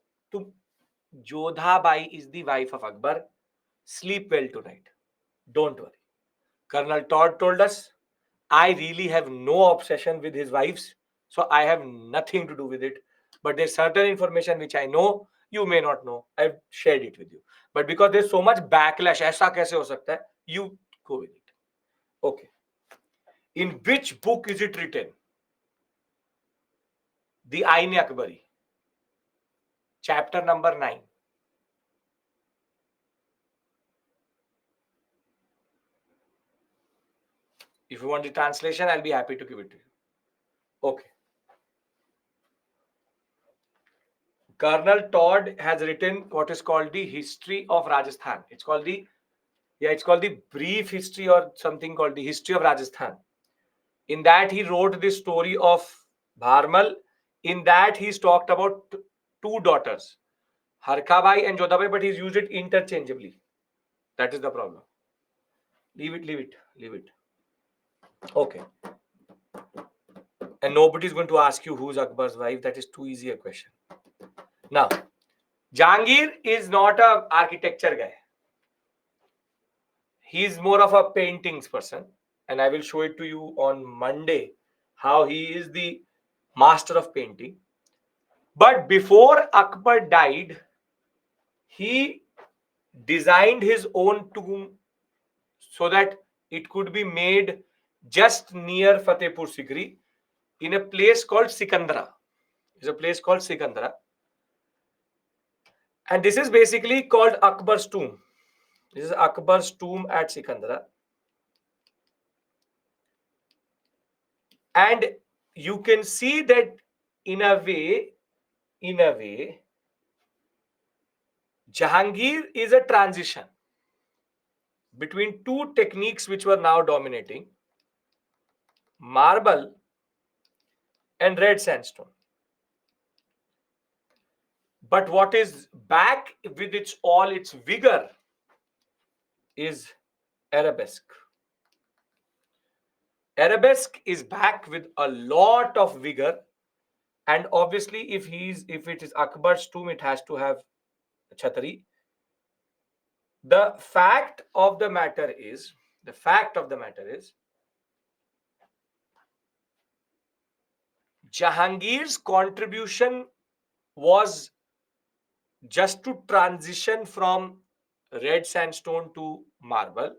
A: Jodha Bhai is the wife of Akbar. Sleep well tonight. Don't worry. Colonel Todd told us, I really have no obsession with his wives. So I have nothing to do with it. But there's certain information which I know, you may not know. I've shared it with you. But because there's so much backlash, ऐसा कैसे हो सकता है? You go with it. Okay. In which book is it written? The Ain Akbari. Chapter number 9. If you want the translation, I'll be happy to give it to you. Okay. Colonel Todd has written what is called the History of Rajasthan. It's called the Brief History or something called the History of Rajasthan. In that, he wrote the story of Bharmal. In that, he's talked about two daughters, Harkabai and Jodhabai, but he's used it interchangeably. That is the problem. Leave it. Okay. And nobody's going to ask you who's Akbar's wife. That is too easy a question. Now, Jahangir is not an architecture guy. He's more of a paintings person. And I will show it to you on Monday how he is the master of painting. But before Akbar died, he designed his own tomb so that it could be made just near Fatehpur Sikri in a place called Sikandra. It's a place called Sikandra. And this is basically called Akbar's tomb. This is Akbar's tomb at Sikandra. And you can see that in a way, Jahangir is a transition between two techniques which were now dominating, marble and red sandstone. But what is back with all its vigor is arabesque. Arabesque is back with a lot of vigor, and obviously if it is Akbar's tomb, it has to have chhatari. The fact of the matter is Jahangir's contribution was just to transition from red sandstone to marble.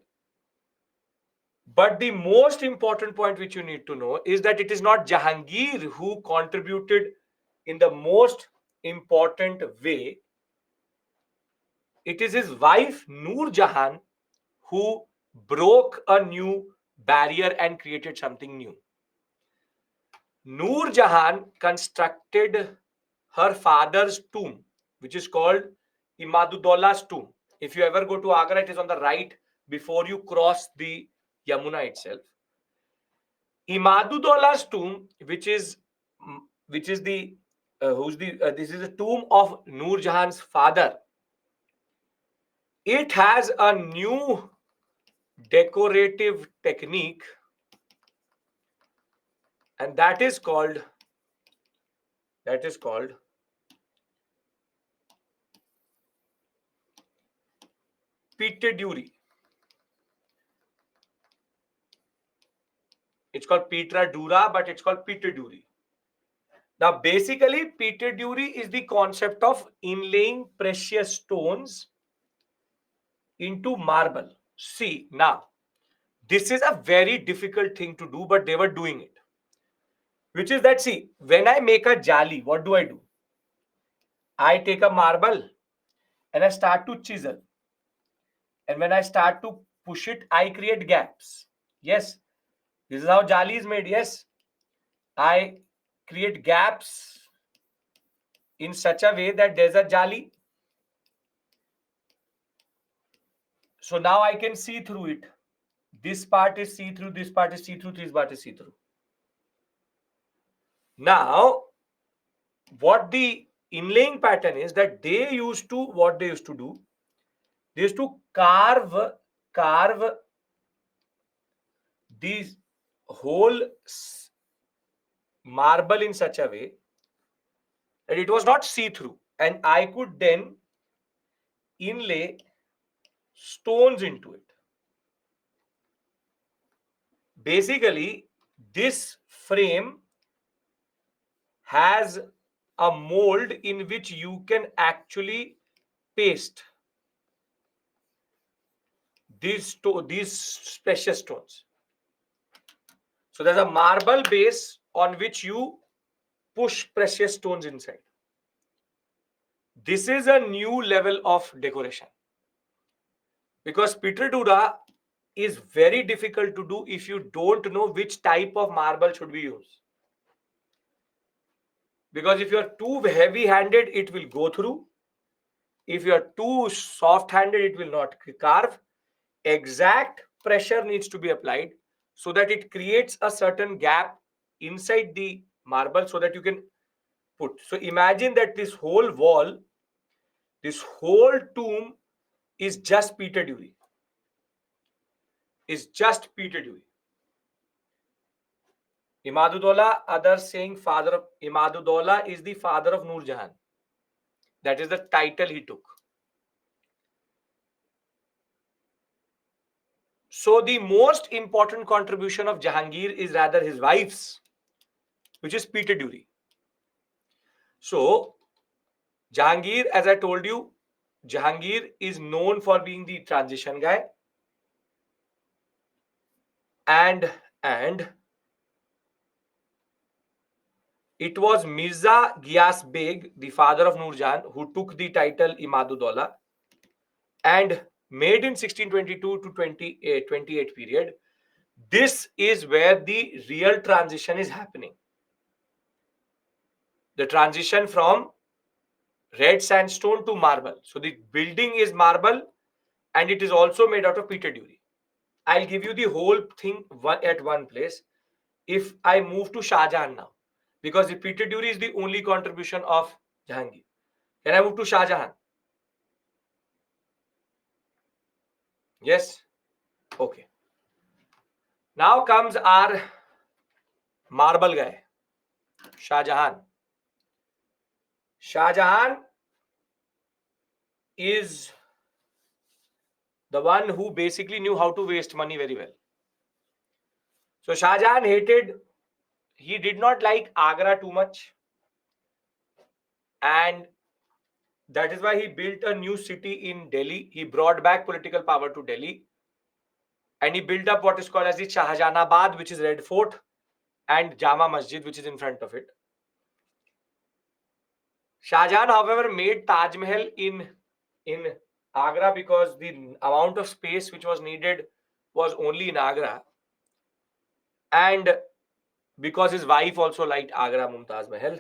A: But the most important point which you need to know is that it is not Jahangir who contributed in the most important way. It is his wife Noor Jahan who broke a new barrier and created something new. Noor Jahan constructed her father's tomb, which is called Imaduddaullah's tomb. If you ever go to Agra, it is on the right before you cross the Yamuna itself. Imaduddaullah's tomb, which is the this is the tomb of Noor Jahan's father. It has a new decorative technique, and that is called Pite It's called Petra Dura, but it's called Pite. Now, basically, Pite is the concept of inlaying precious stones into marble. See, now, this is a very difficult thing to do, but they were doing it. Which is that, see, when I make a jali, what do? I take a marble and I start to chisel. And when I start to push it, I create gaps. Yes, this is how jali is made. Yes, I create gaps in such a way that there's a jali. So now I can see through it. This part is see through, this part is see through, this part is see through. Now, what the inlaying pattern is that they used to, what they used to do, they used to carve these whole marble in such a way that it was not see-through, and I could then inlay stones into it. Basically, this frame has a mold in which you can actually paste these precious stones. So there's a marble base on which you push precious stones inside. This is a new level of decoration, because Pitradura is very difficult to do if you don't know which type of marble should be used. Because if you are too heavy-handed, it will go through. If you are too soft-handed, it will not carve. Exact pressure needs to be applied so that it creates a certain gap inside the marble so that you can put. So imagine that this whole wall, this whole tomb is just Peter Dury. Is just Peter Dury. Imaduddaulah, others saying father of Imaduddaulah is the father of Nur Jahan. That is the title he took. So the most important contribution of Jahangir is rather his wife's, which is Peter Dury. So Jahangir, as I told you, Jahangir is known for being the transition guy, and it was Mirza Ghias Beg, the father of Nur Jahan, who took the title Imaduddaulah, and made in 1622 to 28 period. This is where the real transition is happening. The transition from red sandstone to marble. So the building is marble and it is also made out of Peter Dury. I'll give you the whole thing at one place. If I move to Shah Jahan now, because the Peter Dury is the only contribution of Jahangir. Can I move to Shah Jahan? Yes? Okay. Now comes our marble guy, Shah Jahan. Shah Jahan is the one who basically knew how to waste money very well. So Shah Jahan he did not like Agra too much. And that is why he built a new city in Delhi. He brought back political power to Delhi. And he built up what is called as the Shahjahanabad, which is Red Fort, and Jama Masjid, which is in front of it. Shah Jahan, however, made Taj Mahal in Agra because the amount of space which was needed was only in Agra. And because his wife also liked Agra, Mumtaz Mahal.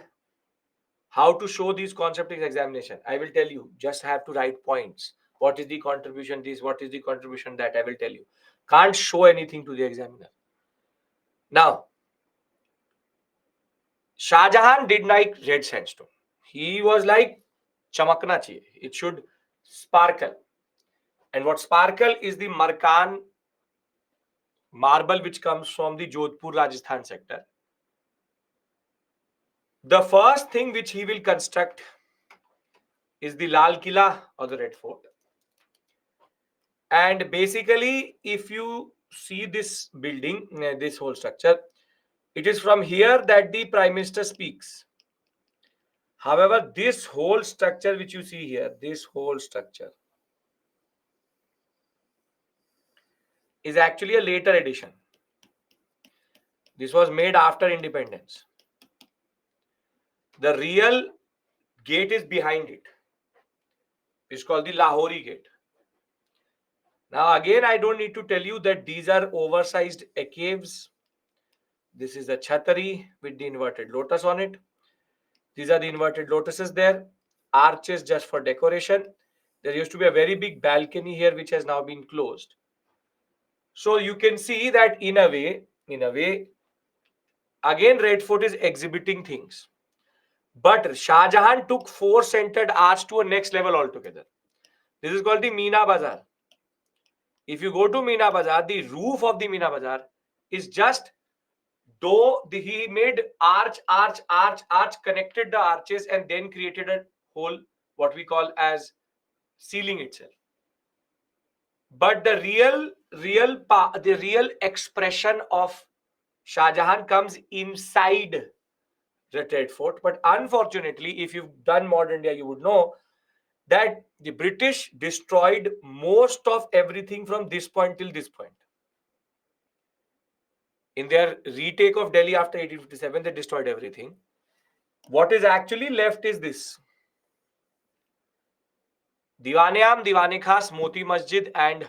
A: How to show these concepts in examination? I will tell you. Just have to write points. What is the contribution this? What is the contribution that? I will tell you. Can't show anything to the examiner. Now, Shah Jahan did like red sandstone. He was like, chamakna chahiye. It should sparkle. And what sparkle is the Markan marble which comes from the Jodhpur, Rajasthan sector. The first thing which he will construct is the Lal Killa or the Red Fort. And basically, if you see this building, this whole structure, it is from here that the Prime Minister speaks. However, this whole structure which you see here, this whole structure is actually a later addition. This was made after independence. The real gate is behind it. It's called the Lahori gate. Now, again, I don't need to tell you that these are oversized caves. This is the Chhatari with the inverted lotus on it. These are the inverted lotuses there. Arches just for decoration. There used to be a very big balcony here which has now been closed. So you can see that in a way, again Red Fort is exhibiting things. But Shah Jahan took four-centered arch to a next level altogether. This is called the Meena Bazaar. If you go to Meena Bazaar, the roof of the Meena Bazaar is just though he made arch, connected the arches and then created a whole what we call as ceiling itself. But the real expression of Shah Jahan comes inside the Red Fort. But unfortunately, if you've done modern India, you would know that the British destroyed most of everything from this point till this point. In their retake of Delhi after 1857, they destroyed everything. What is actually left is this. Diwane-am, Diwane-Khas, Moti Masjid and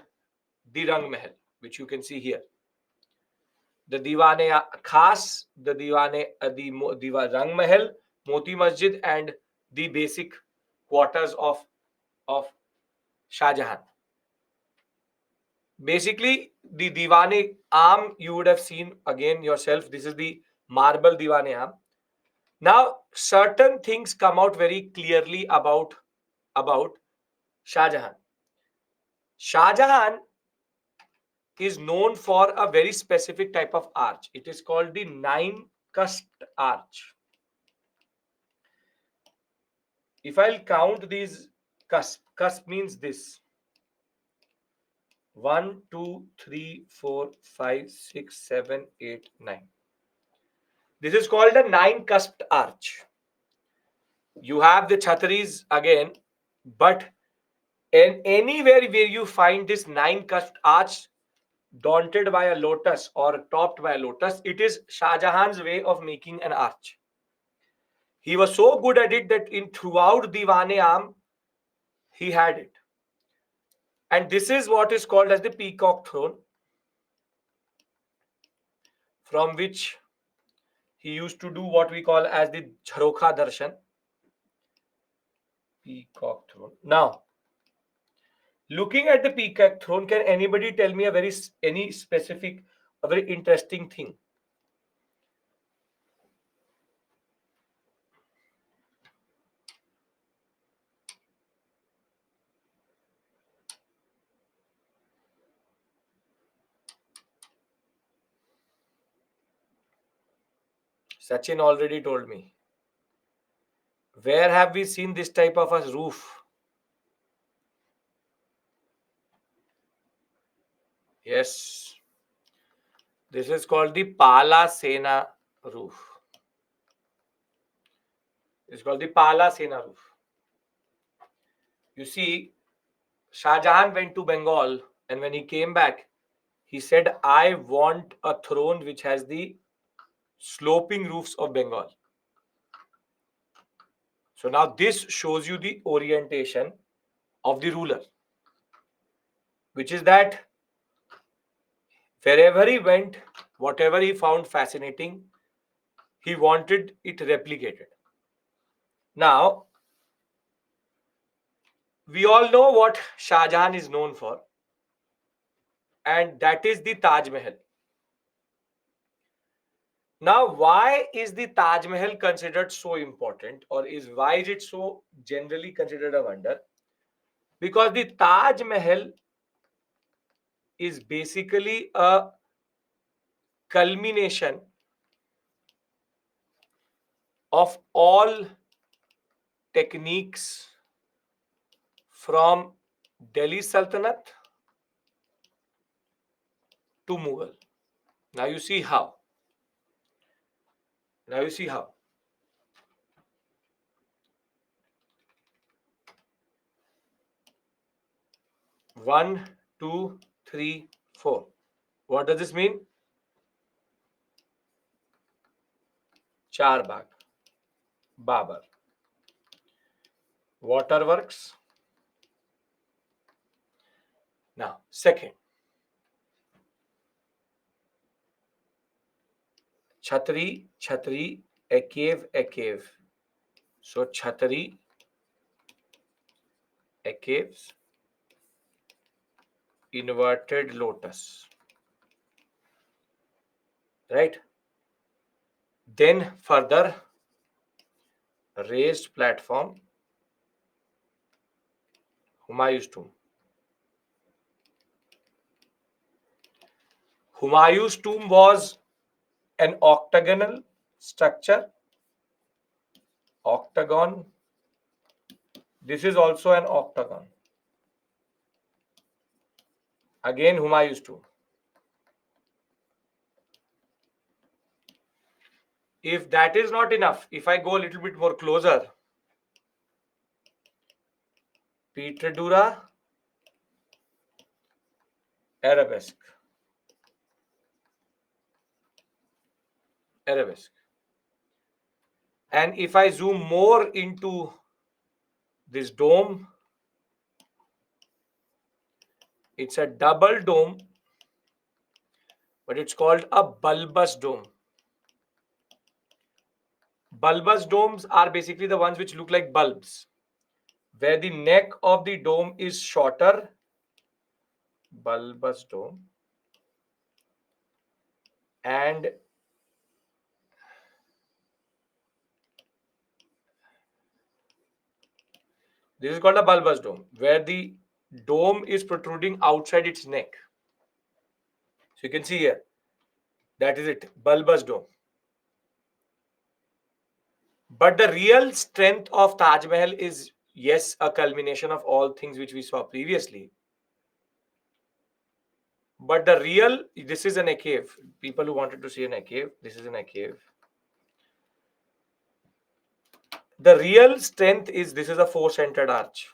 A: the Rang Mahal, which you can see here. The Diwane-Khas, the Rang Mahal, Moti Masjid and the basic quarters of Shah Jahan. Basically, the Diwane-am you would have seen again yourself. This is the marble Diwane-am. Now, certain things come out very clearly about Shah Jahan. Shah Jahan is known for a very specific type of arch. It is called the nine-cusped arch. If I'll count these cusp means this. 1, 2, 3, 4, 5, 6, 7, 8, 9. This is called a nine-cusped arch. You have the chhataris again, but anywhere where you find this nine-cusped arch daunted by a lotus or topped by a lotus, it is Shah Jahan's way of making an arch. He was so good at it that in throughout Diwane-am, he had it. And this is what is called as the peacock throne, from which he used to do what we call as the Jharokha Darshan. Peacock throne. Now, looking at the peacock throne, can anybody tell me a very interesting thing? Sachin already told me. Where have we seen this type of a roof? Yes. This is called the Pala Sena roof. It's called the Pala Sena roof. You see, Shah Jahan went to Bengal, and when he came back, he said, I want a throne which has the sloping roofs of Bengal. So now this shows you the orientation of the ruler, which is that wherever he went, whatever he found fascinating, he wanted it replicated. Now, we all know what Shah Jahan is known for, and that is the Taj Mahal. Now, why is the Taj Mahal considered so important, or why is it so generally considered a wonder? Because the Taj Mahal is basically a culmination of all techniques from Delhi Sultanate to Mughal. Now you see how. Now you see how. One, two, three, four. What does this mean? Charbagh, Babar. Waterworks. Now, second, Chhatri, Chhatri, a cave, a cave. So, Chhatri, a caves, inverted lotus. Right? Then, further, raised platform, Humayun's tomb. Humayun's tomb was an octagonal structure. Octagon. This is also an octagon. Again, Humayun's tomb. If that is not enough, if I go a little bit more closer, Pietraduras, Arabesque. Arabesque. And if I zoom more into this dome, it's a double dome, but it's called a bulbous dome. Bulbous domes are basically the ones which look like bulbs, where the neck of the dome is shorter. Bulbous dome. And this is called a bulbous dome, where the dome is protruding outside its neck. So you can see here, that is it, bulbous dome. But the real strength of Taj Mahal is, yes, a culmination of all things which we saw previously. But the real, this is an cave. People who wanted to see an cave, this is an cave. The real strength is, this is a four-centered arch.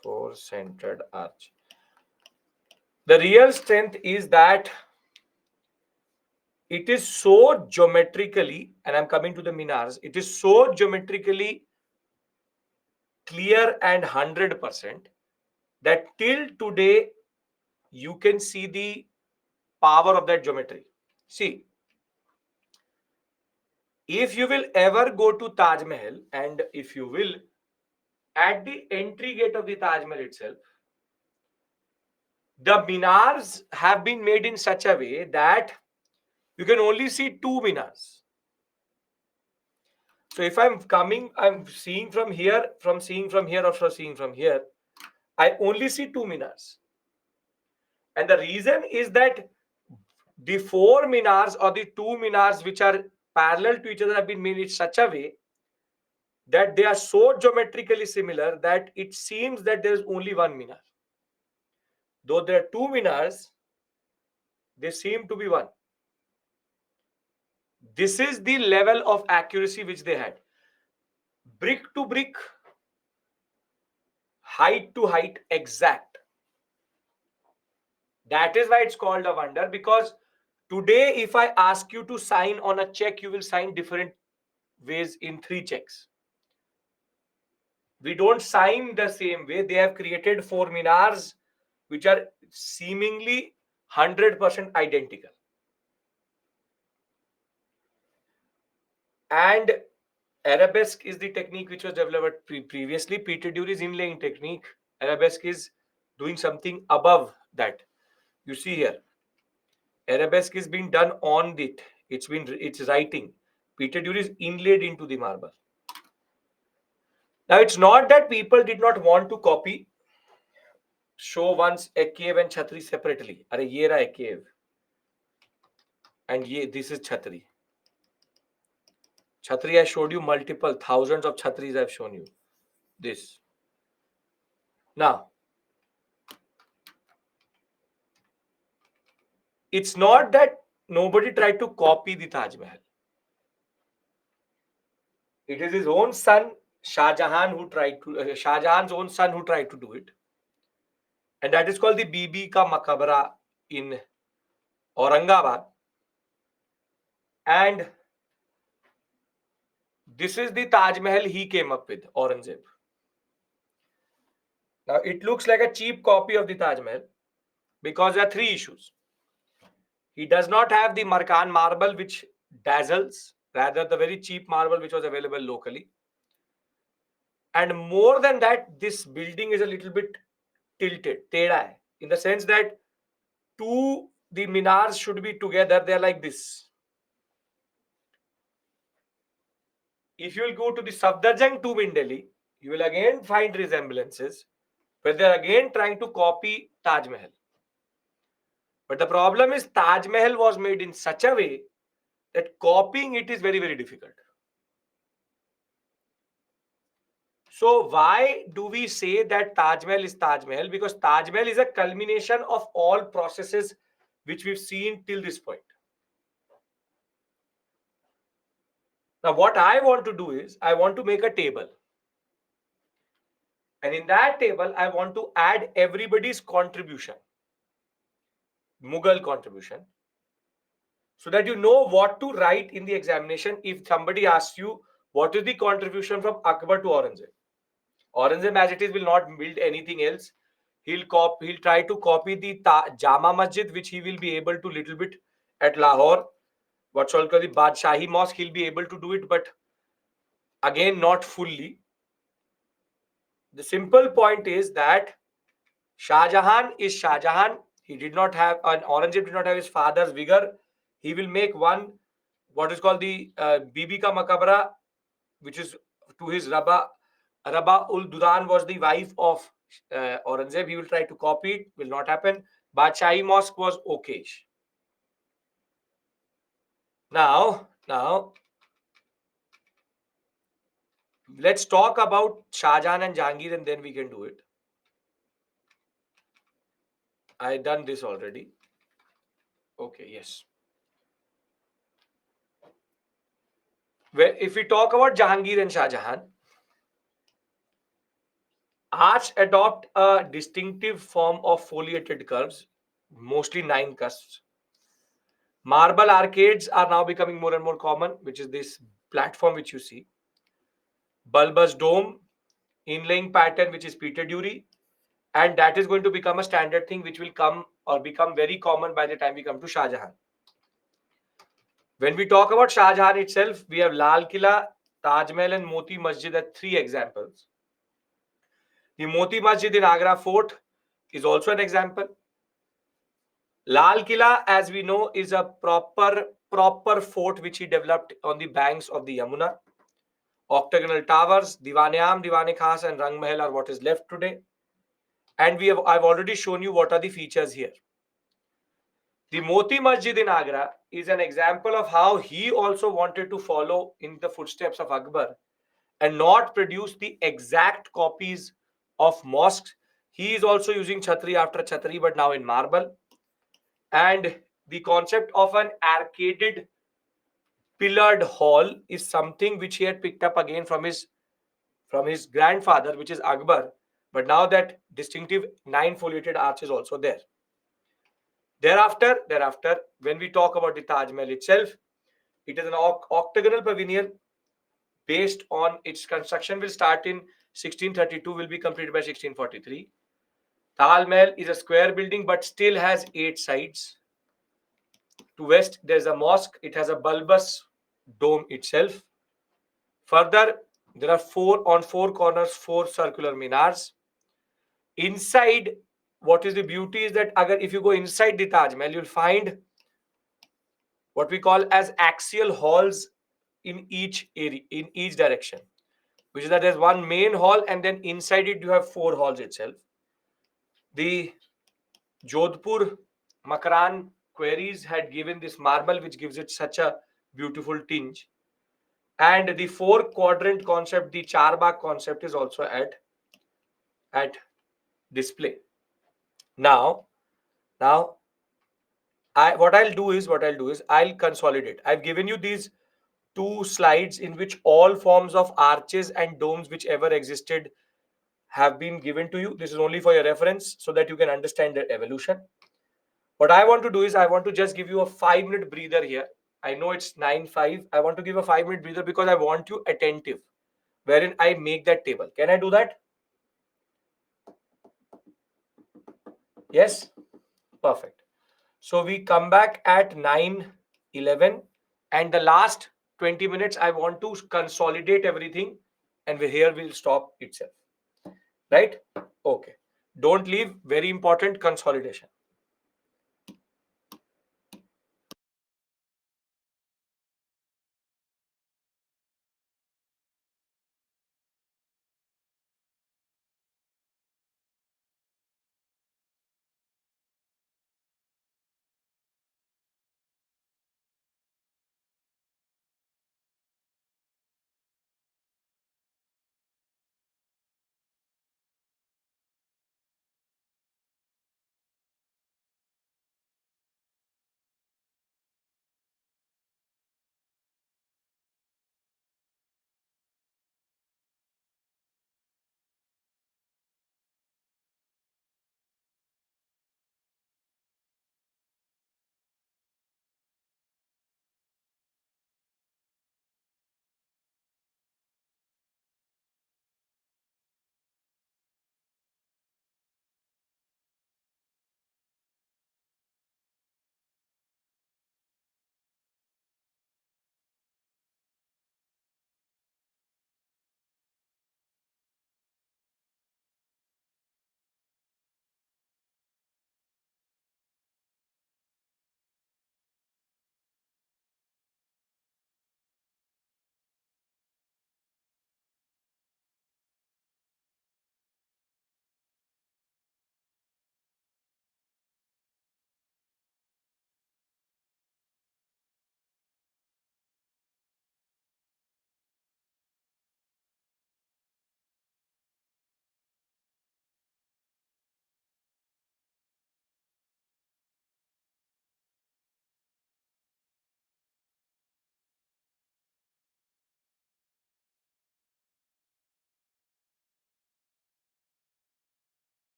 A: Four-centered arch. The real strength is that it is so geometrically, and I'm coming to the minars, it is so geometrically clear and 100% that till today you can see the power of that geometry. See, if you will ever go to Taj Mahal, and if you will, at the entry gate of the Taj Mahal itself, the minars have been made in such a way that you can only see two minars. So if I'm seeing from here, or seeing from here, I only see two minars. And the reason is that the four minars or the two minars which are parallel to each other have been made in such a way that they are so geometrically similar that it seems that there is only one minar. Though there are two minars, they seem to be one. This is the level of accuracy which they had. Brick to brick, height to height, exact. That is why it's called a wonder, because today if I ask you to sign on a check, you will sign different ways in three checks. We don't sign the same way. They have created four minars which are seemingly 100% identical. And arabesque is the technique which was developed previously. Pietraduras is inlaying technique. Arabesque is doing something above that. You see here, arabesque is being done on it. It's writing. Pietraduras is inlaid into the marble. Now it's not that people did not want to copy. Show once a cave and Chhatri separately. Are ye raha a cave, and this is Chhatri. Chhatri, I showed you multiple thousands of Chhatris. I've shown you this. Now, it's not that nobody tried to copy the Taj Mahal. It is his own son, Shah Jahan, who tried to, Shah Jahan's own son who tried to do it. And that is called the Bibi Ka Makabara in Aurangabad. And this is the Taj Mahal he came up with, Aurangzeb. Now, it looks like a cheap copy of the Taj Mahal because there are three issues. He does not have the Markan marble, which dazzles, rather the very cheap marble which was available locally. And more than that, this building is a little bit tilted, teda, in the sense that the minars should be together. They're like this. If you will go to the Safdarjung tomb in Delhi, you will again find resemblances where they're again trying to copy Taj Mahal. But the problem is Taj Mahal was made in such a way that copying it is very, very difficult. So why do we say that Taj Mahal is Taj Mahal? Because Taj Mahal is a culmination of all processes which we've seen till this point. Now, what I want to do is, I want to make a table. And in that table, I want to add everybody's contribution, Mughal contribution, so that you know what to write in the examination if somebody asks you, what is the contribution from Akbar to Aurangzeb? Aurangzeb, as it is, will not build anything else. He'll try to copy the Jama Masjid, which he will be able to little bit at Lahore. What's called the Badshahi Mosque, he'll be able to do it, but again, not fully. The simple point is that Shah Jahan is Shah Jahan. He did not have, an Aurangzeb did not have his father's vigor. He will make one, what is called the Bibi Ka Makabara, which is to his Rabba ul Duran was the wife of Aurangzeb. He will try to copy it, will not happen. Badshahi Mosque was okay. Now, let's talk about Shah Jahan and Jahangir and then we can do it. I done this already. Okay, yes. If we talk about Jahangir and Shah Jahan, arch adopt a distinctive form of foliated curves, mostly 9 cusps. Marble arcades are now becoming more and more common, which is this platform which you see. Bulbous dome, inlaying pattern, which is Peter Dury, and that is going to become a standard thing which will come or become very common by the time we come to Shah Jahan. When we talk about Shah Jahan itself, we have Lal Killa, Taj Mahal and Moti Masjid as 3 examples. The Moti Masjid in Agra Fort is also an example. Lal Killa, as we know, is a proper fort which he developed on the banks of the Yamuna. Octagonal towers, Diwane-Am, Diwane Khas and Rang Mahal are what is left today. And I've already shown you what are the features here. The Moti Masjid in Agra is an example of how he also wanted to follow in the footsteps of Akbar and not produce the exact copies of mosques. He is also using Chhatri after Chhatri, but now in marble. And the concept of an arcaded pillared hall is something which he had picked up again from his grandfather, which is Akbar. But now that distinctive 9 foliated arch is also there. Thereafter, when we talk about the Taj Mahal itself, it is an octagonal pavilion based on its construction will start in 1632, will be completed by 1643. Taj Mahal is a square building but still has 8 sides. To west, there is a mosque. It has a bulbous dome itself. Further, there are 4 corners, 4 circular minars. Inside, what is the beauty is that if you go inside the Taj Mahal, you'll find what we call as axial halls in each area, in each direction, which is that there's one main hall and then inside it you have 4 halls itself. The Jodhpur Makaran quarries had given this marble which gives it such a beautiful tinge. And the 4-quadrant concept, the Charbagh concept is also at display. Now, What I'll do is I'll consolidate. I've given you these two slides in which all forms of arches and domes whichever existed have been given to you. This is only for your reference so that you can understand the evolution. What I want to do is I want to just give you a 5 minute breather here. I know it's 9:05. I want to give a 5 minute breather because I want you attentive, wherein I make that table. Can I do that? Yes? Perfect. So we come back at 9:11, and the last 20 minutes I want to consolidate everything, and here we'll stop itself. Right? Okay. Don't leave. Very important consolidation.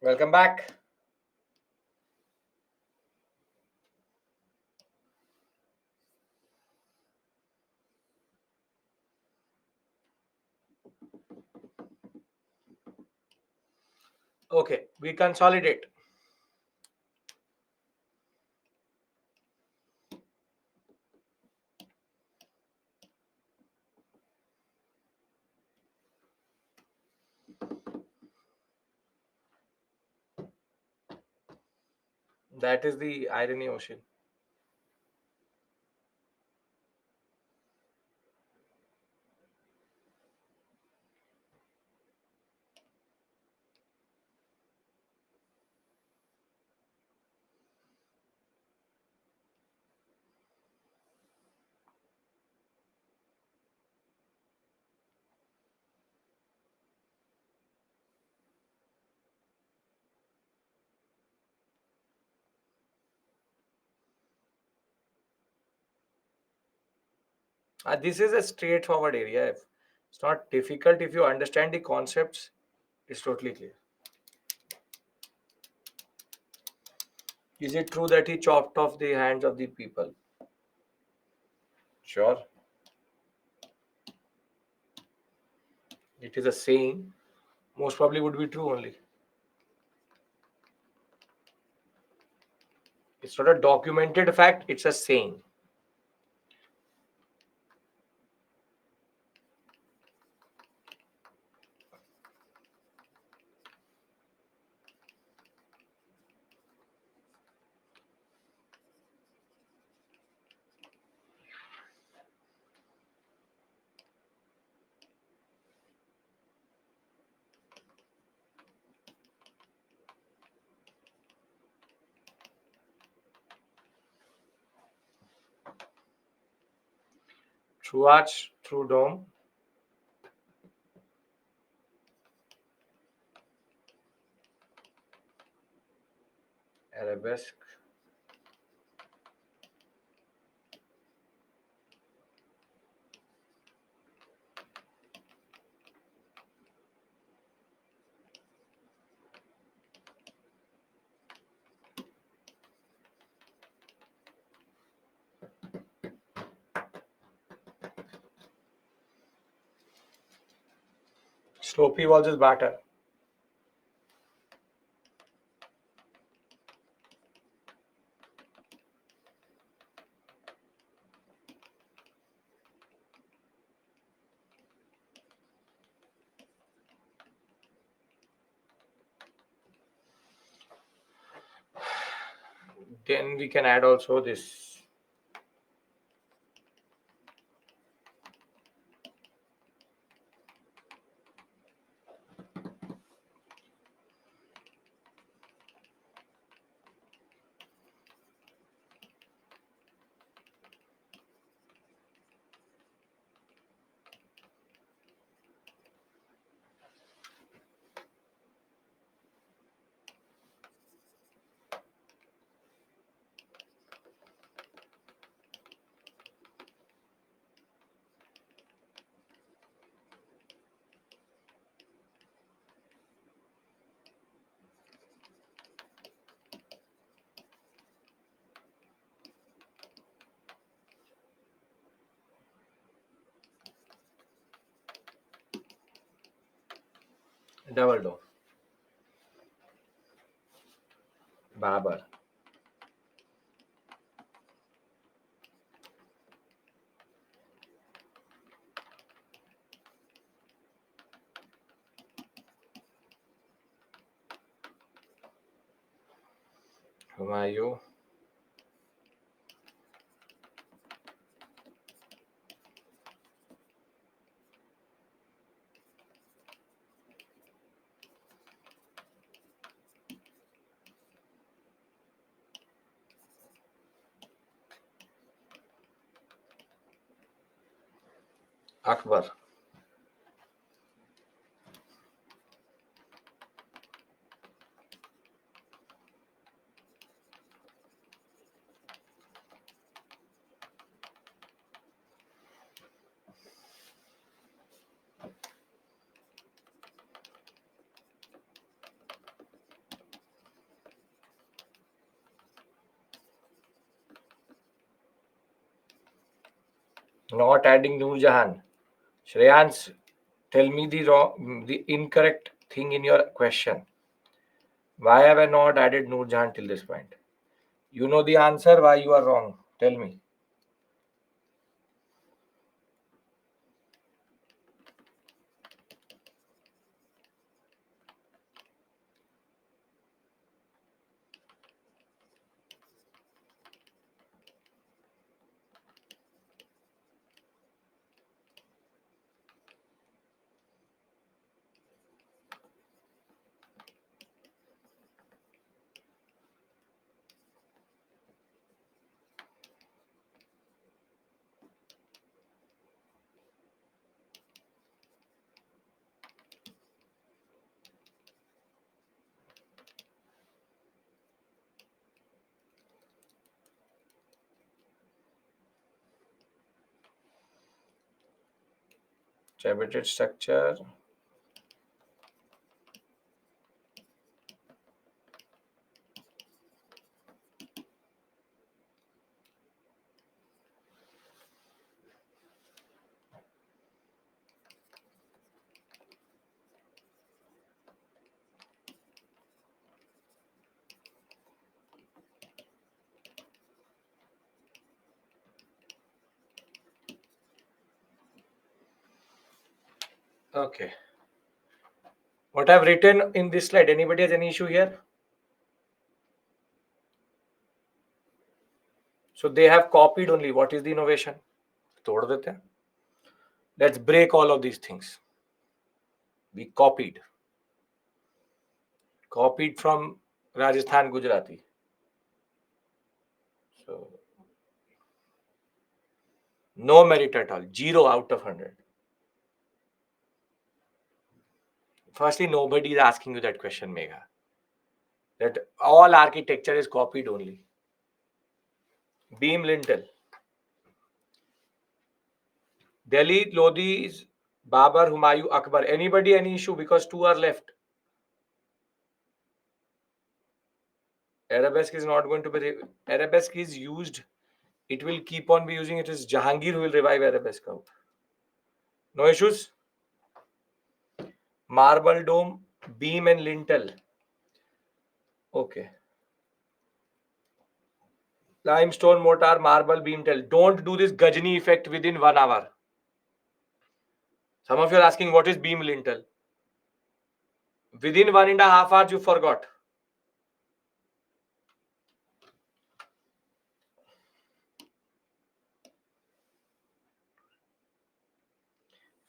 A: Welcome back. Okay, we consolidate. That is the irony ocean. This is a straightforward area. It's not difficult if you understand the concepts. It's totally clear. Is it true that he chopped off the hands of the people? Sure. It is a saying. Most probably would be true only. It's not a documented fact, it's a saying. True arch, true dome, arabesque. Slopey walls is batter. Then we can add also this double dome. Babar. Humayun. Akbar. Not adding Noor Jahan. Shreyans, tell me the incorrect thing in your question. Why have I not added Noor Jahan till this point? You know the answer. Why you are wrong? Tell me. Distributed structure. Okay. What I've written in this slide. Anybody has any issue here? So they have copied only. What is the innovation? तोड़ देते हैं. Let's break all of these things. We copied. Copied from Rajasthan Gujarati. So no merit at all. 0 out of 100. Firstly, nobody is asking you that question, Megha. That all architecture is copied only. Beam lintel. Delhi, Lodhi's, Babar, Humayun, Akbar. Anybody any issue? Because 2 are left. Arabesque is not going to be. Arabesque is used. It will keep on be using. It is Jahangir who will revive Arabesque out. No issues? Marble dome, beam and lintel. Okay. Limestone mortar, marble beam tell. Don't do this Gajni effect within 1 hour. Some of you are asking what is beam lintel. Within 1.5 hours, you forgot.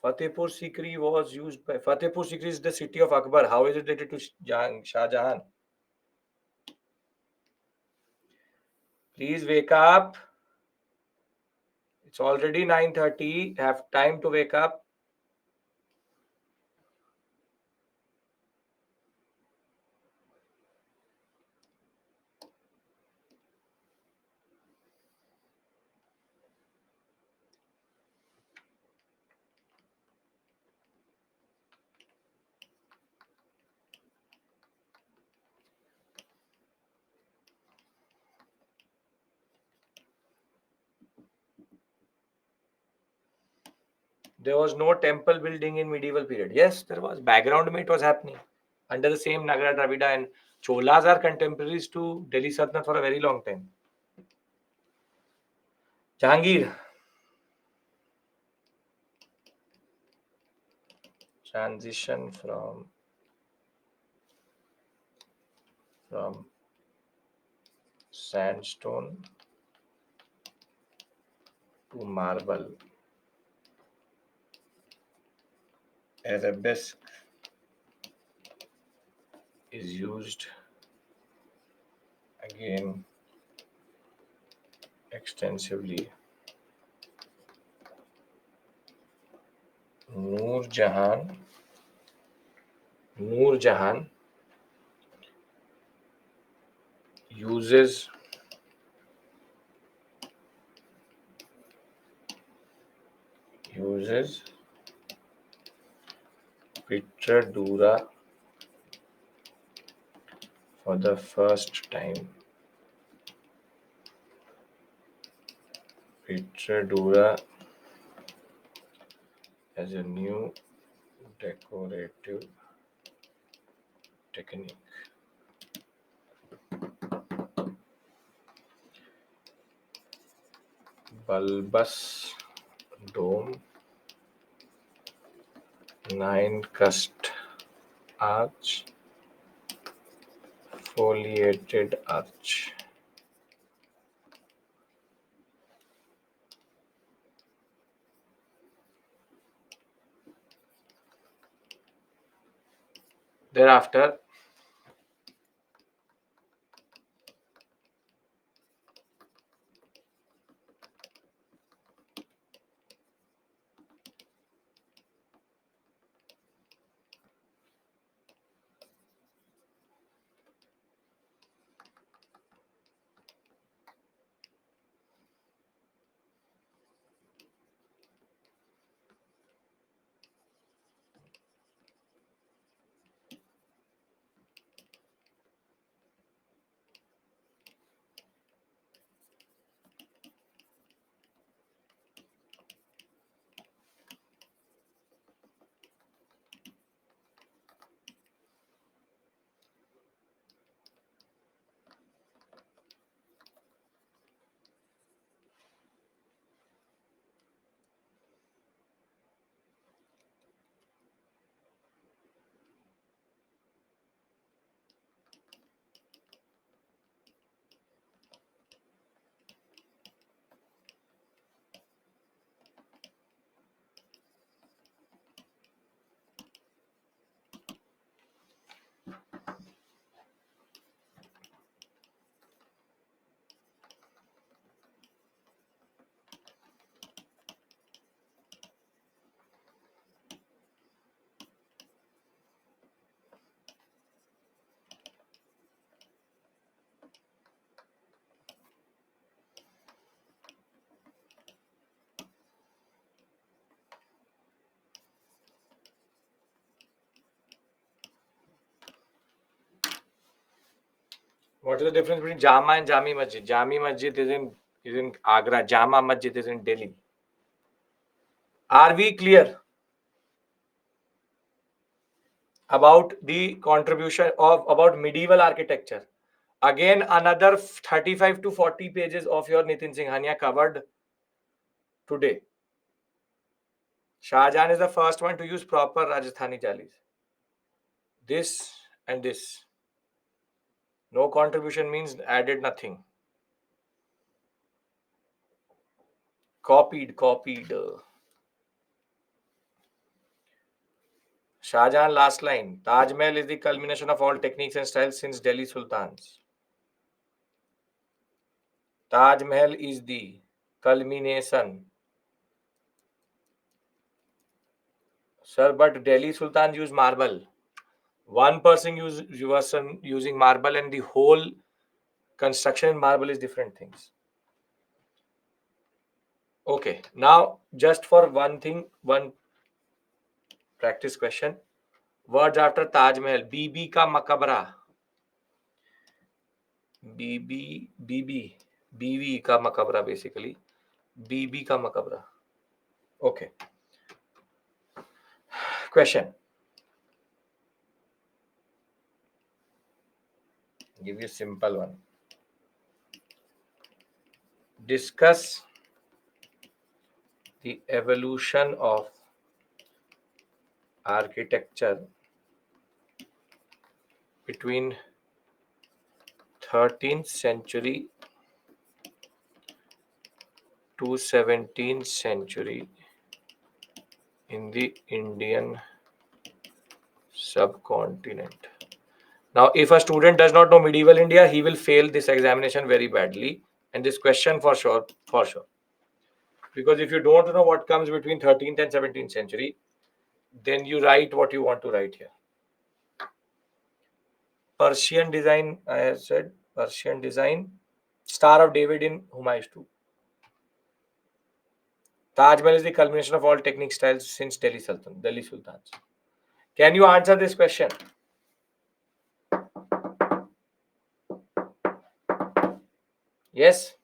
A: Fatehpur Sikri was used by. Fatehpur Sikri is the city of Akbar. How is it related to Shah Jahan? Please wake up. It's already 9:30. Have time to wake up. There was no temple building in medieval period. Yes, there was. Background it was happening under the same Nagara Dravida, and Cholas are contemporaries to Delhi Sultanate for a very long time. Jahangir. Transition from sandstone to marble. Arabesque is used again extensively. Noor Jahan uses Vitradura for the first time. Vitradura as a new decorative technique. Bulbous dome, 9 cust arch, foliated arch. Thereafter, what is the difference between Jama and Jami Masjid? Jami Masjid is in Agra. Jama Masjid is in Delhi. Are we clear about the contribution of about medieval architecture? Again, another 35 to 40 pages of your Nitin Singhania covered today. Shah Jahan is the first one to use proper Rajasthani jalis. This and this. No contribution means added nothing. Copied. Shah Jahan last line. Taj Mahal is the culmination of all techniques and styles since Delhi Sultans. Taj Mahal is the culmination. Sir, but Delhi Sultans use marble. One person using marble and the whole construction in marble is different things. Okay, now just for one thing, one practice question. Words after Taj Mahal. बीबी का मकबरा. बीवी का मकबरा basically. बीबी का मकबरा. Okay. Question. Give you a simple one. Discuss the evolution of architecture between 13th century to 17th century in the Indian subcontinent. Now, if a student does not know medieval India, he will fail this examination very badly. And this question for sure. Because if you don't know what comes between 13th and 17th century, then you write what you want to write here. Persian design, I have said, Persian design. Star of David in Humayun's tomb. Taj Mahal is the culmination of all technique styles since Delhi Sultans. Can you answer this question? Yes.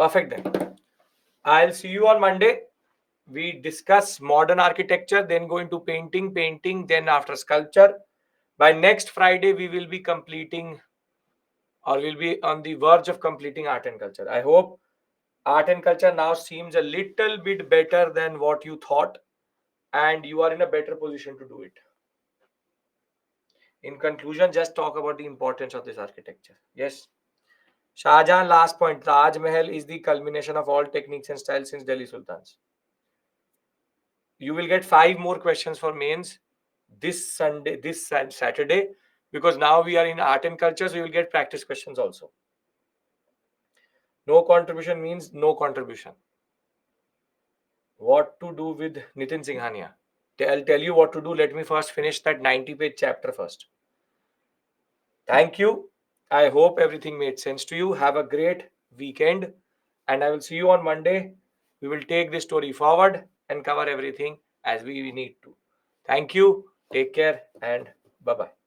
A: Perfect then. I'll see you on Monday. We discuss modern architecture, then go into painting, then after sculpture. By next Friday, we will be completing, or we'll be on the verge of completing art and culture. I hope art and culture now seems a little bit better than what you thought, and you are in a better position to do it. In conclusion, just talk about the importance of this architecture. Yes. Shah Jahan, last point. Taj Mahal is the culmination of all techniques and styles since Delhi Sultans. You will get 5 more questions for mains this Sunday, this Saturday, because now we are in art and culture, so you will get practice questions also. No contribution means no contribution. What to do with Nitin Singhania? I'll tell you what to do. Let me first finish that 90-page chapter first. Thank you. I hope everything made sense to you. Have a great weekend, and I will see you on Monday. We will take this story forward and cover everything as we need to. Thank you. Take care and bye bye.